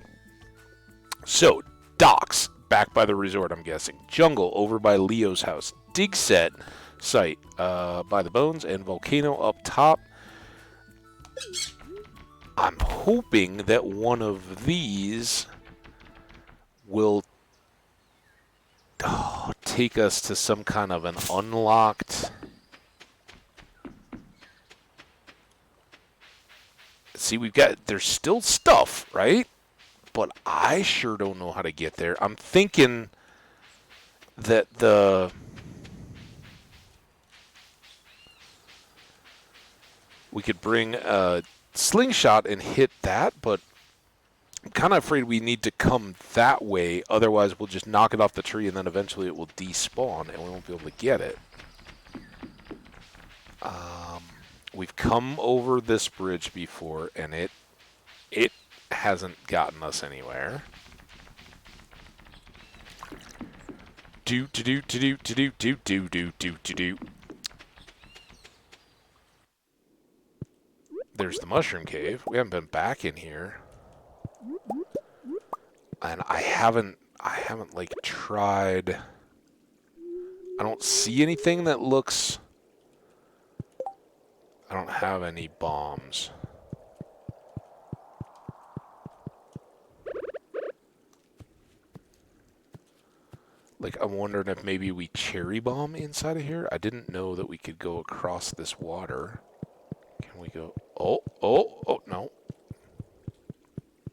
So, docks, back by the resort, I'm guessing. Jungle, over by Leo's house. Dig set site, by the bones, and volcano up top. I'm hoping that one of these will take us to some kind of an unlocked... See, there's still stuff, right? But I sure don't know how to get there. I'm thinking that we could bring a slingshot and hit that, but I'm kind of afraid we need to come that way. Otherwise, we'll just knock it off the tree, and then eventually it will despawn, and we won't be able to get it. We've come over this bridge before, and it hasn't gotten us anywhere. Do. There's the mushroom cave. We haven't been back in here, and I haven't like tried. I don't see anything that looks. I don't have any bombs. Like, I'm wondering if maybe we cherry bomb inside of here. I didn't know that we could go across this water. Can we go? Oh, no.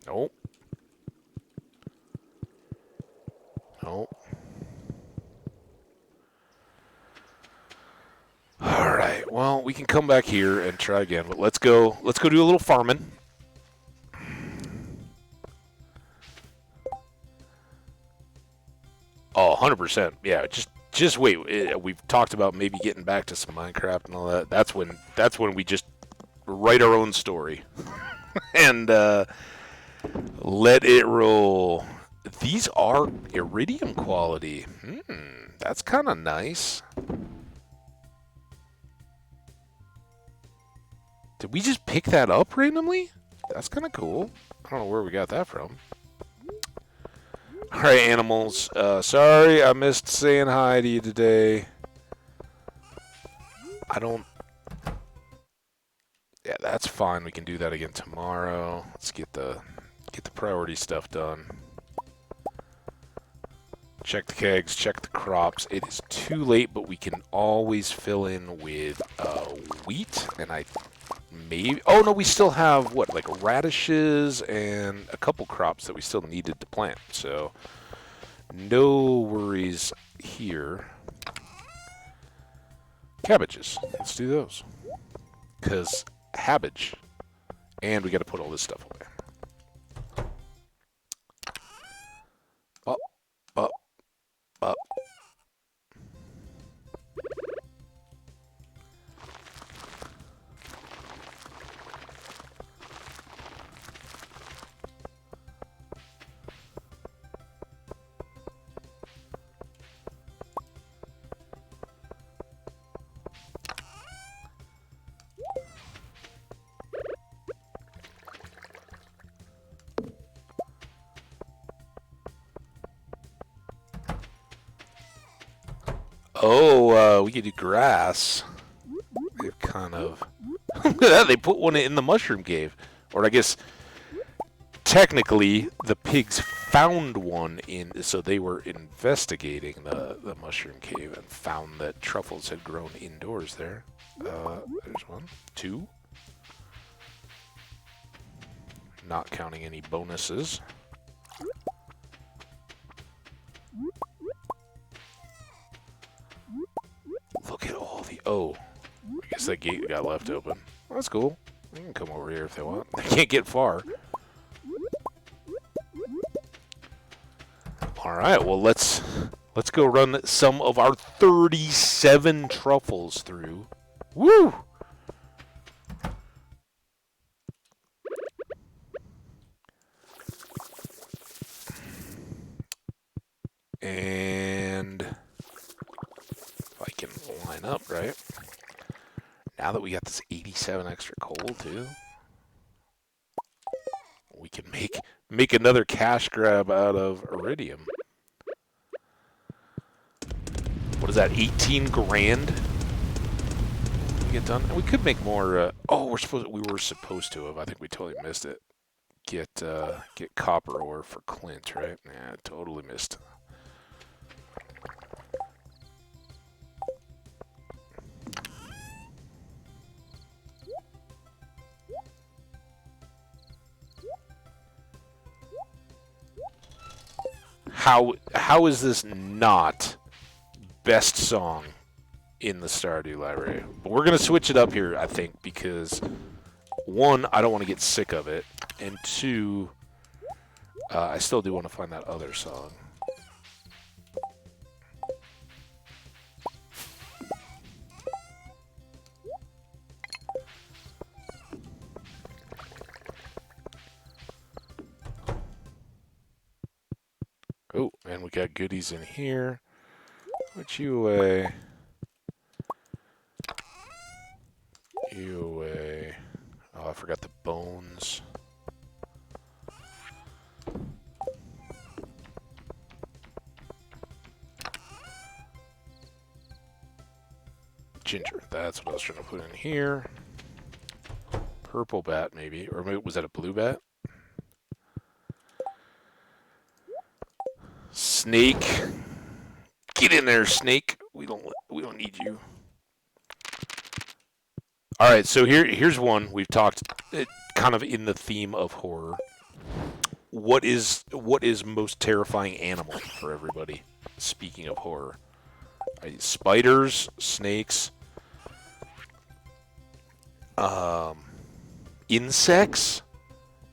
Nope. Nope. All right. Well, we can come back here and try again. But let's go do a little farming. Oh, 100%. Yeah, just wait. We've talked about maybe getting back to some Minecraft and all that. That's when we just write our own story and let it roll. These are iridium quality. That's kind of nice. Did we just pick that up randomly? That's kind of cool. I don't know where we got that from. Alright, animals. Sorry I missed saying hi to you today. I don't... Yeah, that's fine. We can do that again tomorrow. Let's get the priority stuff done. Check the kegs, check the crops. It is too late, but we can always fill in with wheat. And I maybe... Oh, no, we still have, what, like radishes and a couple crops that we still needed to plant. So, no worries here. Cabbages. Let's do those. Because cabbage. And we got to put all this stuff away. Up, up, up. Oh, we could do grass. They've kind of... They put one in the mushroom cave. Or I guess, technically, the pigs found one in... So they were investigating the mushroom cave and found that truffles had grown indoors there. There's one. Two. Not counting any bonuses. Look at all the... Oh. I guess that gate got left open. Well, that's cool. They can come over here if they want. They can't get far. Alright, well let's go run some of our 37 truffles through. Woo! And if I can line up, right? Now that we got this 87 extra coal too, we can make another cash grab out of iridium. What is that? 18 grand? We get done. And we could make more. Oh, we were supposed to have. I think we totally missed it. Get copper ore for Clint, right? Yeah, totally missed. How is this not best song in the Stardew library? But we're gonna switch it up here, I think, because one, I don't want to get sick of it, and two, I still do want to find that other song. Oh, and we got goodies in here. Put you away. You away. Oh, I forgot the bones. Ginger, that's what I was trying to put in here. Purple bat, maybe. Or maybe, was that a blue bat? Snake. Get in there, snake. We don't need you. All right, so here's one we've talked kind of in the theme of horror. What is most terrifying animal for everybody? Speaking of horror, spiders, snakes, insects,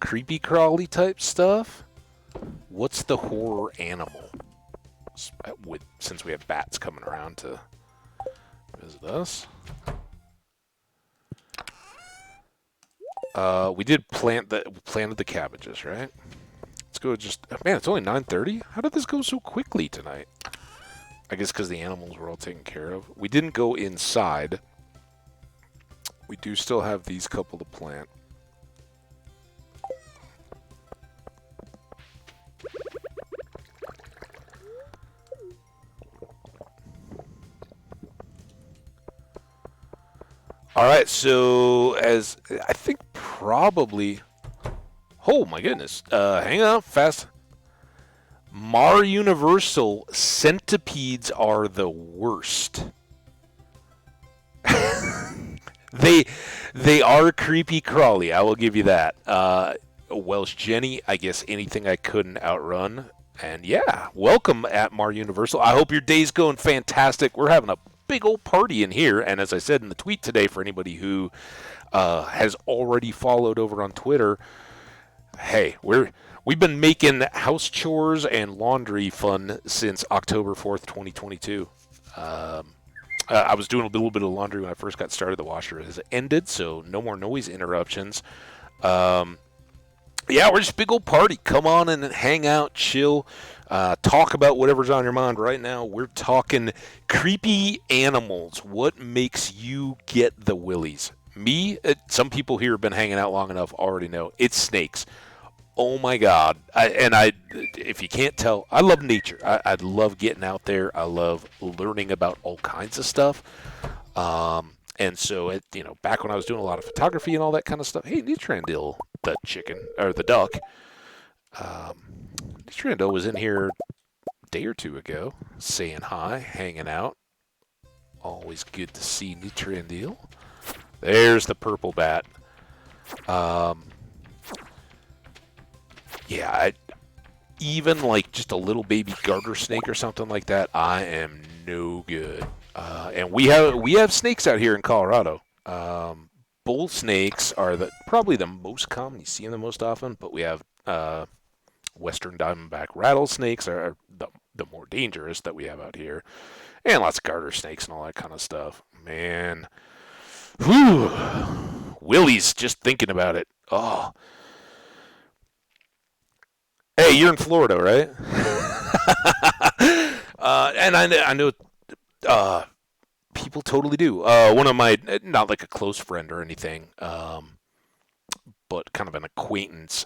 creepy crawly type stuff. What's the horror animal? since we have bats coming around to visit us. We did planted the cabbages, right? Let's go man, it's only 9:30? How did this go so quickly tonight? I guess because the animals were all taken care of. We didn't go inside. We do still have these couple to plant. All right, so as I think probably... Oh, my goodness. Hang on, fast. Mar Universal, centipedes are the worst. They are creepy crawly, I will give you that. Welsh Jenny, I guess anything I couldn't outrun. And yeah, welcome at Mar Universal. I hope your day's going fantastic. We're having a big old party in here, and as I said in the tweet today, for anybody who has already followed over on Twitter, hey, we've been making house chores and laundry fun since October 4th, 2022. I was doing a little bit of laundry when I first got started. The washer has ended, so no more noise interruptions. Yeah, we're just a big old party. Come on and hang out, chill, talk about whatever's on your mind right now. We're talking creepy animals. What makes you get the willies? Me, some people here have been hanging out long enough already know, it's snakes. Oh my God. If you can't tell, I love nature. I love getting out there. I love learning about all kinds of stuff. And so, back when I was doing a lot of photography and all that kind of stuff, hey, Nitrandil, the chicken, or the duck, Nitrandil was in here a day or two ago, saying hi, hanging out. Always good to see Nitrandil. There's the purple bat. Yeah, even like just a little baby garter snake or something like that, I am no good. And we have snakes out here in Colorado. Bull snakes are probably the most common. You see them the most often, but we have western diamondback rattlesnakes are the more dangerous that we have out here, and lots of garter snakes and all that kind of stuff. Man, whew, willies just thinking about it. Oh. Hey, you're in Florida, right? And I know people totally do. One of my, not like a close friend or anything, but kind of an acquaintance,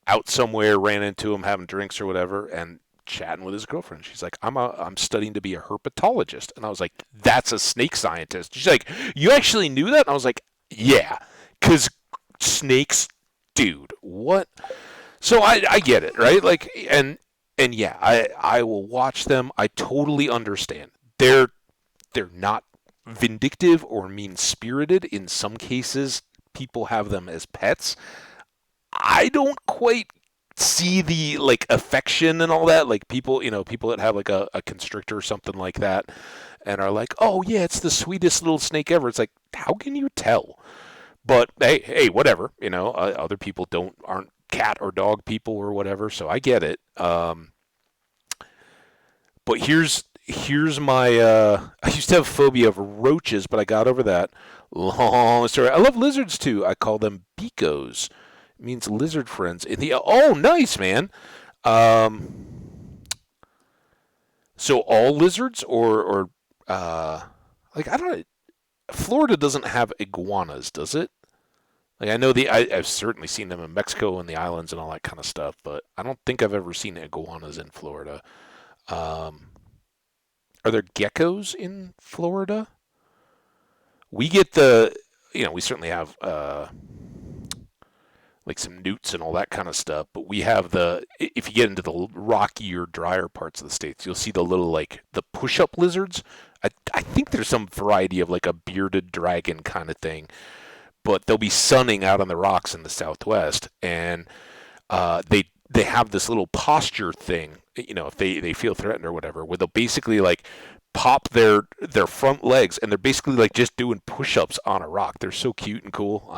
out somewhere, ran into him having drinks or whatever, and chatting with his girlfriend. She's like, I'm studying to be a herpetologist. And I was like, that's a snake scientist. She's like, you actually knew that? And I was like, yeah, because snakes, dude, what? So I get it, right? Like, and yeah, I will watch them. I totally understand. They're not vindictive or mean-spirited. In some cases, people have them as pets. I don't quite see the like affection and all that. Like people that have like a constrictor or something like that, and are like, oh yeah, it's the sweetest little snake ever. It's like, how can you tell? But hey, whatever. Other people aren't cat or dog people or whatever, so I get it. But here's my I used to have a phobia of roaches, but I got over that. Long story. I love lizards too. I call them beakos. It means lizard friends. Oh, nice, man. So all lizards or like, I don't know. Florida doesn't have iguanas, does it? Like, I know I've certainly seen them in Mexico and the islands and all that kind of stuff, but I don't think I've ever seen iguanas in Florida. Are there geckos in Florida? We get we certainly have like some newts and all that kind of stuff, but we have if you get into the rockier, drier parts of the states, you'll see the little, like, the push-up lizards. I think there's some variety of like a bearded dragon kind of thing, but they'll be sunning out on the rocks in the Southwest, and they have this little posture thing, if they feel threatened or whatever, where they'll basically like pop their front legs, and they're basically like just doing push-ups on a rock. They're so cute and cool.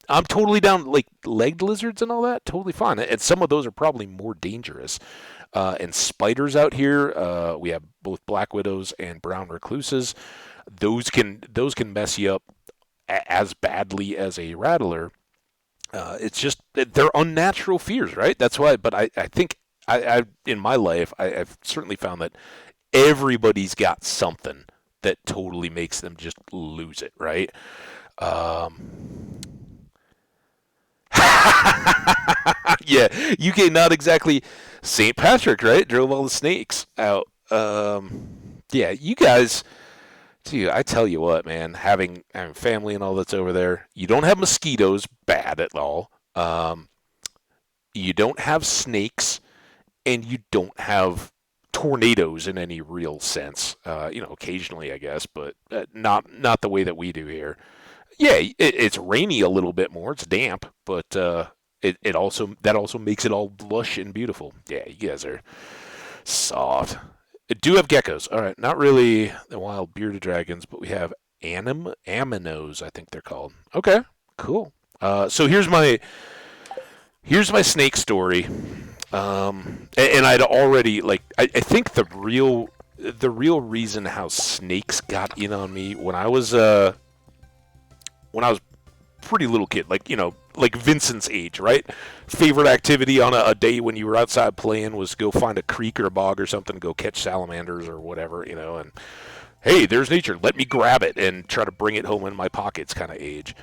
I'm totally down, like legged lizards and all that, totally fine. And some of those are probably more dangerous. and spiders out here. We have both black widows and brown recluses. Those can mess you up as badly as a rattler. It's just they're unnatural fears, right? That's why. But I think I in my life I've certainly found that everybody's got something that totally makes them just lose it, right? Um, yeah, UK not exactly St. Patrick, right? Drove all the snakes out. Yeah, you guys. Dude, I tell you what, man, having family and all that's over there, you don't have mosquitoes bad at all. You don't have snakes, and you don't have tornadoes in any real sense. Occasionally, I guess, but not the way that we do here. Yeah, it's rainy a little bit more. It's damp, but it also makes it all lush and beautiful. Yeah, you guys are soft. I do have geckos. All right, not really the wild bearded dragons, but we have aminos, I think they're called. Okay, cool. So here's my snake story. And I'd already I think the real reason how snakes got in on me when I was pretty little kid, like Vincent's age, right? Favorite activity on a day when you were outside playing was go find a creek or a bog or something, go catch salamanders or whatever, and hey, there's nature. Let me grab it and try to bring it home in my pockets, kind of age.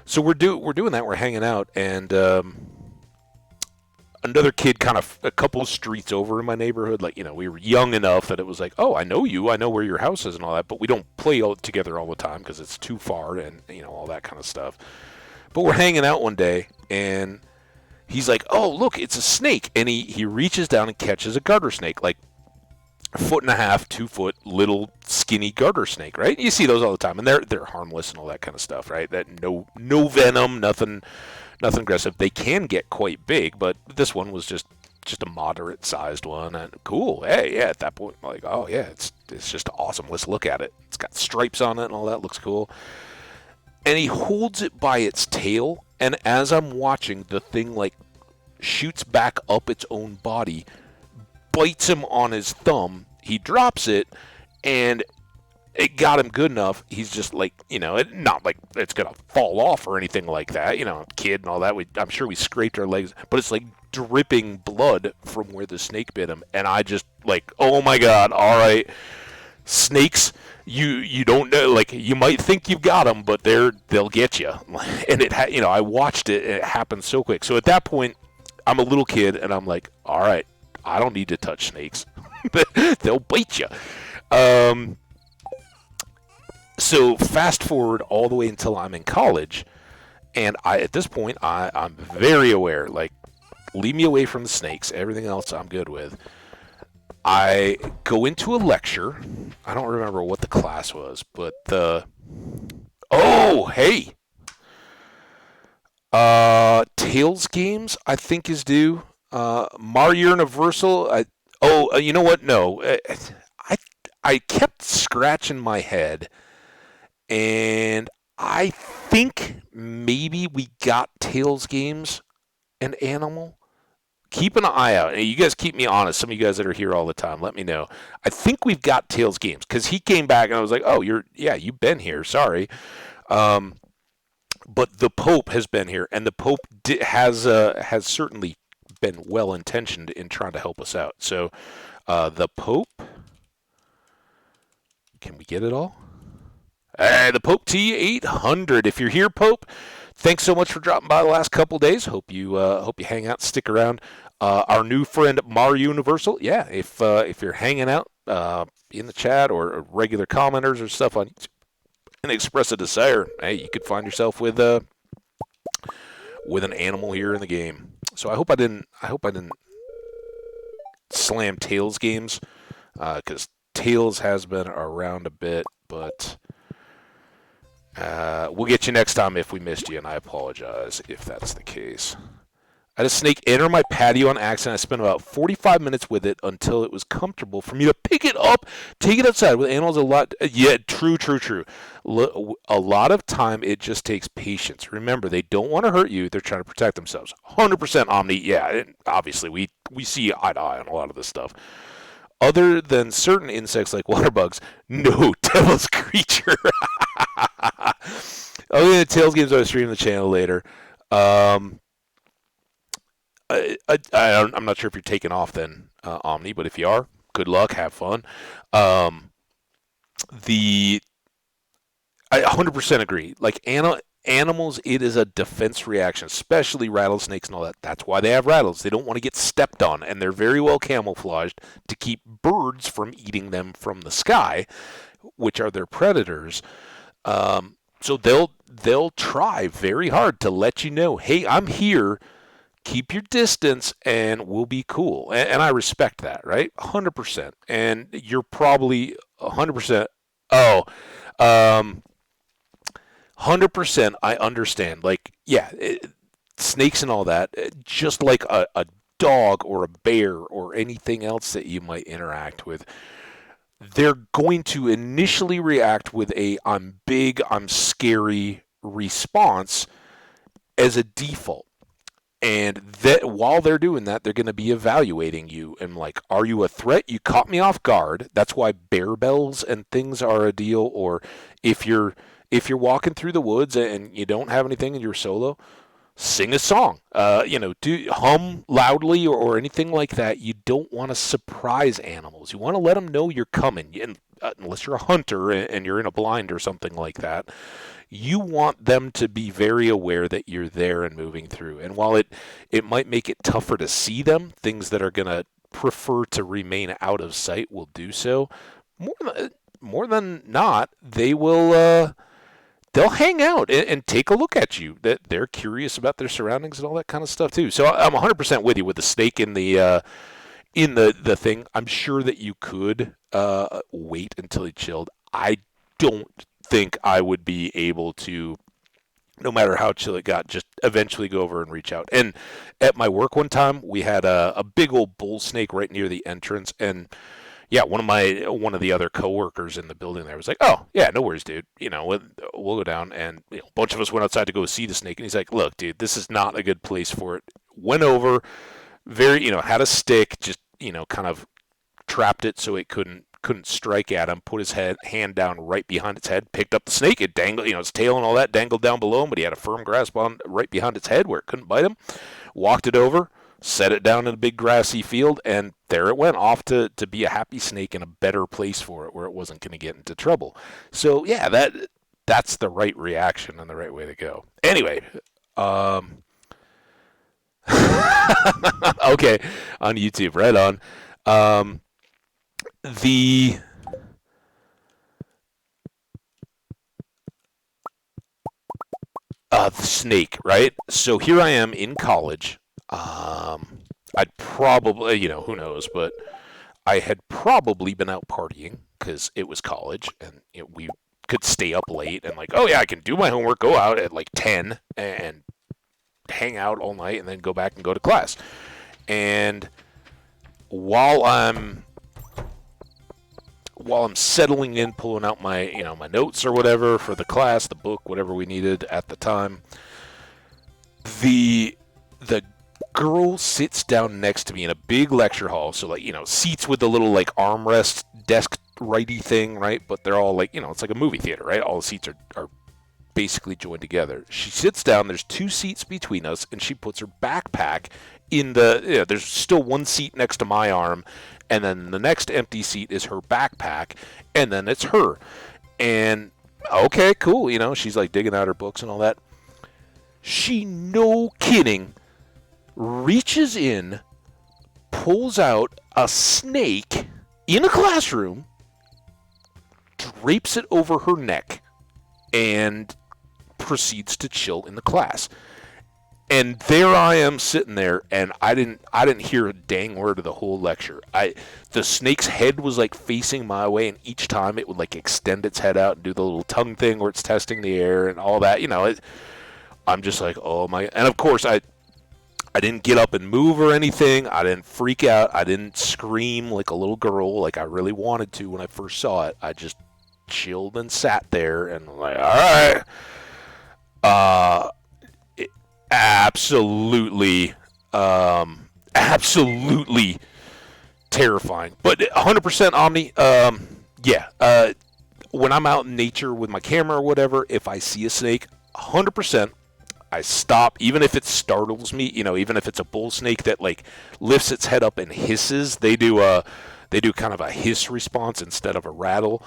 So we're doing that. We're hanging out, and another kid, kind of a couple of streets over in my neighborhood, we were young enough that it was like, oh, I know you, I know where your house is and all that, but we don't play together all the time because it's too far and all that kind of stuff. But we're hanging out one day, and he's like, oh, look, it's a snake. And he reaches down and catches a garter snake, like a 1.5 2 foot little skinny garter snake, right? You see those all the time, and they're harmless and all that kind of stuff, right? That no venom, nothing aggressive. They can get quite big, but this one was just a moderate sized one. And cool. Hey, yeah, at that point, like, oh yeah, it's just awesome. Let's look at it. It's got stripes on it and all that. Looks cool. And he holds it by its tail, and as I'm watching, the thing shoots back up its own body, bites him on his thumb. He drops it, and it got him good enough. He's just not like it's gonna fall off or anything like that. Kid and all that. I'm sure we scraped our legs, but it's like dripping blood from where the snake bit him, and I just oh my god! All right, snakes. You don't know, you might think you've got them, but they'll get you. And I watched it, and it happened so quick. So at that point, I'm a little kid, and I'm like, all right, I don't need to touch snakes. They'll bite you. So fast forward all the way until I'm in college, and at this point, I'm very aware, leave me away from the snakes. Everything else I'm good with. I go into a lecture. I don't remember what the class was, but hey! Tales games, I think, is due. Mario Universal. You know what? No. I kept scratching my head, and I think maybe we got Tales games and Animal. Keep an eye out. You guys keep me honest. Some of you guys that are here all the time, let me know. I think we've got Tales games because he came back and I was like, oh, you've been here. Sorry. But the Pope has been here, and the Pope has certainly been well-intentioned in trying to help us out. So the Pope, can we get it all? The Pope T800. If you're here, Pope, thanks so much for dropping by the last couple days. Hope you hang out, stick around. Our new friend Mario Universal, yeah. If you're hanging out in the chat or regular commenters or stuff on YouTube and express a desire, hey, you could find yourself with an animal here in the game. So I hope I didn't slam Tales games because Tales has been around a bit, but. We'll get you next time if we missed you, and I apologize if that's the case. I had a snake enter my patio on accident. I spent about 45 minutes with it until it was comfortable for me to pick it up, take it outside. With animals, a lot. Yeah, true. A lot of time, it just takes patience. Remember, they don't want to hurt you. They're trying to protect themselves. 100% Omni. Yeah, and obviously, we see eye to eye on a lot of this stuff. Other than certain insects like water bugs, no devil's creature. Okay, the Tails games I will stream the channel later. Um, I'm not sure if you're taking off then, Omni, but if you are, good luck, have fun. Um, the I 100% agree. Like animals, it is a defense reaction, especially rattlesnakes and all that. That's why they have rattles. They don't want to get stepped on, and they're very well camouflaged to keep birds from eating them from the sky, which are their predators. So they'll try very hard to let you know, hey, I'm here. Keep your distance and we'll be cool. And I respect that, right? 100%. And you're probably 100%. Oh, 100% I understand. Like, yeah, snakes and all that, just like a dog or a bear or anything else that you might interact with, they're going to initially react with a I'm big, I'm scary response as a default. And that while they're doing that, they're going to be evaluating you and like, are you a threat? You caught me off guard. That's why bear bells and things are a deal. Or if you're walking through the woods and you don't have anything and you're solo, sing a song. Do hum loudly or anything like that. You don't want to surprise animals. You want to let them know you're coming. And unless you're a hunter and you're in a blind or something like that, you want them to be very aware that you're there and moving through. And while it might make it tougher to see them, things that are going to prefer to remain out of sight will do so. More than not, they'll hang out and take a look at you. That they're curious about their surroundings and all that kind of stuff too. So I'm 100% with you with the snake in the thing. I'm sure that you could wait until he chilled. I don't think I would be able to, no matter how chill it got, just eventually go over and reach out. And at my work one time, we had a big old bull snake right near the entrance, and yeah, one of the other coworkers in the building there was like, "Oh, yeah, no worries, dude. We'll go down." And a bunch of us went outside to go see the snake, and he's like, "Look, dude, this is not a good place for it." Went over, had a stick, just kind of trapped it so it couldn't strike at him. Put his hand down right behind its head, picked up the snake. It dangled, its tail and all that dangled down below him, but he had a firm grasp on right behind its head where it couldn't bite him. Walked it over, set it down in a big grassy field, and there it went off to be a happy snake in a better place for it where it wasn't going to get into trouble. So yeah, that's the right reaction and the right way to go. Anyway, okay, on YouTube, right on. The snake, right? So here I am in college. I'd probably, who knows, but I had probably been out partying because it was college and we could stay up late and like, oh yeah, I can do my homework, go out at like 10 and hang out all night and then go back and go to class. And while I'm settling in, pulling out my my notes or whatever for the class, the book, whatever we needed at the time, the girl sits down next to me in a big lecture hall, so like seats with the little like armrest desk righty thing, right? But they're all like it's like a movie theater, right? All the seats are basically joined together. She sits down, there's 2 seats between us, and she puts her backpack in the there's still one seat next to my arm, and then the next empty seat is her backpack, and then it's her. And okay, cool, she's like digging out her books and all that. She, no kidding, reaches in, pulls out a snake in a classroom, drapes it over her neck, and proceeds to chill in the class. And there I am sitting there, and I didn't hear a dang word of the whole lecture. The snake's head was like facing my way, and each time it would like extend its head out and do the little tongue thing where it's testing the air and all that. I'm just like, oh my! And of course I didn't get up and move or anything. I didn't freak out. I didn't scream like a little girl like I really wanted to when I first saw it. I just chilled and sat there and like, all right. Absolutely, absolutely terrifying. But 100% Omni, yeah. When I'm out in nature with my camera or whatever, if I see a snake, 100%, I stop, even if it startles me. Even if it's a bull snake that like lifts its head up and hisses. They do kind of a hiss response instead of a rattle,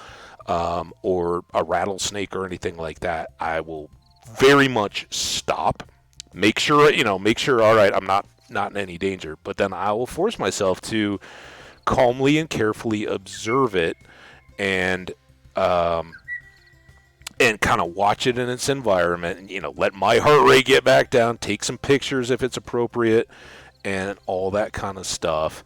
or a rattlesnake or anything like that. I will very much stop. Make sure, all right, I'm not in any danger. But then I will force myself to calmly and carefully observe it and kind of watch it in its environment, and let my heart rate get back down, take some pictures if it's appropriate, and all that kind of stuff.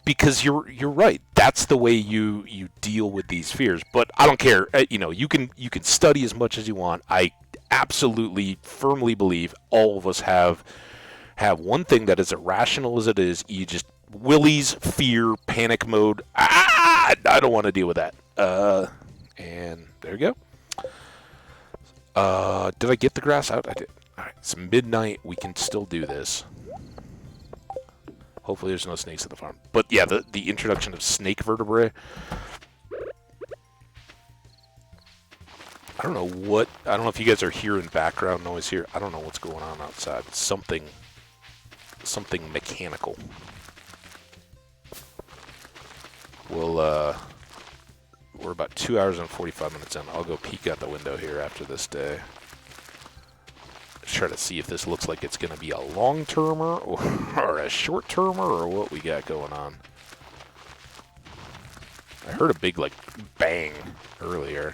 Because you're right, that's the way you deal with these fears. But I don't care. You can study as much as you want. I absolutely firmly believe all of us have one thing that is irrational as it is. You just willies, fear, panic mode. I don't want to deal with that. And there you go. Did I get the grass out? I did. All right, it's midnight. We can still do this. Hopefully there's no snakes at the farm. But yeah, the introduction of snake vertebrae. I don't know if you guys are hearing background noise here. I don't know what's going on outside. Something mechanical. We're about 2 hours and 45 minutes in. I'll go peek out the window here after this day. Try to see if this looks like it's going to be a long-termer or a short-termer or what we got going on. I heard a big, like, bang earlier.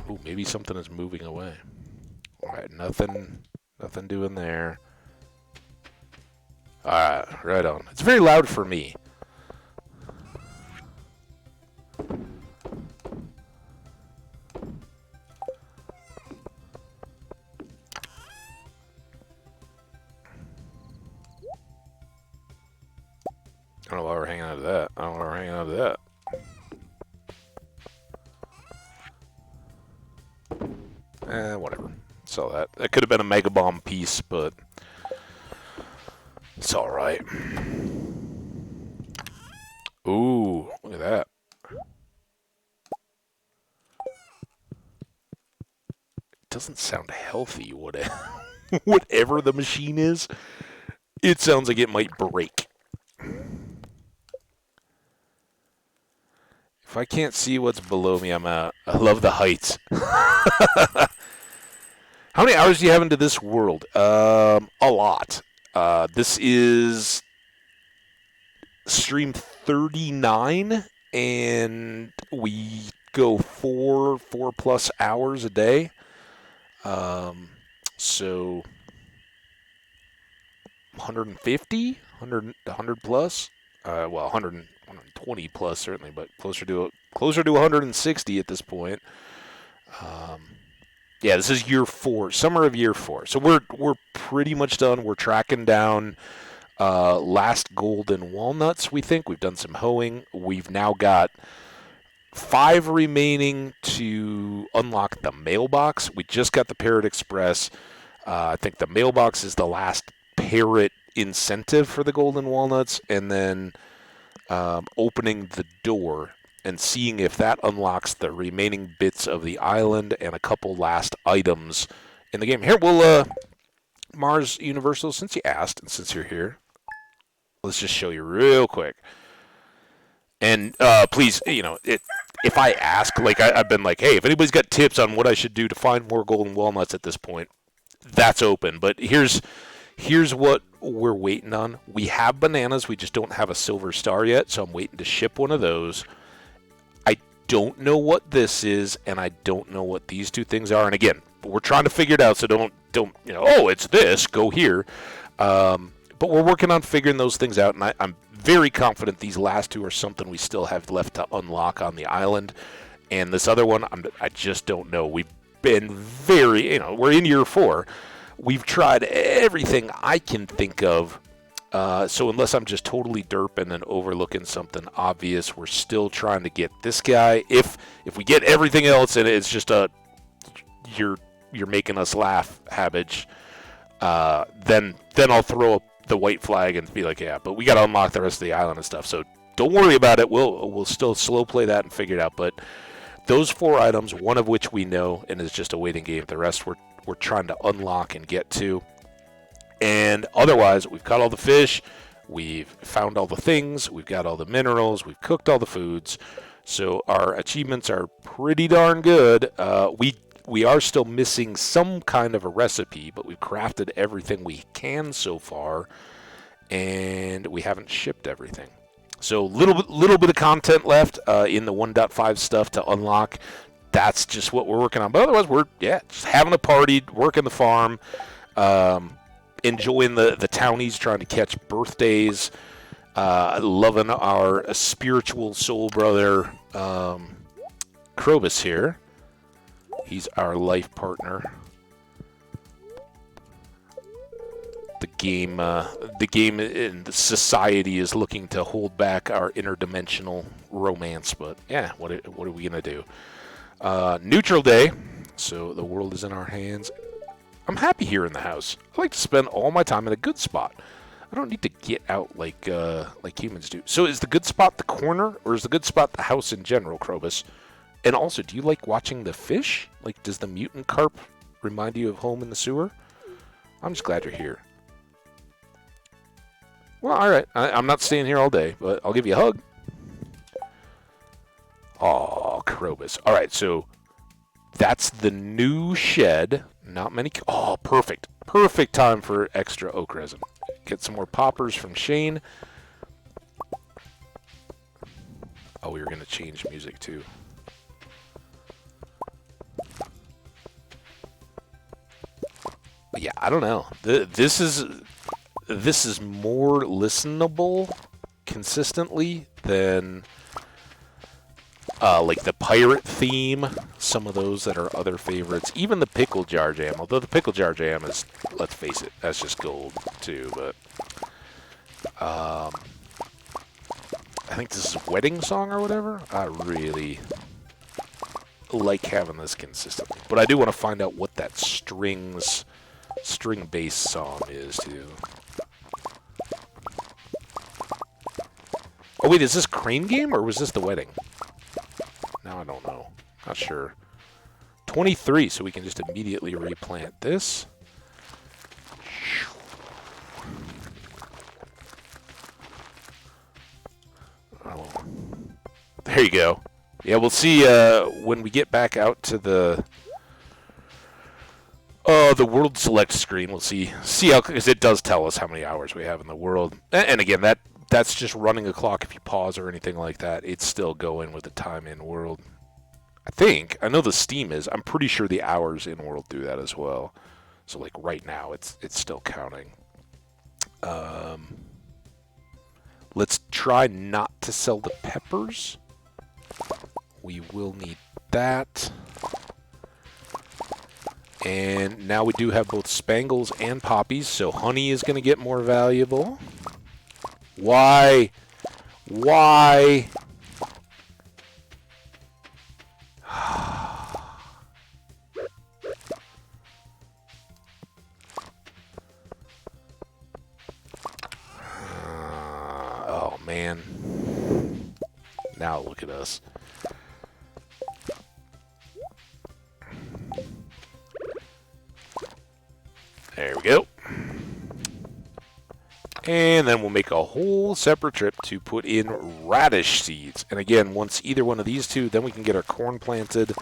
Ooh, maybe something is moving away. All right, nothing doing there. Alright, right on. It's very loud for me. I don't know why we're hanging out of that. Whatever. Saw that. That could have been a Mega Bomb piece, but it's alright. Ooh, look at that. It doesn't sound healthy, whatever the machine is. It sounds like it might break. If I can't see what's below me, I'm out. I love the heights. How many hours do you have into this world? A lot. This is stream 39, and we go 4+ hours a day. So 150, 100 plus. Well, 120 plus certainly, but closer to 160 at this point. Yeah, this is year 4, summer of year 4. So we're pretty much done. We're tracking down last golden walnuts, we think. We've done some hoeing. We've now got 5 remaining to unlock the mailbox. We just got the Parrot Express. I think the mailbox is the last parrot incentive for the golden walnuts, and then opening the door and seeing if that unlocks the remaining bits of the island and a couple last items in the game. Here, we'll, Mars Universal, since you asked and since you're here, let's just show you real quick. And please, if I ask, like I've been like, hey, if anybody's got tips on what I should do to find more golden walnuts at this point, that's open. But here's what we're waiting on. We have bananas. We just don't have a silver star yet, so I'm waiting to ship one of those. I don't know what this is, and I don't know what these two things are. And again, we're trying to figure it out, so don't oh, it's this, go here. but we're working on figuring those things out, and I'm very confident these last two are something we still have left to unlock on the island. And this other one, I just don't know. We've been very, we're in year 4. We've tried everything I can think of. So unless I'm just totally derping and overlooking something obvious, we're still trying to get this guy. If we get everything else and it's just you're making us laugh, Habbage, then I'll throw up the white flag and be like, yeah, but we got to unlock the rest of the island and stuff. So don't worry about it. We'll still slow play that and figure it out. But those 4 items, one of which we know and is just a waiting game. The rest we're trying to unlock and get to. And otherwise, we've caught all the fish, we've found all the things, we've got all the minerals, we've cooked all the foods. So our achievements are pretty darn good. We are still missing some kind of a recipe, but we've crafted everything we can so far, and we haven't shipped everything. So little bit of content left in the 1.5 stuff to unlock. That's just what we're working on. But otherwise, we're just having a party, working the farm, enjoying the townies, trying to catch birthdays, loving our spiritual soul brother Krobus here. He's our life partner. The game in the society is looking to hold back our interdimensional romance, but yeah, what are we gonna do? Neutral day, so the world is in our hands. I'm happy here in the house. I like to spend all my time in a good spot. I don't need to get out like humans do. So is the good spot the corner, or is the good spot the house in general, Krobus? And also, do you like watching the fish? Like, does the mutant carp remind you of home in the sewer? I'm just glad you're here. Well, all right. I'm not staying here all day, but I'll give you a hug. Aw, Krobus. All right, so that's the new shed. Not many. Oh, perfect. Perfect time for extra oak resin. Get some more poppers from Shane. Oh, we were going to change music, too. But yeah, I don't know. This is more listenable consistently than like the pirate theme. Some of those that are other favorites. Even the pickle jar jam. Although the pickle jar jam is, let's face it, that's just gold too. But I think this is a wedding song or whatever. I really like having this consistently. But I do want to find out what that string-based song is too. Oh wait, is this Crane Game or was this the wedding? Now I don't know. Not sure. 23, so we can just immediately replant this. Oh, there you go. Yeah, we'll see when we get back out to the world select screen. We'll see how, because it does tell us how many hours we have in the world. And again, that's just running a clock. If you pause or anything like that, it's still going with the time in world. I know the Steam is. I'm pretty sure the hours in world do that as well. So like right now, it's still counting. Let's try not to sell the peppers. We will need that. And now we do have both spangles and poppies, so honey is going to get more valuable. Why? Oh, man. Now look at us. There we go. And then we'll make a whole separate trip to put in radish seeds. And again, once either one of these two, then we can get our corn planted.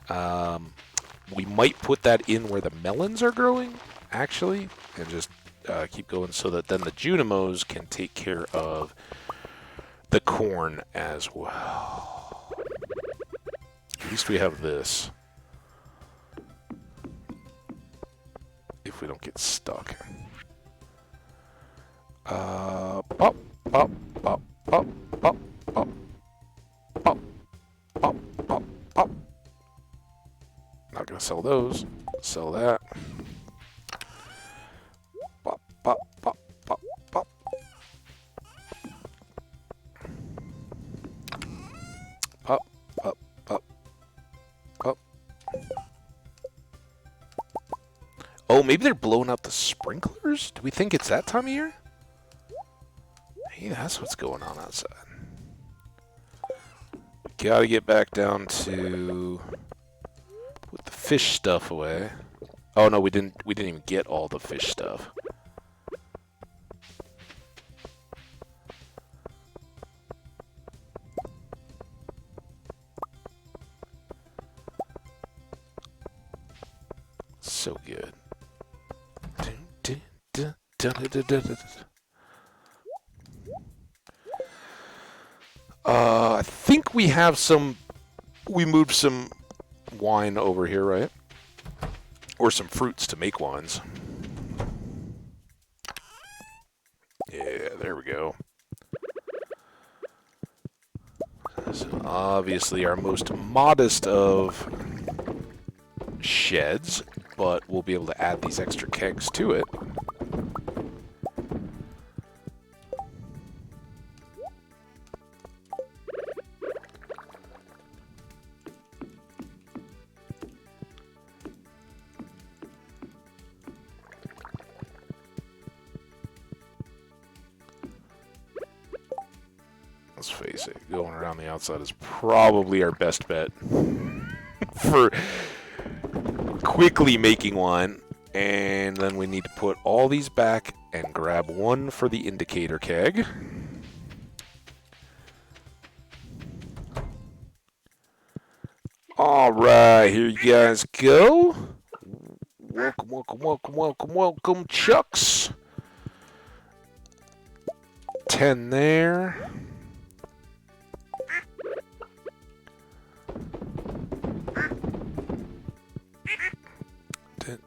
We might put that in where the melons are growing, actually, and just keep going so that then the Junimos can take care of the corn as well. At least we have this. If we don't get stuck. Pop, pop, pop, pop, pop, pop, pop, pop, pop, pop. Not gonna sell those. Sell that. Pop, pop, pop, pop, pop. Pop, pop, pop, pop. Oh, maybe they're blowing out the sprinklers? Do we think it's that time of year? Hey, that's what's going on outside. Gotta get back down to put the fish stuff away. Oh no, we didn't even get all the fish stuff. So good. I think we have some. We moved some wine over here, right? Or some fruits to make wines. Yeah, there we go. So obviously our most modest of sheds, but we'll be able to add these extra kegs to it. Let's face it, going around the outside is probably our best bet for quickly making wine. And then we need to put all these back and grab one for the indicator keg. Alright, here you guys go. Welcome, welcome, welcome, welcome, welcome, Chucks. 10 there.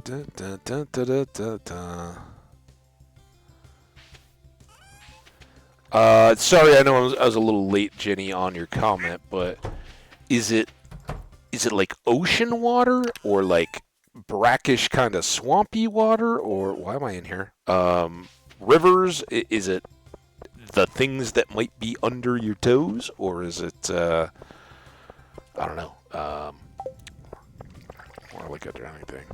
Dun, dun, dun, dun, dun, dun, dun. Sorry, I know I was a little late, Jenny, on your comment, but is it like ocean water or like brackish kind of swampy water, or why am I in here? Rivers? Is it the things that might be under your toes, or is it I don't know. I want to look at anything.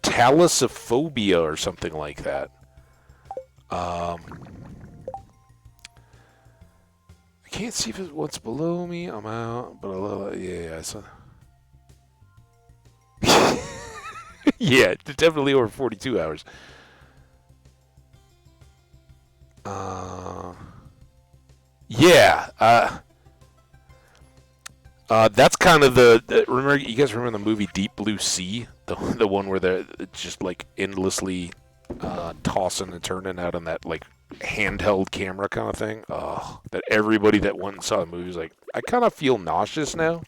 Thalassophobia or something like that. I can't see if it's what's below me. I'm out, but yeah, I saw. Yeah, definitely over 42 hours. Yeah. That's kind of the remember. You guys remember the movie Deep Blue Sea, the one where they're just like endlessly tossing and turning out on that like handheld camera kind of thing. Oh, that everybody that went and saw the movie was like, I kind of feel nauseous now.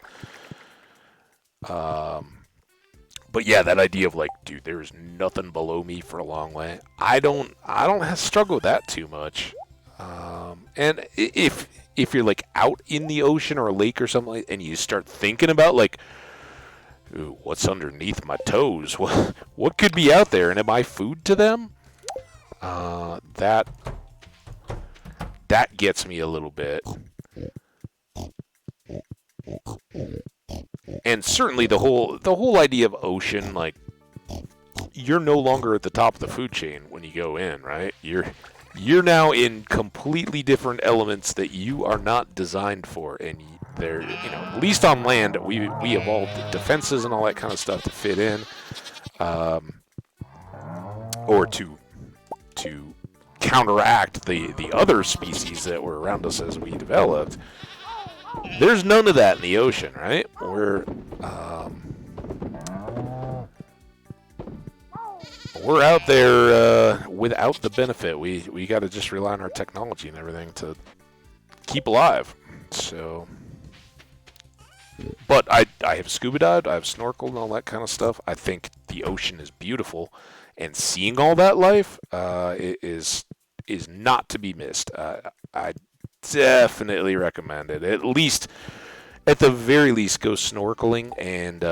But yeah, that idea of like, dude, there's nothing below me for a long way. I don't struggle with that too much. And if you're like out in the ocean or a lake or something like, and you start thinking about like, ooh, what's underneath my toes? What could be out there? And am I food to them? That gets me a little bit. And certainly the whole idea of ocean, like, you're no longer at the top of the food chain when you go in, right? You're now in completely different elements that you are not designed for, and they're, at least on land, we evolved the defenses and all that kind of stuff to fit in, or to counteract the other species that were around us as we developed. There's none of that in the ocean, right? We're out there without the benefit. We got to just rely on our technology and everything to keep alive. So But I have scuba dived, I have snorkeled and all that kind of stuff. I think the ocean is beautiful, and seeing all that life is not to be missed. I definitely recommend it. At the very least, go snorkeling and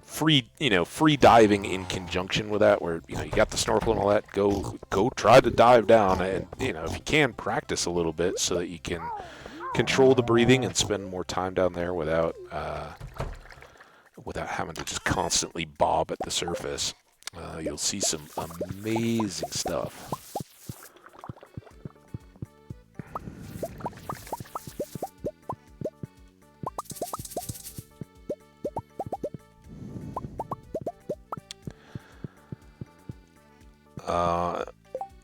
free diving in conjunction with that. Where you got the snorkel and all that. Go try to dive down, and if you can, practice a little bit so that you can control the breathing and spend more time down there without having to just constantly bob at the surface. You'll see some amazing stuff.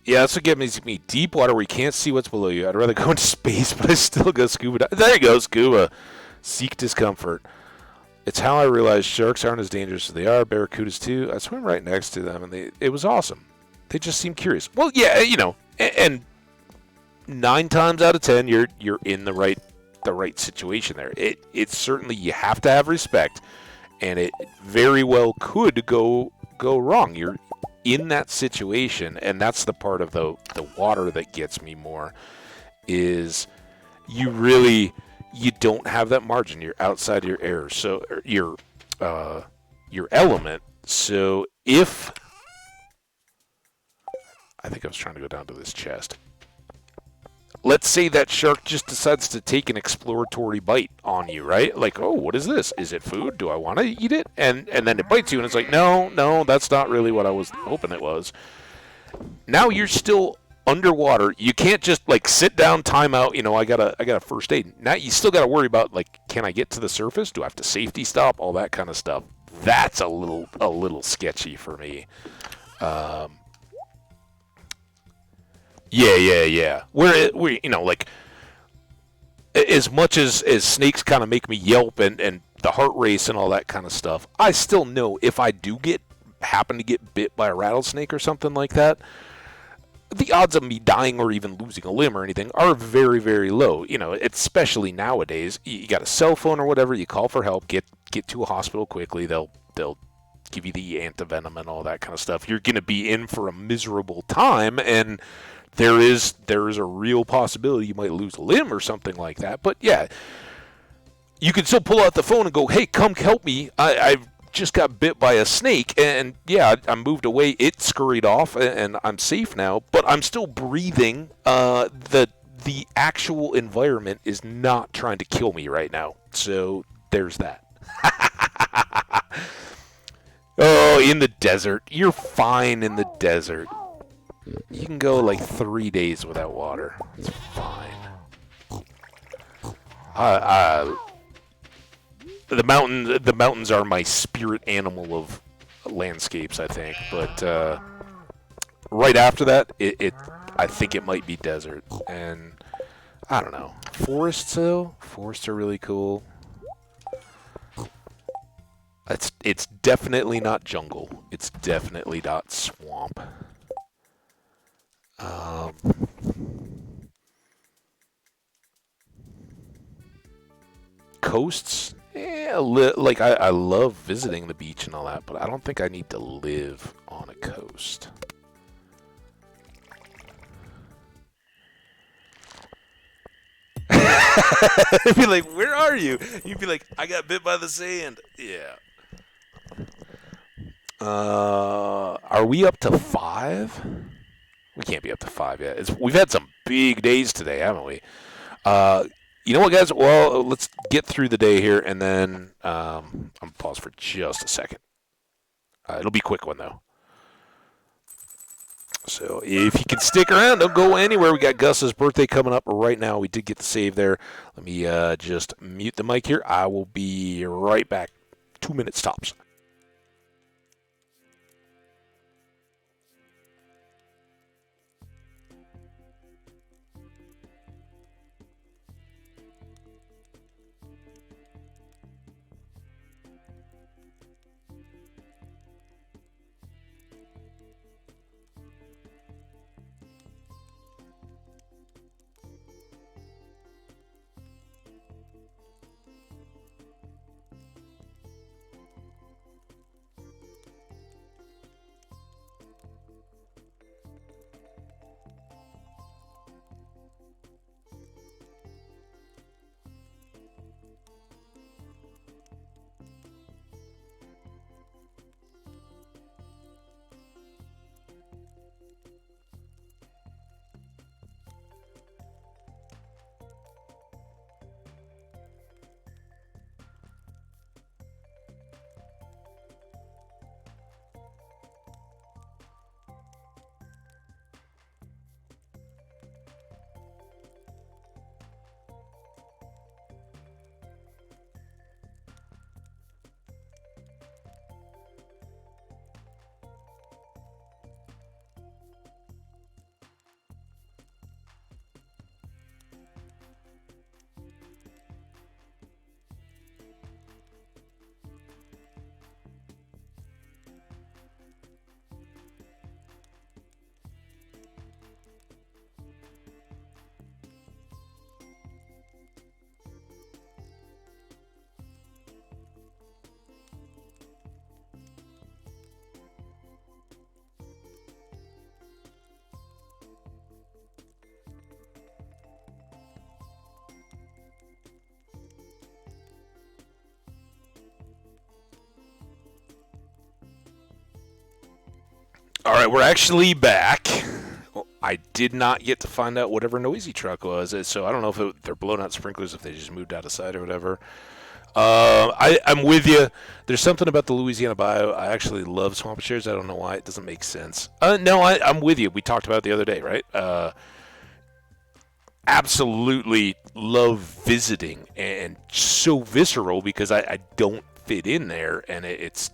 Yeah, that's what gets me. Deep water where you can't see what's below you. I'd rather go into space, but I still go scuba diving. There you go, scuba. Seek discomfort. It's how I realized sharks aren't as dangerous as they are. Barracudas too. I swim right next to them, and it was awesome. They just seemed curious. Well, yeah, and 9 times out of 10, you're in the right situation there. It's certainly, you have to have respect, and it very well could go wrong. You're in that situation, and that's the part of the water that gets me more, is you don't have that margin. You're outside your error, so your element. So if I think I was trying to go down to this chest. Let's say that shark just decides to take an exploratory bite on you, right? Like, oh, what is this? Is it food? Do I want to eat it? And then it bites you, and it's like, no, that's not really what I was hoping it was. Now you're still underwater. You can't just like sit down, time out. I got a first aid. Now you still got to worry about, like, can I get to the surface? Do I have to safety stop? All that kind of stuff. That's a little sketchy for me. Yeah. Where like, as much as snakes kind of make me yelp and the heart race and all that kind of stuff, I still know if I do happen to get bit by a rattlesnake or something like that, the odds of me dying or even losing a limb or anything are very, very low. Especially nowadays, you got a cell phone or whatever, you call for help, get to a hospital quickly. They'll give you the antivenom and all that kind of stuff. You're going to be in for a miserable time, and there is a real possibility you might lose a limb or something like that. But yeah, you can still pull out the phone and go, hey, come help me. I've just got bit by a snake, and yeah, I moved away. It scurried off, and I'm safe now. But I'm still breathing. The actual environment is not trying to kill me right now. So there's that. Oh, in the desert. You're fine in the desert. You can go like 3 days without water. It's fine. The mountains are my spirit animal of landscapes, I think. But right after that, I think it might be desert. And I don't know. Forests, though? Forests are really cool. It's definitely not jungle. It's definitely not swamp. Coasts? Yeah, like I love visiting the beach and all that, but I don't think I need to live on a coast. I'd be like, where are you? You'd be like, I got bit by the sand. Yeah. Are we up to 5? We can't be up to 5 yet. We've had some big days today, haven't we? You know what, guys? Well, let's get through the day here, and then I'm going to pause for just a second. It'll be a quick one, though. So if you can stick around, don't go anywhere. We got Gus's birthday coming up right now. We did get the save there. Let me just mute the mic here. I will be right back. 2 minutes tops. All right, we're actually back. Well, I did not get to find out whatever noisy truck was, so I don't know if they're blowing out sprinklers, if they just moved out of sight or whatever. I'm with you. There's something about the Louisiana bio. I actually love swamp shares. I don't know why. It doesn't make sense. No, I'm with you. We talked about it the other day, right? Absolutely love visiting, and so visceral because I don't fit in there, and it's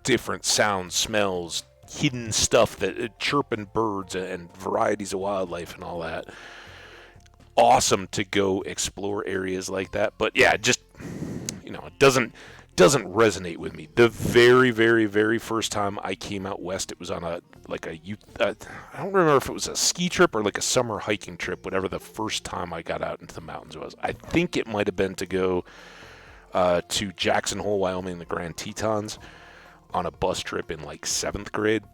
different sounds, smells, hidden stuff, that chirping birds and varieties of wildlife and all that. Awesome to go explore areas like that, but yeah, just it doesn't resonate with me. The very, very, very first time I came out west, it was on I don't remember if it was a ski trip or like a summer hiking trip, whatever the first time I got out into the mountains was. I think it might have been to go to Jackson Hole, Wyoming, the Grand Tetons on a bus trip in like 7th grade.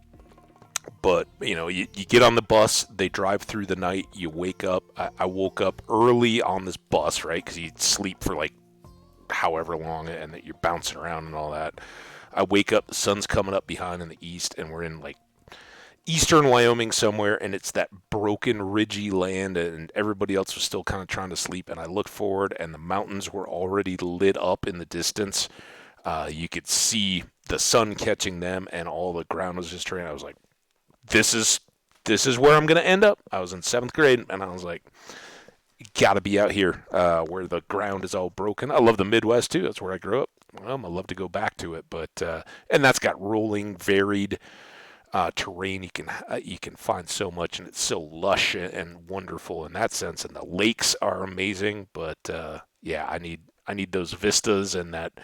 But, you get on the bus, they drive through the night, you wake up. I woke up early on this bus, right, because you sleep for like however long, and that you're bouncing around and all that. I wake up, the sun's coming up behind in the east, and we're in like eastern Wyoming somewhere, and it's that broken, ridgy land, and everybody else was still kind of trying to sleep. And I looked forward, and the mountains were already lit up in the distance. You could see the sun catching them, and all the ground was just turning. I was like, this is where I'm going to end up. I was in 7th grade, and I was like, got to be out here where the ground is all broken. I love the Midwest, too. That's where I grew up. Well, I love to go back to it. But and that's got rolling, varied terrain. You can find so much, and it's so lush and wonderful in that sense. And the lakes are amazing. But, yeah, I need those vistas and that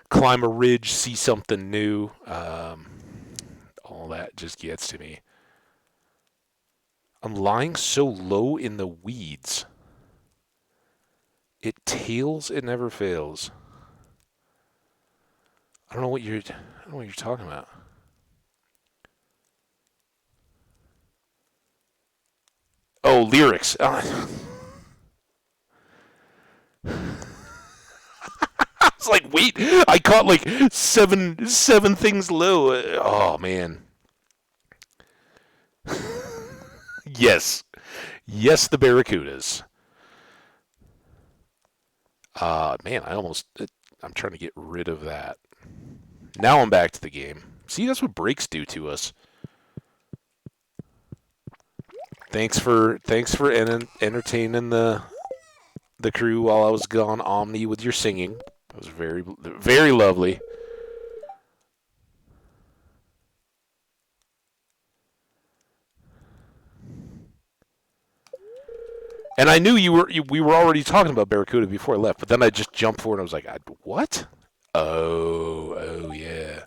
climb a ridge, see something new. All that just gets to me. I'm lying so low in the weeds. It tails, it never fails. I don't know what you're talking about. Oh, lyrics. I was like, wait, I caught like seven things low. Oh man. Yes, the Barracudas. Man, I'm trying to get rid of that. Now I'm back to the game. See, that's what breaks do to us. Thanks for entertaining the crew while I was gone, Omni, with your singing. That was very, very lovely. And I knew we were already talking about Barracuda before I left, but then I just jumped forward and I was like, what? Oh yeah.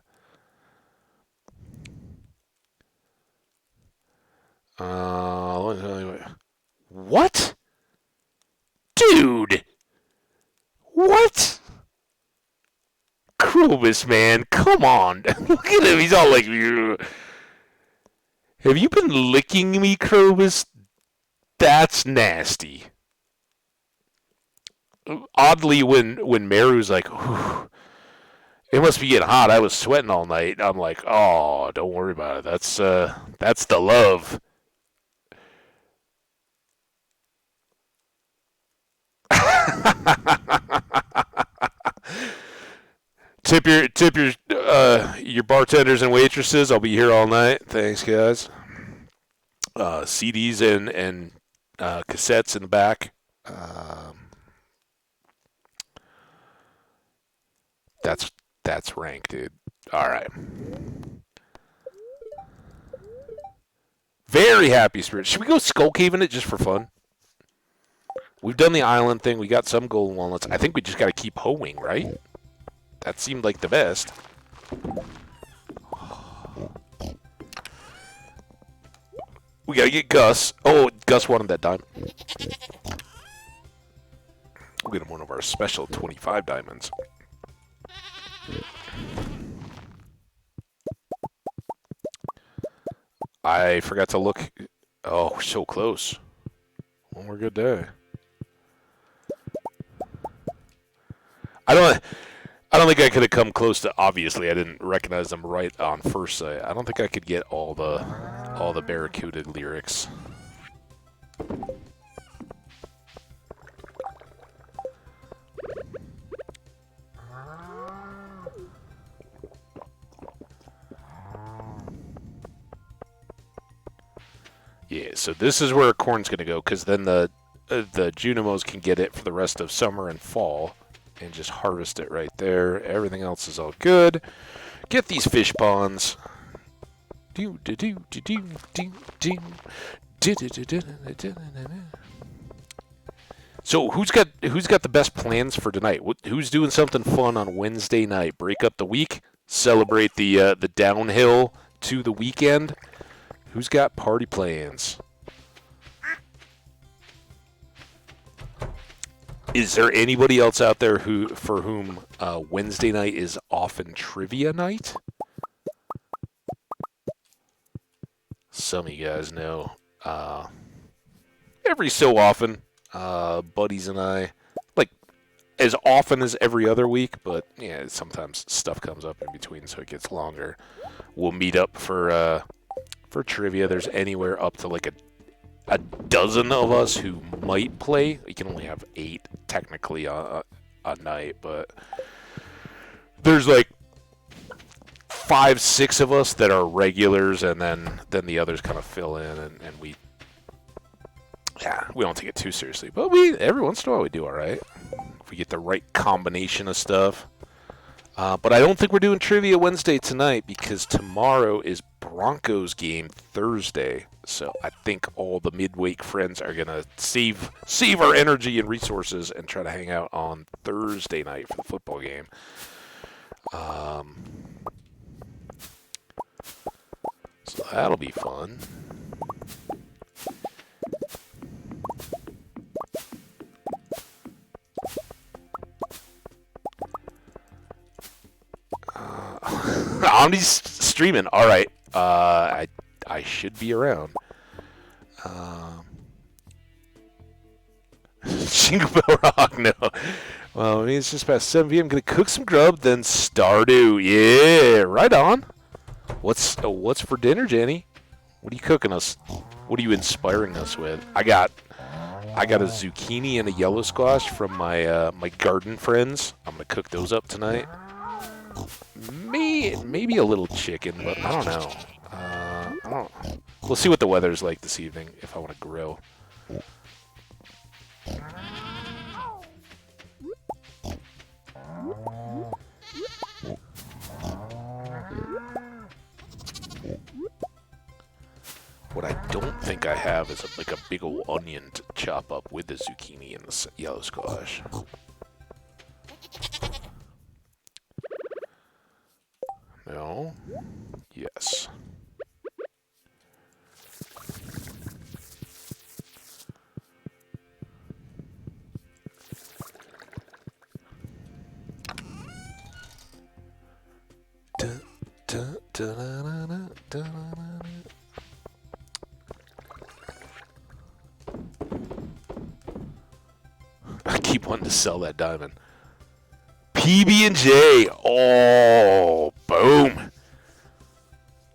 What? Dude! What? Krobus, man, come on. Look at him, he's all like, have you been licking me, Krobus? That's nasty. Oddly, when Meru's like, it must be getting hot. I was sweating all night. I'm like, oh, don't worry about it. That's the love. Tip your bartenders and waitresses. I'll be here all night. Thanks, guys. CDs and cassettes in the back. That's rank, dude. All right. Very happy spirit. Should we go skull caving it just for fun? We've done the island thing. We got some golden walnuts. I think we just got to keep hoeing, right? That seemed like the best. We got to get Gus. Oh, Gus wanted that diamond. We'll get him one of our special 25 diamonds. I forgot to look. Oh, we're so close. One more good day. I don't don't think I could have come close to. Obviously, I didn't recognize them right on first sight. I don't think I could get all the Barracuda lyrics. Yeah, so this is where corn's going to go, because then the Junimos can get it for the rest of summer and fall, and just harvest it right there. Everything else is all good. Get these fish ponds. So who's got the best plans for tonight? Who's doing something fun on Wednesday night? Break up the week, celebrate the downhill to the weekend. Who's got party plans? Is there anybody else out there for whom Wednesday night is often trivia night? Some of you guys know. Every so often, buddies and I, like as often as every other week, but yeah, sometimes stuff comes up in between, so it gets longer. We'll meet up for trivia. There's anywhere up to like a dozen of us who might play. You can only have 8 technically a night, but there's like 5, 6 of us that are regulars, and then the others kind of fill in, and we don't take it too seriously, but we every once in a while we do all right if we get the right combination of stuff. But I don't think we're doing Trivia Wednesday tonight, because tomorrow is Broncos game Thursday. So I think all the midweek friends are going to save our energy and resources and try to hang out on Thursday night for the football game. So that'll be fun. Omni's streaming. All right. I should be around. Jingle Bell Rock, no. Well, I mean, it's just past 7 p.m. Gonna cook some grub, then Stardew. Yeah, right on. What's for dinner, Jenny? What are you cooking us? What are you inspiring us with? I got a zucchini and a yellow squash from my my garden friends. I'm gonna cook those up tonight. Maybe a little chicken, but I don't know. We'll see what the weather's like this evening if I want to grill. What I don't think I have is like a big old onion to chop up with the zucchini and the yellow squash. No. Yes. I keep wanting to sell that diamond. PB&J. Oh, boom.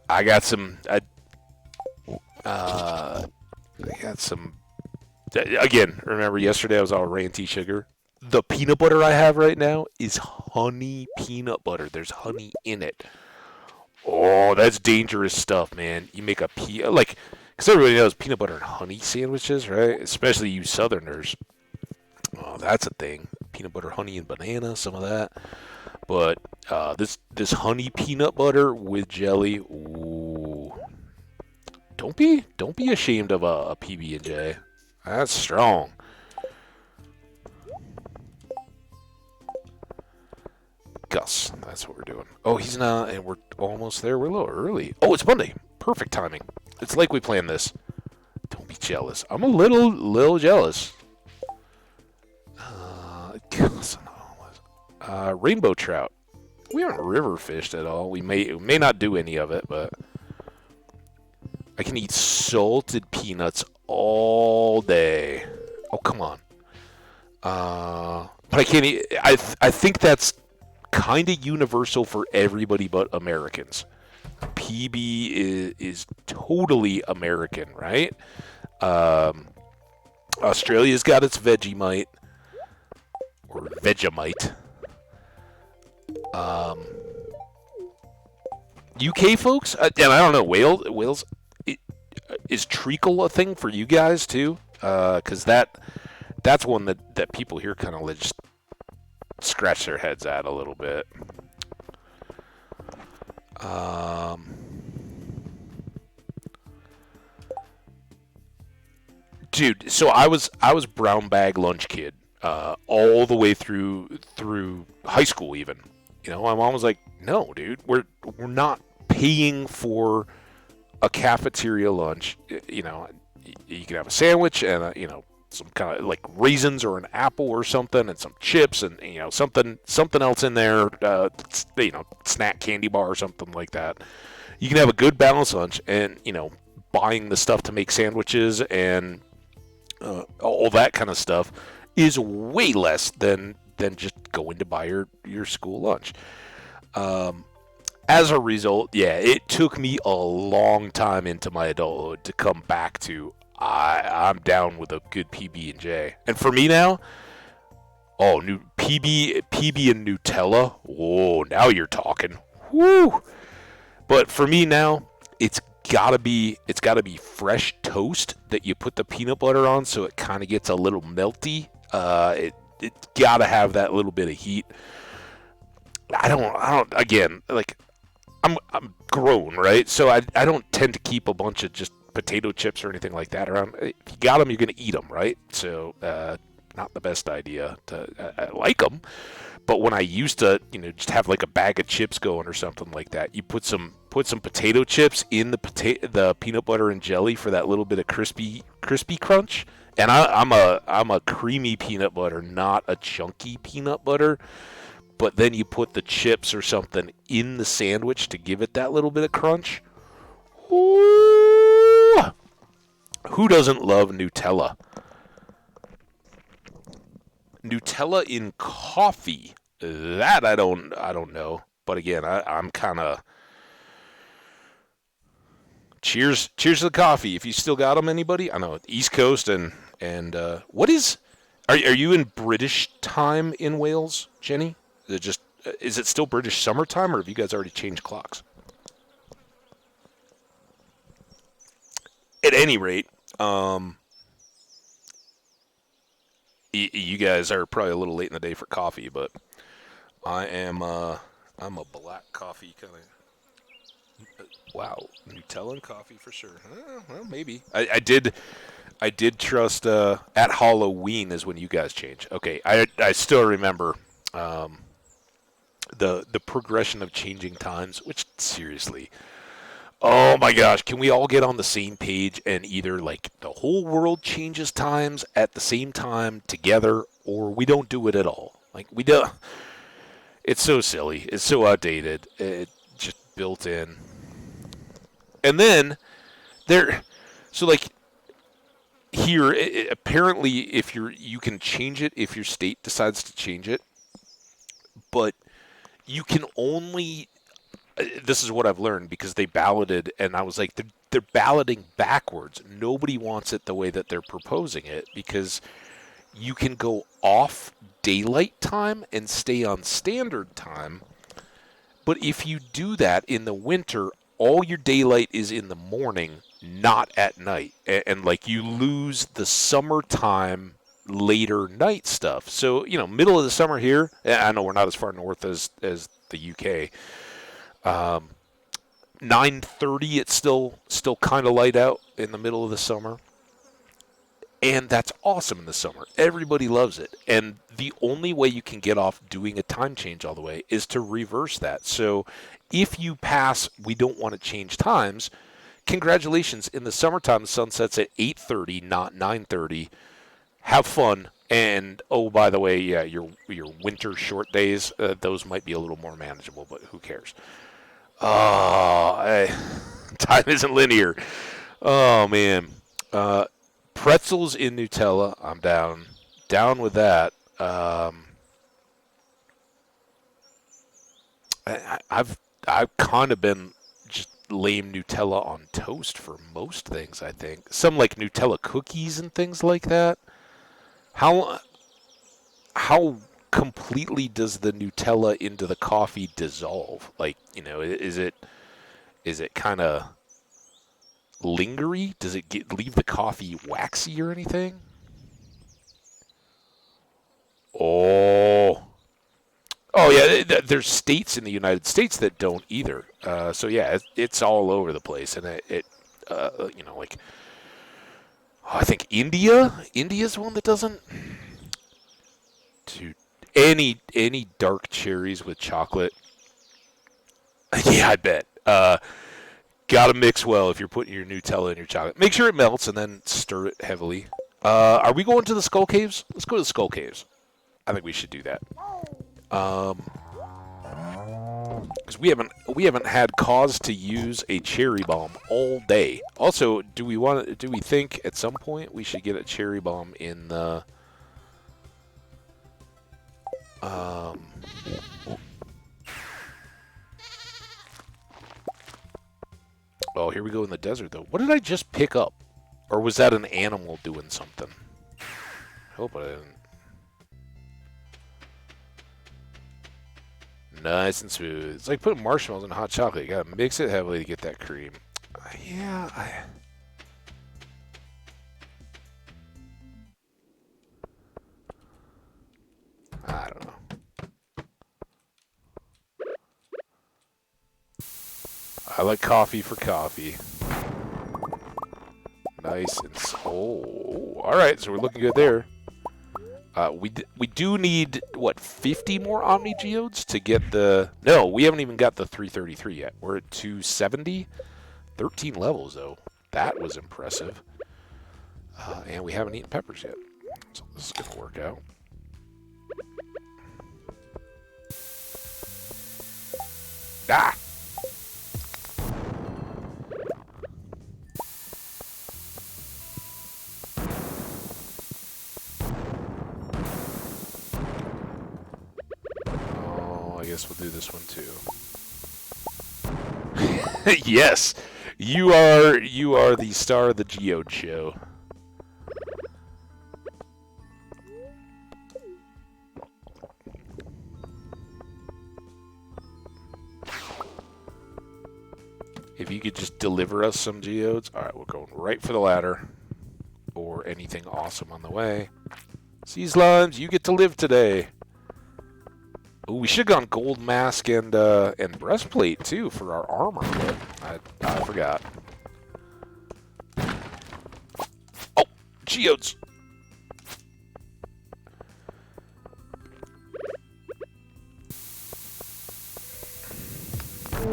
I got some. Again, remember yesterday I was all ranty sugar? The peanut butter I have right now is honey peanut butter. There's honey in it. Oh, that's dangerous stuff, man. You make because everybody knows peanut butter and honey sandwiches, right? Especially you Southerners. Oh, that's a thing. Peanut butter, honey, and banana, some of that. But this honey peanut butter with jelly, ooh. Don't be ashamed of a PB&J. That's strong. Gus, that's what we're doing. Oh, he's not, and we're almost there. We're a little early. Oh, it's Monday. Perfect timing. It's like we planned this. Don't be jealous. I'm a little jealous. Gus, rainbow trout. We haven't river fished at all. We may not do any of it, but I can eat salted peanuts all day. Oh, come on. But I can't eat. I think that's kind of universal for everybody but Americans. PB is totally American, right? Australia's got its Vegemite or Vegemite. UK folks, and I don't know, Wales, is treacle a thing for you guys too? Because that's one that people here kind of just scratch their heads at a little bit. Dude, so I was brown bag lunch kid all the way through high school even. You know, my mom was like, "No, dude, we're not paying for a cafeteria lunch. You know, you can have a sandwich and some kind of like raisins or an apple or something and some chips and something else in there, snack candy bar or something like that. You can have a good balanced lunch, and buying the stuff to make sandwiches and all that kind of stuff is way less than just going to buy your school lunch. As a result, yeah, it took me a long time into my adulthood to come back to I'm down with a good PB&J. And for me now, new PB and Nutella. Whoa, now you're talking. Woo! But for me now, it's gotta be fresh toast that you put the peanut butter on, so it kind of gets a little melty. It gotta have that little bit of heat. I don't. Again, like I'm grown, right? So I don't tend to keep a bunch of just potato chips or anything like that around. If you got them, you're gonna eat them, right? So not the best idea. I like them, but when I used to, just have like a bag of chips going or something like that, you put some potato chips in the peanut butter and jelly for that little bit of crispy crunch. And I'm a creamy peanut butter, not a chunky peanut butter. But then you put the chips or something in the sandwich to give it that little bit of crunch. Ooh! Who doesn't love Nutella? Nutella in coffee. That I don't know. But again, I'm kind of cheers to the coffee. If you still got them, anybody? I know East Coast and what is? Are you in British time in Wales, Jenny? Is it still British summertime, or have you guys already changed clocks? At any rate, you guys are probably a little late in the day for coffee, but I'm a black coffee kind of. Wow, Nutella and coffee for sure. Well, maybe I did trust at Halloween is when you guys change. Okay, I still remember. The progression of changing times, which seriously, oh my gosh, can we all get on the same page and either like the whole world changes times at the same time together, or we don't do it at all? Like we do. It's so silly. It's so outdated. It just built in. And then so like here, apparently, if you can change it if your state decides to change it, but you can only. This is what I've learned because they balloted, and I was like, they're balloting backwards. Nobody wants it the way that they're proposing it because you can go off daylight time and stay on standard time. But if you do that in the winter, all your daylight is in the morning, not at night, and like you lose the summertime later night stuff. So, middle of the summer here, I know we're not as far north as the UK. 9:30, it's still kind of light out in the middle of the summer. And that's awesome in the summer. Everybody loves it. And the only way you can get off doing a time change all the way is to reverse that. So if you pass, we don't want to change times, congratulations. In the summertime, the sun sets at 8:30, not 9:30. Have fun, and oh, by the way, yeah, your winter short days, those might be a little more manageable, but who cares? Time isn't linear. Oh man, pretzels in Nutella, I'm down with that. I've kind of been just lame Nutella on toast for most things. I think some like Nutella cookies and things like that. How how completely does the Nutella into the coffee dissolve? Like, is it kind of lingery? Does it leave the coffee waxy or anything? Oh. Oh yeah, there's states in the United States that don't either. So yeah, it's all over the place, and like I think India's one that doesn't. Dude, any dark cherries with chocolate. Yeah, I bet. Gotta mix well if you're putting your Nutella in your chocolate. Make sure it melts and then stir it heavily. Are we going to the Skull Caves? Let's go to the Skull Caves. I think we should do that. Because we haven't had cause to use a cherry bomb all day. Also, do we think at some point we should get a cherry bomb in the Oh, here we go in the desert though. What did I just pick up? Or was that an animal doing something? I hope I didn't. Nice and smooth. It's like putting marshmallows in hot chocolate. You gotta mix it heavily to get that cream. Yeah, I don't know. I like coffee for coffee. Nice and all right. So we're looking good there. We do need what 50 more Omni Geodes to get the. No, we haven't even got the 333 yet. We're at 270. 13 levels though. That was impressive. And we haven't eaten peppers yet, so this is gonna work out. Ah. I guess we'll do this one too. Yes, you are the star of the Geode show. If you could just deliver us some geodes. All right, we're going right for the ladder. Or anything awesome on the way. Sea slimes, you get to live today. Ooh, we should have gone gold mask and breastplate too for our armor, but I forgot. Oh, geodes.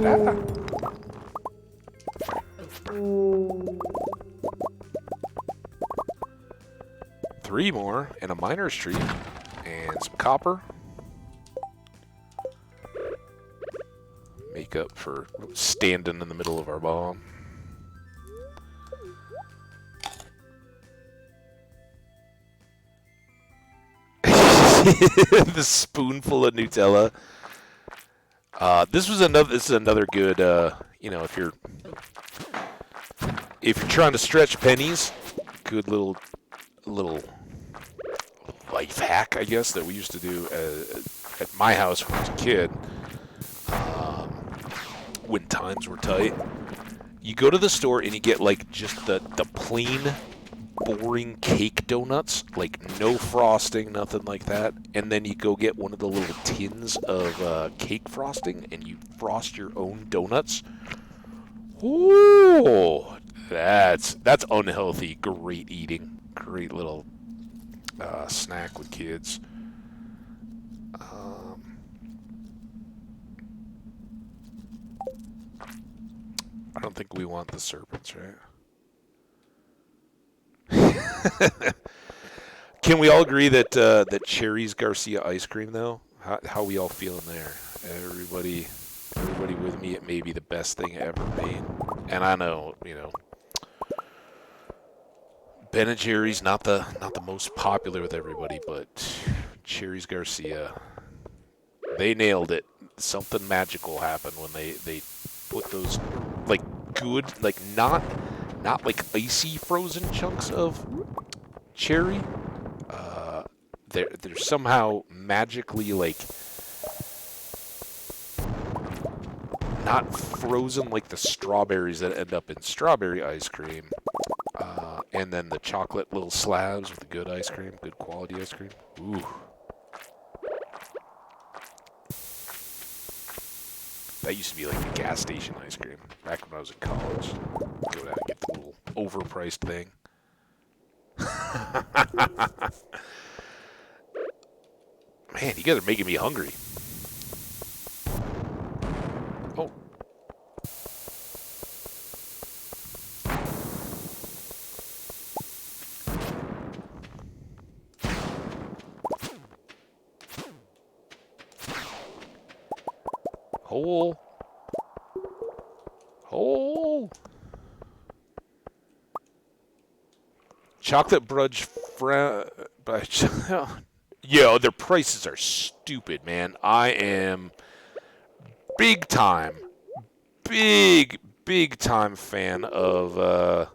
Ah. Three more and a miner's tree and some copper. Make up for standing in the middle of our bomb. The spoonful of Nutella. This is another good. If you're trying to stretch pennies, good little life hack, I guess, that we used to do at my house when I was a kid. When times were tight, you go to the store and you get like just the plain, boring cake donuts, like no frosting, nothing like that, and then you go get one of the little tins of cake frosting and you frost your own donuts. Ooh, that's unhealthy. Great eating, great little snack with kids. I don't think we want the serpents, right? Can we all agree that that Cherry's Garcia ice cream, though? How we all feeling there? Everybody with me? It may be the best thing ever made. And I know, Ben & Jerry's not the most popular with everybody, but Cherry's Garcia, they nailed it. something magical happen when they put those like good, like not like icy frozen chunks of cherry. They're somehow magically like not frozen like the strawberries that end up in strawberry ice cream. And then the chocolate little slabs with the good ice cream, good quality ice cream. Ooh. That used to be like the gas station ice cream back when I was in college. Go down and get the little overpriced thing. Man, you guys are making me hungry. Oh. Hole. Hole. Chocolate brudge Yo, their prices are stupid, man. I am big time fan of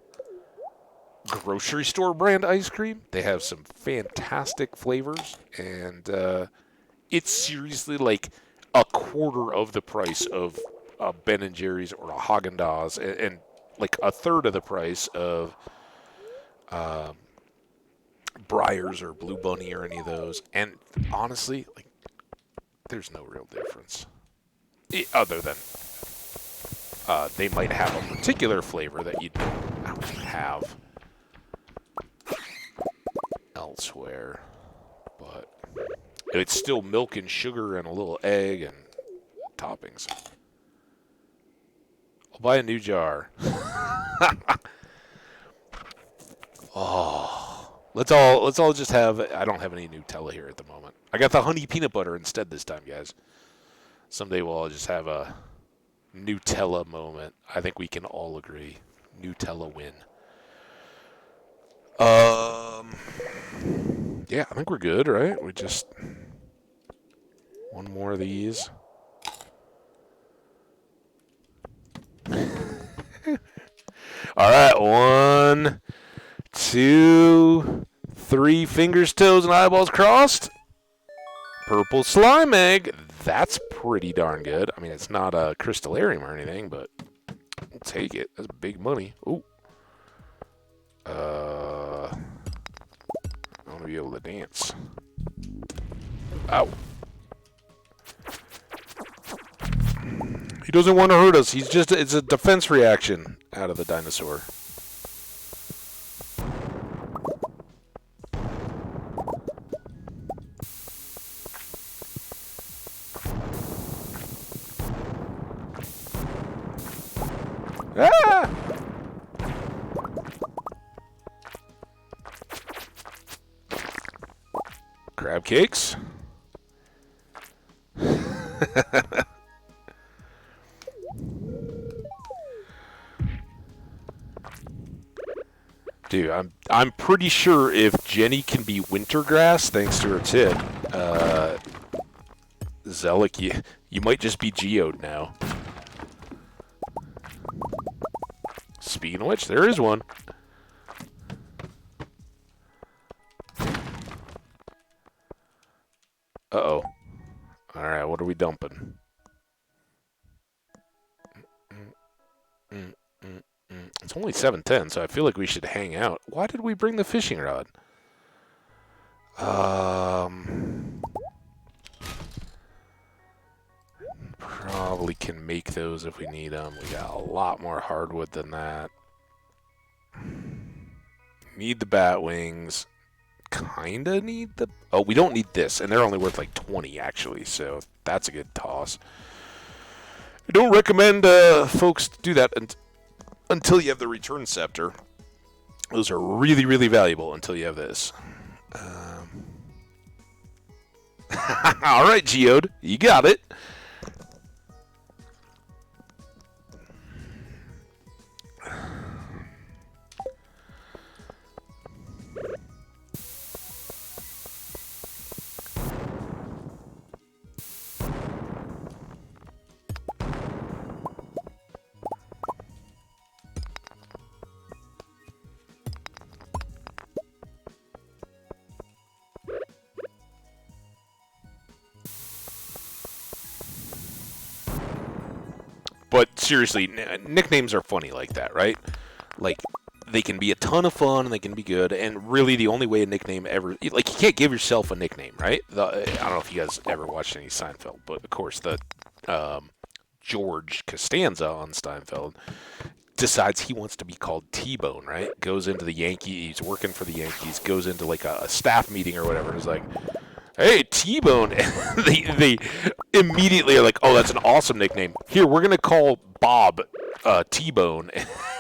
grocery store brand ice cream. They have some fantastic flavors, and it's seriously like a quarter of the price of a Ben and Jerry's or a Haagen-Dazs, and like a third of the price of Breyers or Blue Bunny or any of those. And honestly, like, there's no real difference, other than they might have a particular flavor that you don't have elsewhere, but it's still milk and sugar and a little egg and toppings. I'll buy a new jar. Oh, let's all just have. I don't have any Nutella here at the moment. I got the honey peanut butter instead this time, guys. Someday we'll all just have a Nutella moment. I think we can all agree. Nutella win. Yeah, I think we're good, right? We just one more of these. All right, 1, 2, 3, fingers, toes, and eyeballs crossed. Purple slime egg. That's pretty darn good. I mean, it's not a crystallarium or anything, but we'll take it. That's big money. Ooh. I want to be able to dance. Ow. He doesn't want to hurt us. It's a defense reaction out of the dinosaur. Ah! Crab cakes. Dude, I'm pretty sure if Jenny can be wintergrass thanks to her tit, Zelik, you might just be geode now. Speaking of which, there is one. Uh-oh. Alright, what are we dumping? It's only 7:10, so I feel like we should hang out. Why did we bring the fishing rod? Probably can make those if we need them. We got a lot more hardwood than that. Need the bat wings. Kinda need the... Oh, we don't need this, and they're only worth like 20, actually, so that's a good toss. I don't recommend folks do that until you have the return scepter. Those are really, really valuable until you have this. All right, Geode, you got it. seriously, nicknames are funny like that, right? Like, they can be a ton of fun and they can be good, and really the only way a nickname ever, like, you can't give yourself a nickname, right? I don't know if you guys ever watched any Seinfeld, but of course the George Costanza on Seinfeld decides he wants to be called T-Bone, right? Goes into the Yankees, he's working for the Yankees, goes into like a staff meeting or whatever, and is like, hey, T-Bone. And they immediately are like, oh, that's an awesome nickname. Here, we're going to call Bob T-Bone.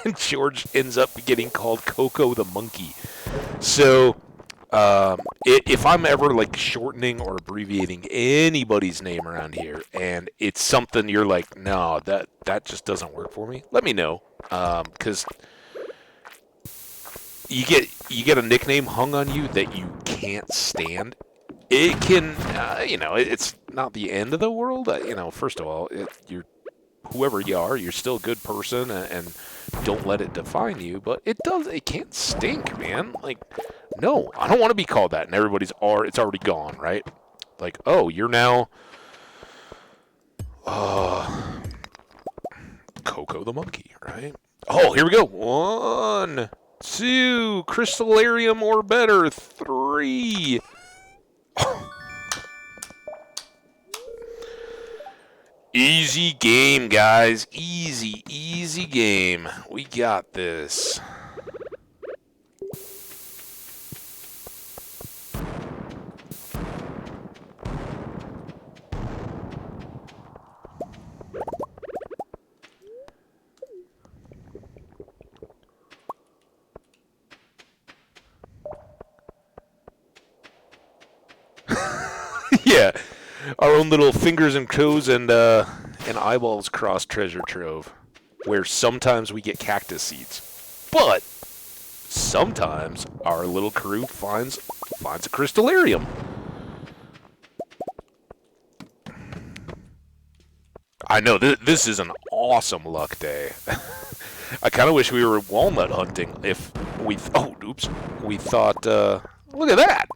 And George ends up getting called Coco the Monkey. So, if I'm ever like shortening or abbreviating anybody's name around here, and it's something you're like, no, that just doesn't work for me, let me know. Because you get a nickname hung on you that you can't stand. It can, it's not the end of the world. First of all, you're whoever you are, you're still a good person, and don't let it define you. But it can't stink, man. Like, no, I don't want to be called that. And it's already gone, right? Like, oh, you're now, Coco the Monkey, right? Oh, here we go. 1, 2, Crystallarium or better. 3. Easy game, guys. Easy game. We got this. Yeah, our own little fingers and toes and eyeballs crossed treasure trove, where sometimes we get cactus seeds, but sometimes our little crew finds a crystallarium. I know this is an awesome luck day. I kind of wish we were walnut hunting. We thought, look at that.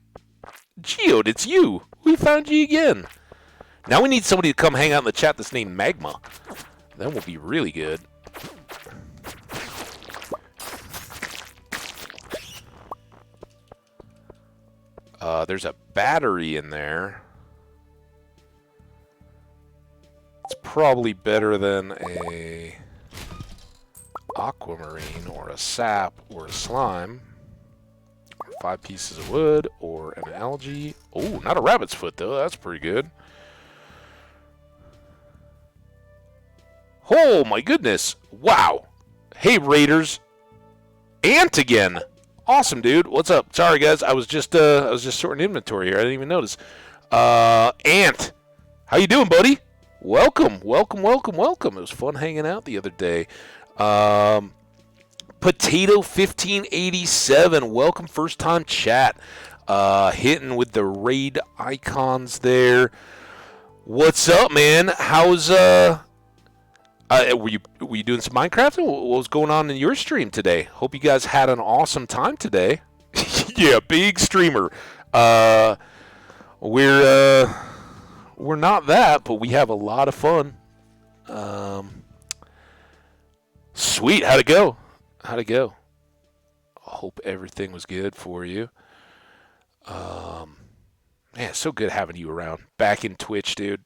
Geode, it's you. We found you again. Now we need somebody to come hang out in the chat that's named Magma. Then we'll be really good. There's a battery in there. It's probably better than a aquamarine or a sap or a slime. 5 pieces of wood or an algae. Oh, not a rabbit's foot, though. That's pretty good. Oh, my goodness. Wow. Hey, Raiders. Ant again. Awesome, dude. What's up? Sorry, guys. I was just sorting inventory here. I didn't even notice. Ant. How you doing, buddy? Welcome. It was fun hanging out the other day. Potato 1587, welcome, first time chat. Hitting with the raid icons there. What's up, man? How's were you doing some Minecraft? What was going on in your stream today? Hope you guys had an awesome time today. Yeah, big streamer. We're not that, but we have a lot of fun. Sweet, how'd it go? How'd it go? Hope everything was good for you. Man, so good having you around. Back in Twitch, dude.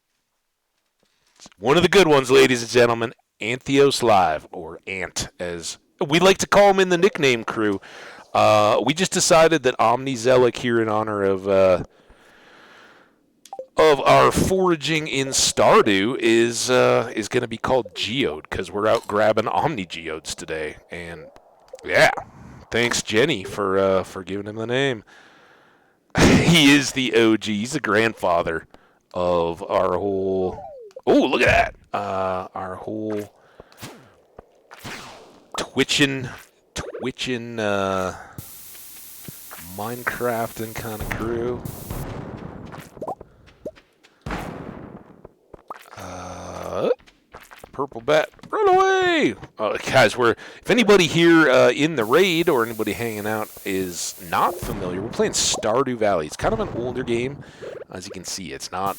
One of the good ones, ladies and gentlemen. Antheos Live, or Ant, as we like to call him in the nickname crew. We just decided that Omnizelic here in honor of our foraging in Stardew is going to be called Geode, because we're out grabbing Omni Geodes today. And yeah, thanks Jenny for giving him the name. He is the OG. He's the grandfather of our whole. Oh, look at that! Our whole twitching Minecrafting kind of crew. Purple bat, run away! Guys, if anybody here in the raid or anybody hanging out is not familiar, we're playing Stardew Valley. It's kind of an older game, As you can see, it's not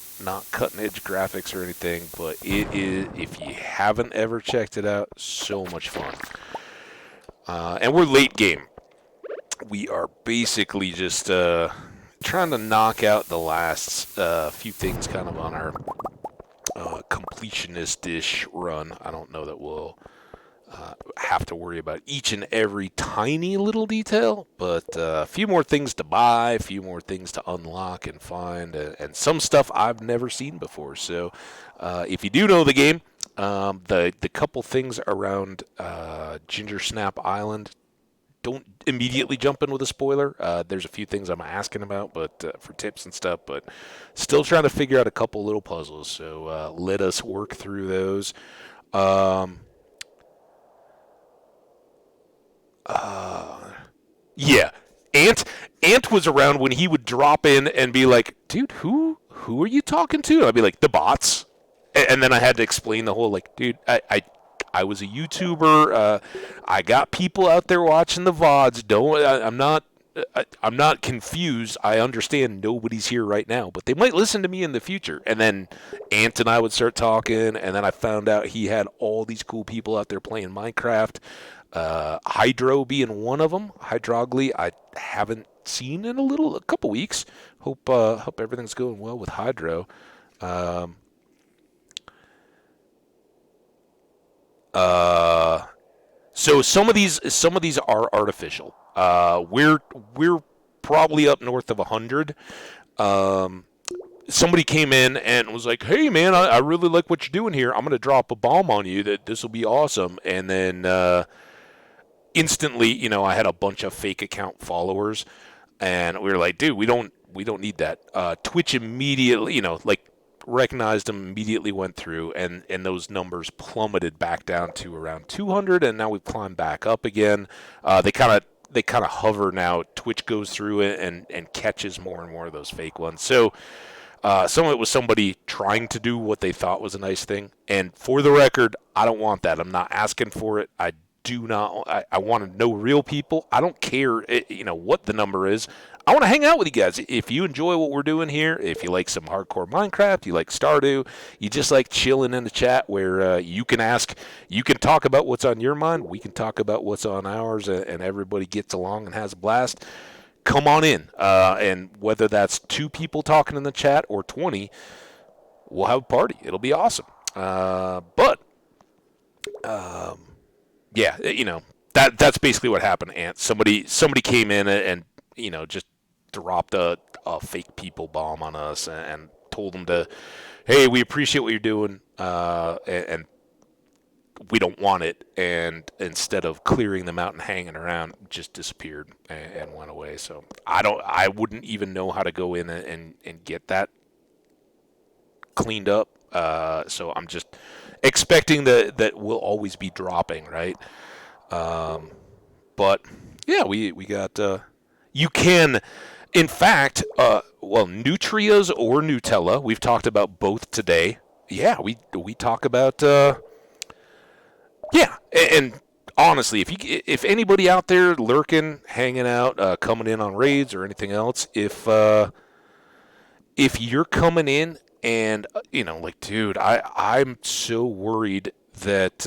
cutting edge graphics or anything, but it is. If you haven't ever checked it out, so much fun. And we're late game. We are basically just trying to knock out the last few things kind of on our completionist-ish run. I don't know that we'll have to worry about each and every tiny little detail, but a few more things to buy, a few more things to unlock and find, and some stuff I've never seen before. So if you do know the game, the couple things around Ginger Snap Island, don't immediately jump in with a spoiler. There's a few things I'm asking about, but for tips and stuff, but still trying to figure out a couple little puzzles. So let us work through those. Yeah, Ant was around when he would drop in and be like, "Dude, who are you talking to?" And I'd be like, "The bots," and then I had to explain the whole like, "Dude, I was a YouTuber. I got people out there watching the VODs. I'm not confused. I understand nobody's here right now, but they might listen to me in the future." And then Ant and I would start talking, and then I found out he had all these cool people out there playing Minecraft. Hydro being one of them. Hydrogly, I haven't seen in a couple weeks. Hope everything's going well with Hydro. So some of these are artificial. We're probably up north of 100. Somebody came in and was like, "Hey man, I really like what you're doing here. I'm gonna drop a bomb on you that this will be awesome." And then instantly, I had a bunch of fake account followers, and we were like, "Dude, we don't need that." Twitch immediately, like recognized them, immediately went through, and those numbers plummeted back down to around 200, and now we've climbed back up again. They kind of hover now. Twitch goes through it and catches more and more of those fake ones. So some of it was somebody trying to do what they thought was a nice thing. And for the record, I don't want that. I'm not asking for it. I do not. I want to know real people. I don't care, what the number is. I want to hang out with you guys. If you enjoy what we're doing here, if you like some hardcore Minecraft, you like Stardew, you just like chilling in the chat where you can talk about what's on your mind. We can talk about what's on ours, and everybody gets along and has a blast. Come on in, and whether that's 2 people talking in the chat or 20, we'll have a party. It'll be awesome. Yeah, that's basically what happened, Ant. Somebody came in and just dropped a fake people bomb on us and told them to, "Hey, we appreciate what you're doing, and we don't want it." And instead of clearing them out and hanging around, just disappeared and went away. So I wouldn't even know how to go in and get that cleaned up. So I'm just expecting that we'll always be dropping, right? But yeah, we got. You can, in fact, Nutrias or Nutella. We've talked about both today. Yeah, we talk about. Yeah, and honestly, if anybody out there lurking, hanging out, coming in on raids or anything else, if you're coming in and like, dude, I'm so worried that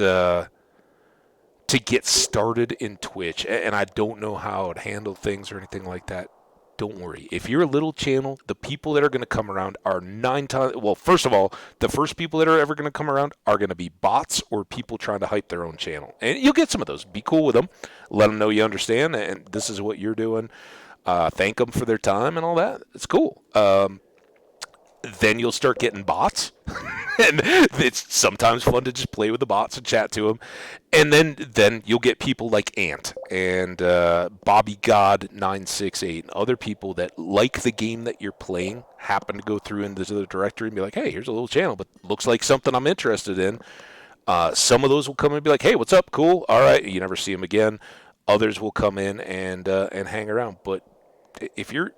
to get started in Twitch, and I don't know how to handle things or anything like that. Don't worry. If you're a little channel, the people that are going to come around are 9 times. Well, first of all, the first people that are ever going to come around are going to be bots or people trying to hype their own channel. And you'll get some of those. Be cool with them. Let them know you understand, and this is what you're doing. Thank them for their time and all that. It's cool. Then you'll start getting bots. And it's sometimes fun to just play with the bots and chat to them. And then you'll get people like Ant and Bobby God 968 and other people that like the game that you're playing, happen to go through into the directory and be like, "Hey, here's a little channel, but looks like something I'm interested in." Some of those will come and be like, "Hey, what's up? Cool. All right." You never see them again. Others will come in and hang around. But if you're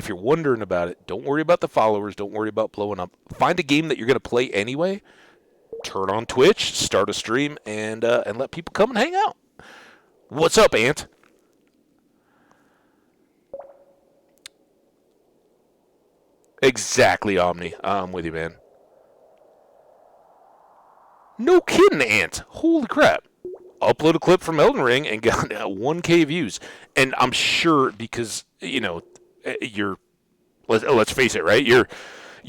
wondering about it, don't worry about the followers. Don't worry about blowing up. Find a game that you're going to play anyway. Turn on Twitch, start a stream, and let people come and hang out. What's up, Ant? Exactly, Omni. I'm with you, man. No kidding, Ant. Holy crap. Upload a clip from Elden Ring and got 1K views. And I'm sure because, you're, let's face it, right? You're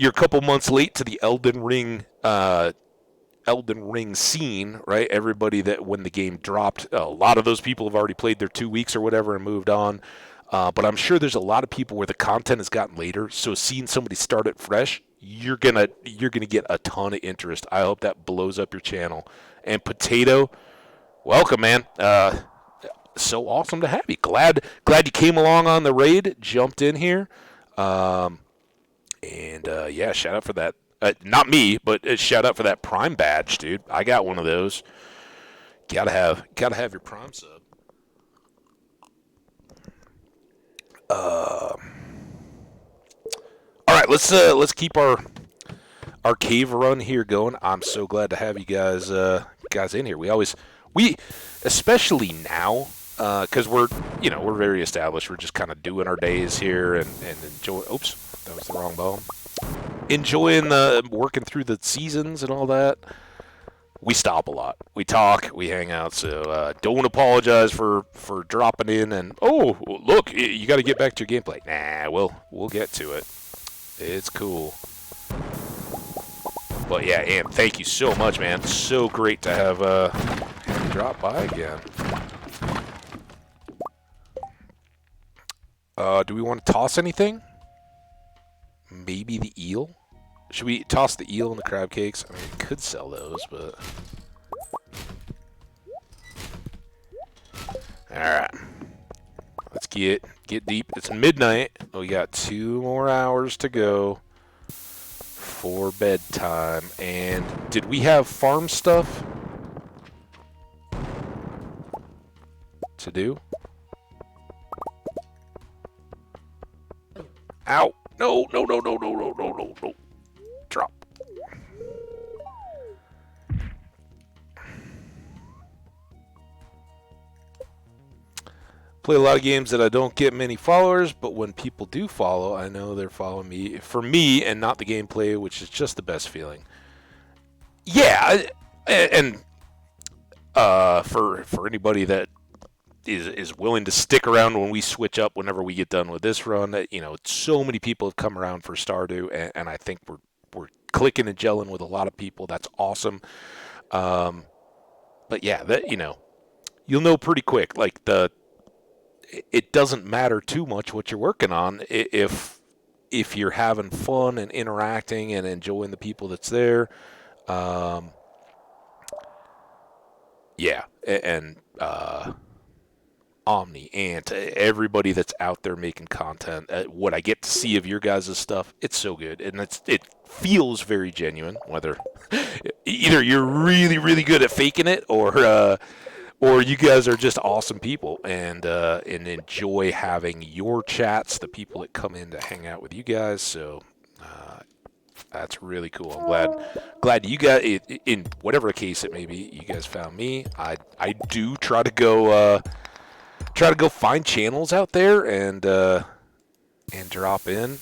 a couple months late to the Elden Ring scene, right? Everybody that when the game dropped, a lot of those people have already played their 2 weeks or whatever and moved on. But I'm sure there's a lot of people where the content has gotten later. So seeing somebody start it fresh, you're gonna get a ton of interest. I hope that blows up your channel. And Potato, welcome, man. So awesome to have you. Glad you came along on the raid, jumped in here. Yeah, shout out for that. Not me, but shout out for that Prime badge, dude. I got one of those. Gotta have your Prime sub. All right, let's keep our cave run here going. I'm so glad to have you guys in here. We especially now because we're very established. We're just kind of doing our days here and enjoy. Oops, that was the wrong ball. Enjoying working through the seasons and all that. We stop a lot. We talk. We hang out. So don't apologize for dropping in and look, you got to get back to your gameplay. Nah, we'll get to it. It's cool. But yeah, and thank you so much, man. So great to have you drop by again. Do we want to toss anything? Maybe the eel? Should we toss the eel and the crab cakes? I mean, we could sell those, but... Alright. Let's get deep. It's midnight. We got 2 more hours to go for bedtime. And did we have farm stuff to do? Ow! No. Drop. Play a lot of games that I don't get many followers, but when people do follow, I know they're following me for me and not the gameplay, which is just the best feeling. Yeah, and for anybody that is willing to stick around when we switch up whenever we get done with this run, so many people have come around for Stardew, and I think we're clicking and gelling with a lot of people. That's awesome. But yeah, that you'll know pretty quick. Like it doesn't matter too much what you're working on if you're having fun and interacting and enjoying the people that's there. Yeah, and Omni, Ant, everybody that's out there making content. What I get to see of your guys' stuff, it's so good, and it feels very genuine. Whether either you're really, really good at faking it, or you guys are just awesome people, and enjoy having your chats, the people that come in to hang out with you guys. So that's really cool. I'm glad you guys, in whatever case it may be, you guys found me. I do try to go find channels out there and drop in.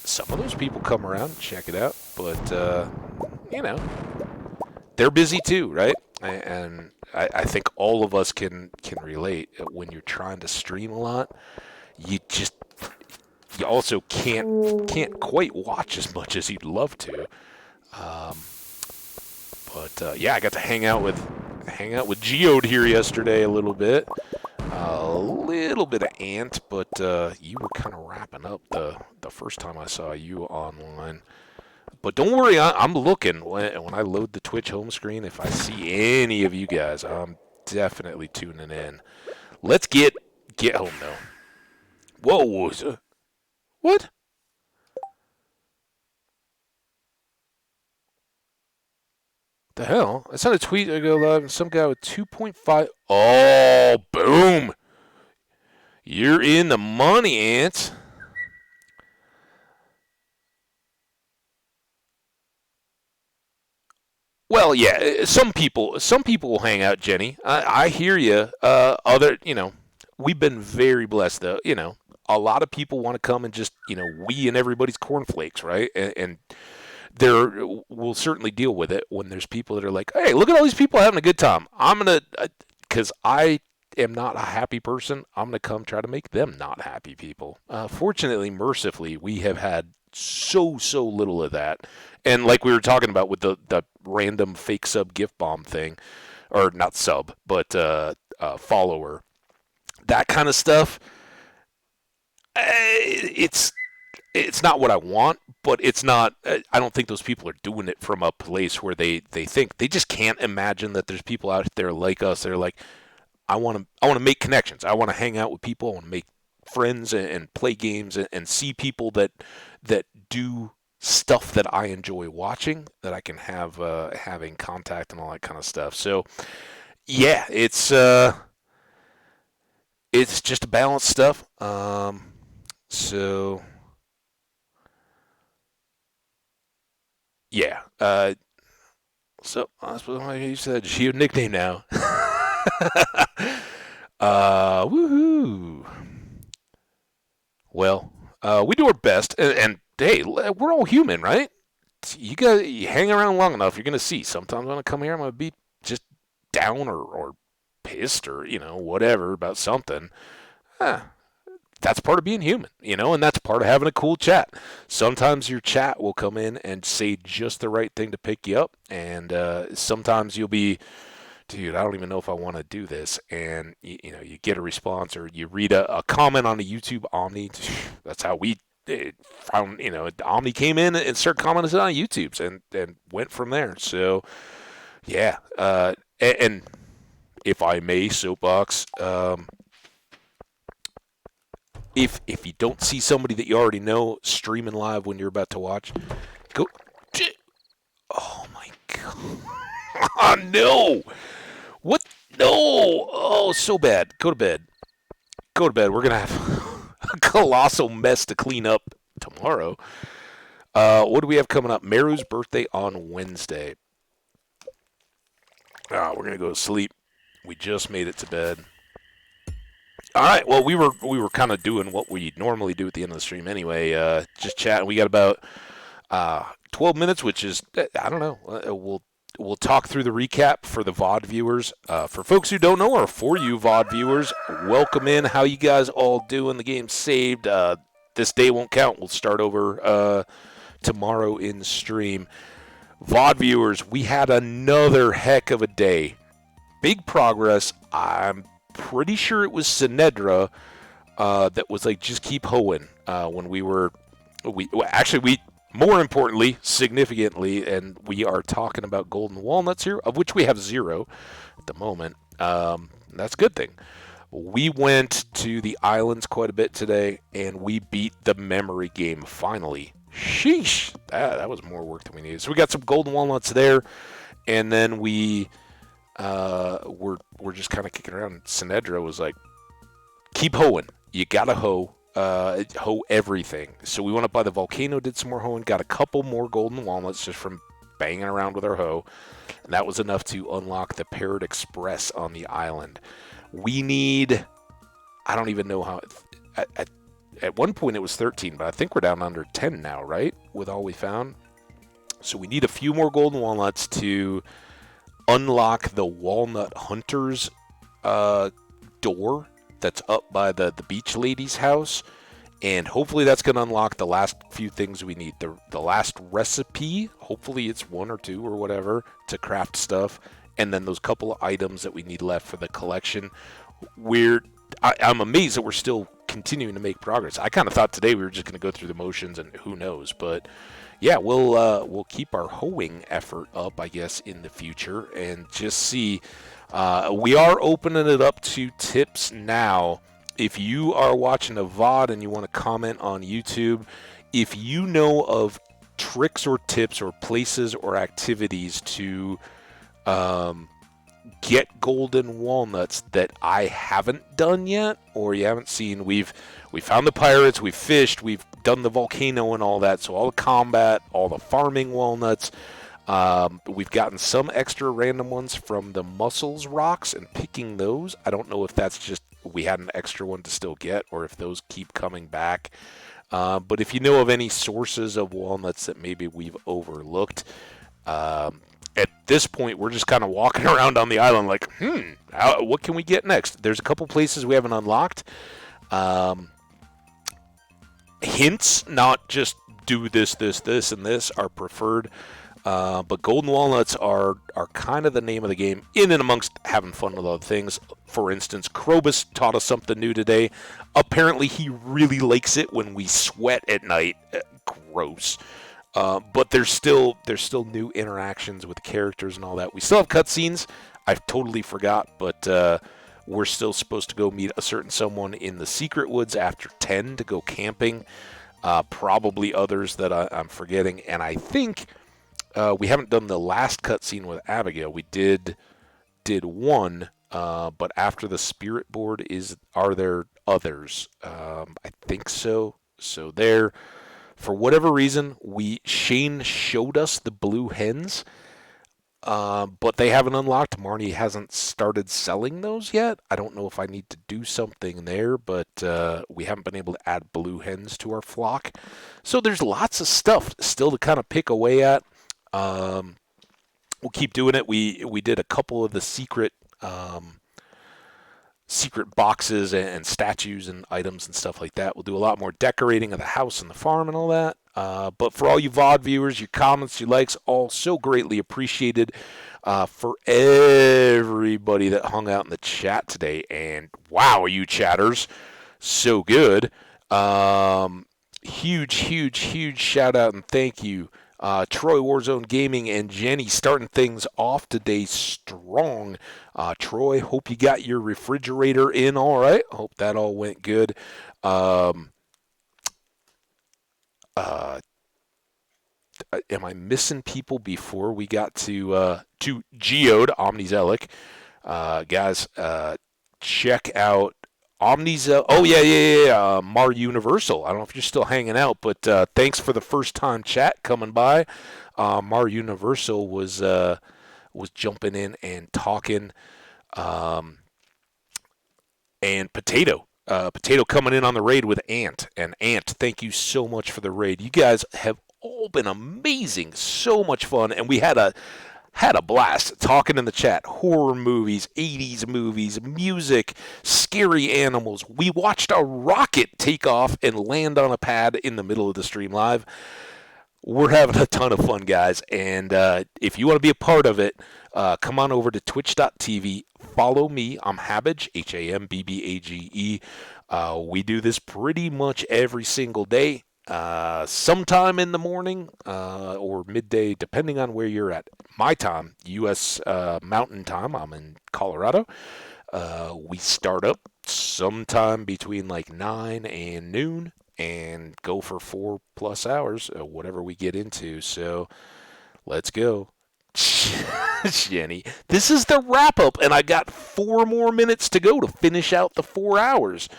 Some of those people come around and check it out, but they're busy too, right? And I think all of us can relate. When you're trying to stream a lot, you also can't quite watch as much as you'd love to. But yeah, I got to hang out with Geode here yesterday a little bit. A little bit of Ant, but you were kind of wrapping up the first time I saw you online. But don't worry, I'm looking. When I load the Twitch home screen, if I see any of you guys, I'm definitely tuning in. Let's get home, though. Whoa, what? The hell? I saw a tweet ago live and some guy with 2.5. Oh, boom. You're in the money, Ant. Well, yeah, some people will hang out, Jenny. I hear you. We've been very blessed, though. a lot of people want to come and just, wee in everybody's cornflakes, right? And there we'll certainly deal with it when there's people that are like, hey, look at all these people having a good time. I'm going to, because I am not a happy person, I'm going to come try to make them not happy people. Fortunately, mercifully, we have had so little of that. And like we were talking about with the random fake sub gift bomb thing, or not sub, but follower, that kind of stuff, it's not what I want, but it's not. I don't think those people are doing it from a place where they think they just can't imagine that there's people out there like us that are like, I want to make connections. I want to hang out with people. I want to make friends and play games and see people that do stuff that I enjoy watching, that I can have having contact and all that kind of stuff. So yeah, it's just a balanced stuff. So yeah. So I suppose you said she a nickname now. Woohoo. Well, we do our best, and hey, we're all human, right? You hang around long enough, you're gonna see. Sometimes when I come here, I'm gonna be just down or pissed or whatever about something. Huh. That's part of being human, and that's part of having a cool chat. Sometimes your chat will come in and say just the right thing to pick you up, and sometimes you'll be, dude, I don't even know if I want to do this, and you get a response or you read a comment on the YouTube Omni. That's how we found, Omni came in and started commenting on YouTube's and went from there. So yeah, and if I may soapbox, if you don't see somebody that you already know streaming live when you're about to watch, go. Oh my god! Oh no! What? No! Oh, so bad. Go to bed. Go to bed. We're gonna have a colossal mess to clean up tomorrow. What do we have coming up? Meru's birthday on Wednesday. We're gonna go to sleep. We just made it to bed. All right. Well, we were kind of doing what we normally do at the end of the stream anyway. Just chatting. We got about 12 minutes, which is, I don't know. We'll talk through the recap for the VOD viewers. For folks who don't know, or for you VOD viewers, welcome in. How you guys all doing? The game's saved. This day won't count. We'll start over tomorrow in stream. VOD viewers, we had another heck of a day. Big progress. I'm pretty sure it was Sinedra that was like, just keep hoeing when we more importantly, significantly, and we are talking about golden walnuts here, of which we have 0 at the moment. That's a good thing. We went to the islands quite a bit today, and we beat the memory game finally. Sheesh! That was more work than we needed. So we got some golden walnuts there, and then we're just kind of kicking around. Sinedra was like, keep hoeing. You gotta hoe everything. So we went up by the volcano, did some more hoeing, got a couple more golden walnuts just from banging around with our hoe, and that was enough to unlock the Parrot Express on the island. We need, I don't even know how, at one point it was 13, but I think we're down under 10 now, right, with all we found. So we need a few more golden walnuts to unlock the Walnut Hunters door that's up by the beach lady's house, and hopefully that's going to unlock the last few things we need. The last recipe, hopefully it's 1 or 2 or whatever to craft stuff, and then those couple of items that we need left for the collection. I'm amazed that we're still continuing to make progress. I kind of thought today we were just going to go through the motions and who knows, but yeah, we'll keep our hoeing effort up, I guess, in the future, and just see. We are opening it up to tips now. If you are watching a VOD and you want to comment on YouTube, if you know of tricks or tips or places or activities to get golden walnuts that I haven't done yet, or you haven't seen, we found the pirates, we've fished, we've done the volcano and all that, so all the combat, all the farming walnuts. We've gotten some extra random ones from the mussels rocks and picking those. I don't know if that's just we had an extra one to still get, or if those keep coming back. But if you know of any sources of walnuts that maybe we've overlooked, at this point, we're just kind of walking around on the island like, what can we get next? There's a couple places we haven't unlocked. Hints, not just do this, and this, are preferred. But golden walnuts are kind of the name of the game, in and amongst having fun with other things. For instance, Krobus taught us something new today. Apparently, he really likes it when we sweat at night. Gross. But there's still new interactions with characters and all that. We still have cutscenes. I totally forgot, but we're still supposed to go meet a certain someone in the secret woods after 10 to go camping. Probably others that I'm forgetting. And I think we haven't done the last cutscene with Abigail. We did one, but after the spirit board are there others? I think so. So there. For whatever reason, Shane showed us the blue hens, but they haven't unlocked. Marnie hasn't started selling those yet. I don't know if I need to do something there, but we haven't been able to add blue hens to our flock. So there's lots of stuff still to kind of pick away at. We'll keep doing it. We did a couple of the secret boxes and statues and items and stuff like that. We'll do a lot more decorating of the house and the farm and all that. But for all you VOD viewers, your comments, your likes, all so greatly appreciated. For everybody that hung out in the chat today, and wow, you chatters, so good. Huge shout out and thank you. Troy Warzone Gaming and Jenny starting things off today strong. Troy, hope you got your refrigerator in all right. Hope that all went good. Am I missing people before we got to Geode, Omnizelic? Guys, check out Omnizel. Oh, yeah. Mar Universal. I don't know if you're still hanging out, but thanks for the first time chat coming by. Mar Universal was jumping in and talking. And Potato coming in on the raid with Ant. And Ant, thank you so much for the raid. You guys have all been amazing. So much fun. And we had a blast talking in the chat. Horror movies, 80s movies, music, scary animals. We watched a rocket take off and land on a pad in the middle of the stream live. We're having a ton of fun, guys. And if you want to be a part of it, come on over to twitch.tv. Follow me. I'm Habbage, HAMBBAGE. We do this pretty much every single day. Sometime in the morning or midday, depending on where you're at. My time, U.S. Mountain Time, I'm in Colorado. We start up sometime between like 9 and noon and go for 4+ hours, whatever we get into. So let's go. Jenny, this is the wrap-up, and I got 4 more minutes to go to finish out the 4 hours.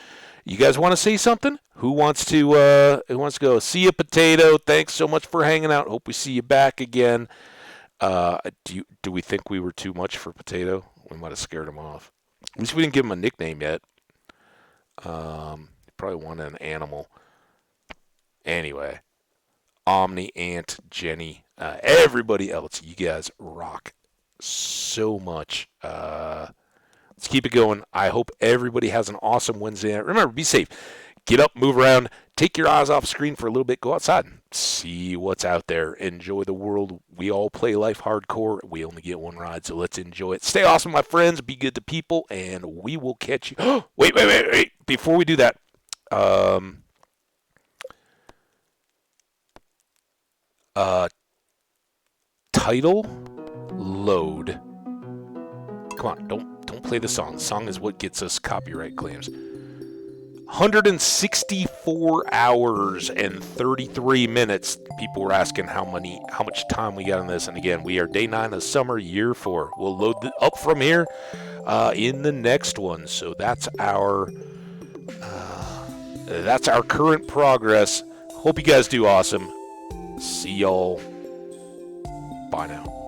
You guys want to say something? Who wants to go? See you, Potato. Thanks so much for hanging out. Hope we see you back again. Do we think we were too much for Potato? We might have scared him off. At least we didn't give him a nickname yet. Probably wanted an animal. Anyway, Omni, Ant, Jenny, everybody else, you guys rock so much. Let's keep it going. I hope everybody has an awesome Wednesday night. Remember, be safe. Get up, move around, take your eyes off the screen for a little bit, go outside, see what's out there, enjoy the world. We all play life hardcore. We only get one ride, so let's enjoy it. Stay awesome, my friends. Be good to people, and we will catch you. Wait. Before we do that, title load. Come on, don't play the song. The song is what gets us copyright claims. 164 hours and 33 minutes. People were asking how much time we got on this, and again, we are day 9 of summer, year 4. We'll load up from here in the next one. So that's our current progress. Hope you guys do awesome. See y'all. Bye now.